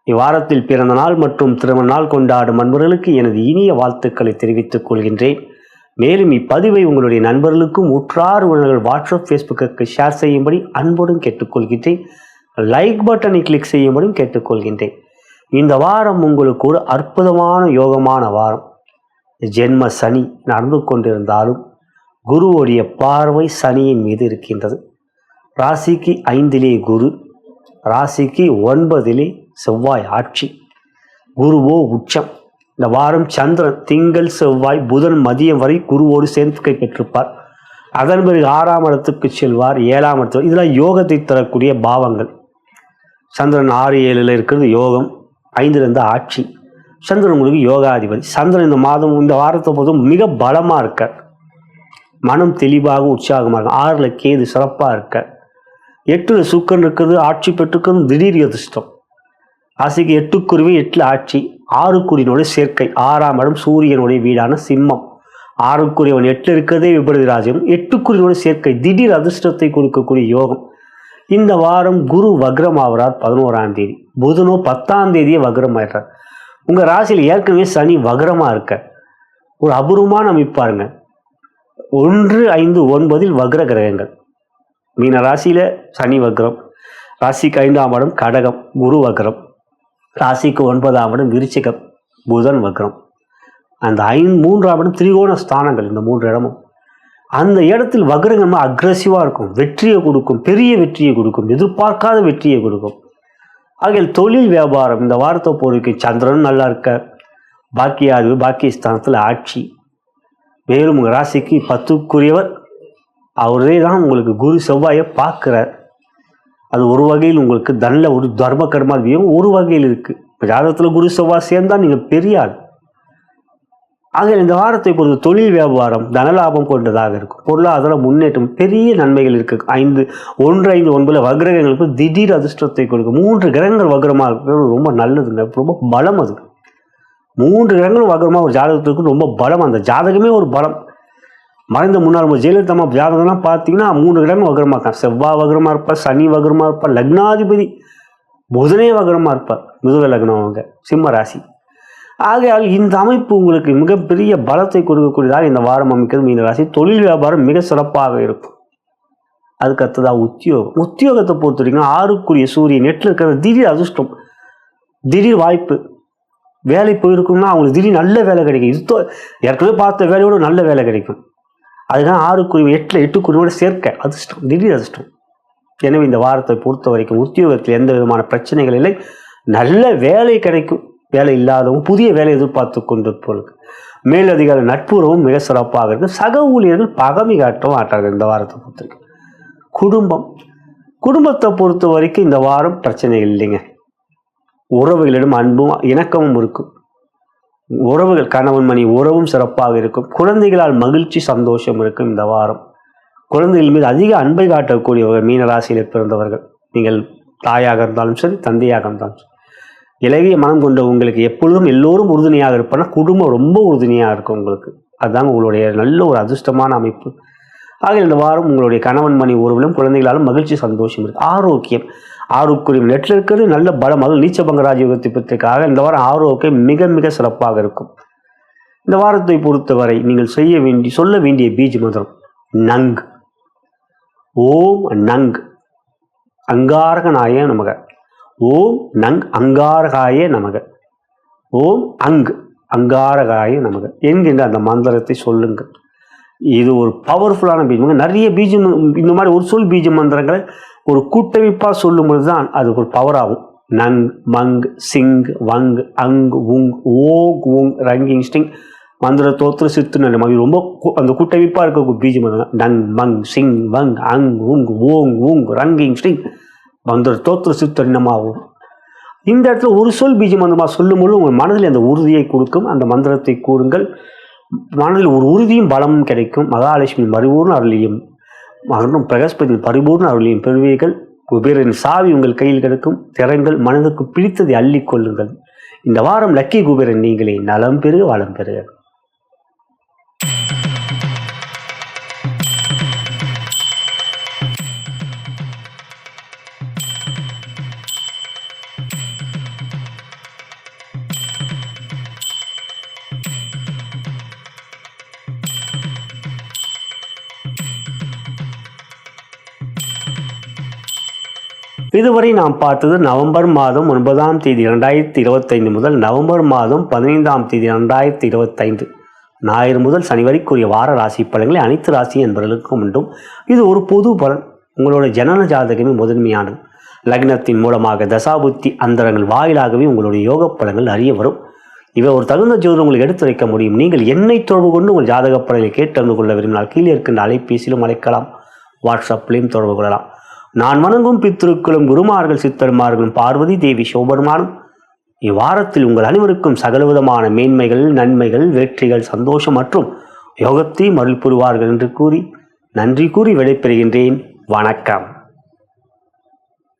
இவ்வாரத்தில் பிறந்த நாள் மற்றும் திருமண நாள் கொண்டாடும் நண்பர்களுக்கு எனது இனிய வாழ்த்துக்களை தெரிவித்துக் கொள்கின்றேன். மேலும் இப்பதிவை உங்களுடைய நண்பர்களுக்கும் உற்றார் உறவினர்கள் வாட்ஸ்அப் ஃபேஸ்புக்கு ஷேர் செய்யும்படி அன்புடன் கேட்டுக்கொள்கின்றேன். லைக் பட்டனை கிளிக் செய்யும்படியும் கேட்டுக்கொள்கின்றேன். இந்த வாரம் உங்களுக்கு ஒரு அற்புதமான யோகமான வாரம். ஜென்ம சனி நடந்து கொண்டிருந்தாலும் குருவுடைய பார்வை சனியின் மீது இருக்கின்றது. ராசிக்கு 5லே குரு, ராசிக்கு 9லே செவ்வாய் ஆட்சி, குருவோ உச்சம். இந்த வாரம் சந்திரன் திங்கள் செவ்வாய் புதன் மதியம் வரை குருவோடு சேர்க்கை பெற்றிருப்பார். அதன் பிறகு 6ஆம் இடத்துக்கு செல்வார், 7ஆம் இடத்துக்கு. இதெல்லாம் யோகத்தை தரக்கூடிய பாவங்கள். சந்திரன் 6, 7ல் இருக்கிறது யோகம், 5லேருந்து ஆட்சி. சந்திரன் உங்களுக்கு யோகாதிபதி. சந்திரன் இந்த மாதம் இந்த வாரத்தை பொறுத்தும் மிக பலமாக இருக்க, மனம் தெளிவாக உற்சாகமாக இருக்க. 6ல் கேது சிறப்பாக இருக்க, 8ல் சுக்கரன் இருக்கிறது, ஆட்சி பெற்றுக்கிறது, திடீர் அதிர்ஷ்டம். ராசிக்கு 8க்குருவி 8ல் ஆட்சி, 6க்குரியனுடைய சேர்க்கை. 6ஆம் இடம் சூரியனுடைய வீடான சிம்மம். 6க்குரியவன் 8ல் இருக்கிறதே விபரீத ராஜ்யம், 8க்குரியனுடைய சேர்க்கை திடீர் அதிர்ஷ்டத்தை கொடுக்கக்கூடிய யோகம். இந்த வாரம் குரு வக்ரமாகிறார் 11ஆம் தேதி. புதனோ 10ஆம் தேதியே வக்ரமாயிடுறார். உங்கள் ராசியில் ஏற்கனவே சனி வக்ரமாக இருக்க ஒரு அபூர்வமான அமைப்பாருங்க. 1, 5, 9 வக்ர கிரகங்கள். மீன ராசியில் சனி வக்ரம், ராசிக்கு 5ஆம் இடம் கடகம் குரு வக்ரம், ராசிக்கு 9ஆம் இடம் விருச்சிகம் புதன் வக்ரம். அந்த 3ஆம் இடம் திரிகோண ஸ்தானங்கள். இந்த 3 இடமும் அந்த இடத்தில் வக்ரங்கள் அக்ரெசிவாக இருக்கும், வெற்றியை கொடுக்கும், பெரிய வெற்றியை கொடுக்கும், எதிர்பார்க்காத வெற்றியை கொடுக்கும். ஆகிய தொழில் வியாபாரம் இந்த வாரத்தை பொறுக்கு சந்திரன் நல்லா இருக்க, பாக்கியாதிபதி பாக்கியஸ்தானத்தில் ஆட்சி. மேலும் உங்கள் ராசிக்கு 10க்குரியவர் அவரே தான் உங்களுக்கு குரு செவ்வாயை பார்க்குறார். அது ஒரு வகையில் உங்களுக்கு நல்ல ஒரு தர்ம கர்மாதிபதியும் ஒரு வகையில் இருக்குது. ஜாதகத்தில் குரு செவ்வாய் சேர்ந்தால் நீங்கள் பெரிய ஆள். ஆக இந்த வாரத்தை பொறுத்து தொழில் வியாபாரம் தனலாபம் கொண்டதாக இருக்கும். பொருளாதார முன்னேற்றம், பெரிய நன்மைகள் இருக்கு. 1, 5, 9 வக்ரகங்களுக்கு திடீர் அதிர்ஷ்டத்தை கொடுக்கும். 3 கிரகங்கள் வக்ரமாக இருக்கிறது ரொம்ப நல்லதுங்க, ரொம்ப பலம். அது 3 கிரகங்கள் வக்ரமாக ஒரு ஜாதகத்துக்கு ரொம்ப பலம். அந்த ஜாதகமே ஒரு பலம். மறைந்த முன்னாள் ஜெயலலிதா ஜாதகம்லாம் பார்த்தீங்கன்னா 3 கிரகங்கள் வக்ரமாக இருக்கான். செவ்வாய் வக்ரமாக இருப்பார், சனி வக்ரமாக இருப்பார், லக்னாதிபதி புதனே வக்ரமாக இருப்பார். மிதுன லக்னம் அவங்க சிம்ம ராசி. ஆகையால் இந்த அமைப்பு உங்களுக்கு மிகப்பெரிய பலத்தை கொடுக்கக்கூடியதாக இந்த வாரம் அமைக்கிறது மீனராசி. தொழில் வியாபாரம் மிக சிறப்பாக இருக்கும். அதுக்கு அடுத்ததாக உத்தியோகத்தை பொறுத்த வரைக்கும் 6க்குரிய சூரியன் 8ல் இருக்கிற திடீர் அதிர்ஷ்டம், திடீர் வாய்ப்பு. வேலை போயிருக்கும்னா அவங்களுக்கு திடீர் நல்ல வேலை கிடைக்கும். இது ஏற்கனவே பார்த்த வேலையோட நல்ல வேலை கிடைக்கும். அதுதான் 6க்குரிய 8க்குரியோட சேர்க்க அதிர்ஷ்டம், திடீர் அதிர்ஷ்டம். எனவே இந்த வாரத்தை பொறுத்த வரைக்கும் உத்தியோகத்தில் எந்த விதமான பிரச்சனைகள் இல்லை. நல்ல வேலை கிடைக்கும். வேலை இல்லாதவங்க புதிய வேலை எதிர்பார்த்து கொண்டிருப்பவர்களுக்கு மேலதிகாரி நட்புறவும் மிக சிறப்பாக இருக்கு. சக ஊழியர்கள் பகமை காட்ட மாட்டார்கள் இந்த வாரத்தை பொறுத்த வரைக்கும். குடும்பத்தை பொறுத்த வரைக்கும் இந்த வாரம் பிரச்சனைகள் இல்லைங்க. உறவுகளிடம் அன்பும் இணக்கமும் இருக்கும். உறவுகள் கணவன் மணி உறவும் சிறப்பாக இருக்கும். குழந்தைகளால் மகிழ்ச்சி சந்தோஷம் இருக்கும் இந்த வாரம். குழந்தைகள் மீது அதிக அன்பை காட்டக்கூடியவர்கள் மீனராசியில் பிறந்தவர்கள். நீங்கள் தாயாக இருந்தாலும் சரி, தந்தையாக இருந்தாலும் சரி, இலகிய மனம் கொண்ட உங்களுக்கு எப்பொழுதும் எல்லோரும் உறுதுணையாக இருப்பானா குடும்பம் ரொம்ப உறுதுணையாக இருக்கும் உங்களுக்கு. அதுதான் உங்களுடைய நல்ல ஒரு அதிர்ஷ்டமான அமைப்பு. ஆக இந்த வாரம் உங்களுடைய கணவன் மணி உறவிலும் குழந்தைகளாலும் மகிழ்ச்சி சந்தோஷம் இருக்கு. ஆரோக்கியம் 6க்குரிய 8ல் இருக்கிறது நல்ல பலம். அதுவும் நீச்சபங்க ராஜயோகத்தை பெற்றிருக்காக இந்த வாரம் ஆரோக்கியம் மிக மிக சிறப்பாக இருக்கும். இந்த வாரத்தை பொறுத்தவரை நீங்கள் சொல்ல வேண்டிய பீஜ மந்திரம் நங். ஓம் நங் அங்காரகனாய நமக. ஓம் நங் அங்காரகாய நமக. ஓம் அங்காரகாய நமக என்கின்ற அந்த மந்திரத்தை சொல்லுங்கள். இது ஒரு பவர்ஃபுல்லான பீஜம். நிறைய பீஜம் இந்த மாதிரி ஒரு சொல் பீஜ மந்திரங்களை ஒரு கூட்டமைப்பாக சொல்லும்போது தான் அது ஒரு பவர் ஆகும். நங் மங் சிங் வங் அங் உங் ஓக் உங் ரங்கிங் ஸ்டிங் மந்திர தோத்திர சித்து நல்ல மாதிரி ரொம்ப அந்த கூட்டமைப்பாக இருக்க பீஜ மந்திரம். நங் மங் சிங் வங் அங் உங் ஓங் உங் ரங்கிங் ஸ்டிங் மந்திர தோத்திர சித்து என்னமாகும். இந்த இடத்துல ஒரு சொல் பீஜ மந்திரமாக சொல்லும்போது உங்கள் மனதில் அந்த உறுதியை கொடுக்கும். அந்த மந்திரத்தை கூறுங்கள். மனதில் ஒரு உறுதியும் பலமும் கிடைக்கும். மகாலட்சுமி பரிபூர்ண அருளியும் பிரகஸ்பதி பரிபூர்ண அருளியும் பெறுவீர்கள். குபேரன் சாவி உங்கள் கையில் கிடைக்கும். திறங்கள் மனதுக்கு பிடித்ததை அள்ளி கொள்ளுங்கள். இந்த வாரம் லக்கி குபேரன் நீங்களே. நலம் பெறுக வளம் பெறுக. இதுவரை நாம் பார்த்தது நவம்பர் மாதம் 9ஆம் தேதி 2025 முதல் நவம்பர் மாதம் 15ஆம் தேதி 2025 ஞாயிறு முதல் சனி வரைக்குரிய வார ராசி பலன்களை அனைத்து ராசி என்பவர்களுக்கும் உண்டும். இது ஒரு பொது பலன். உங்களோட ஜனன ஜாதகமே முதன்மையானது. லக்னத்தின் மூலமாக தசாபுத்தி அந்தரங்கள் வாயிலாகவே உங்களுடைய யோக பலன்கள் அறிய வரும். இவை ஒரு தகுந்த ஜோதிடம் உங்களுக்கு எடுத்துரைக்க முடியும். நீங்கள் என்னை தொடர்பு கொண்டு உங்கள் ஜாதக பலனை கேட்டறிந்து கொள்ள விரும்பினால் கீழே இருக்கின்ற அலைபேசியிலும் அழைக்கலாம், வாட்ஸ்அப்லையும் தொடர்பு கொள்ளலாம். நான் வணங்கும் பித்திருக்களும் குருமார்கள் சித்தர்மார்களும் பார்வதி தேவி சிவபெருமானும் இவ்வாரத்தில் உங்கள் அனைவருக்கும் சகலவிதமான மேன்மைகள், நன்மைகள், வெற்றிகள், சந்தோஷம் மற்றும் யோகத்தை மருள் புரிவார்கள் என்று கூறி நன்றி கூறி விடைபெறுகின்றேன். வணக்கம்.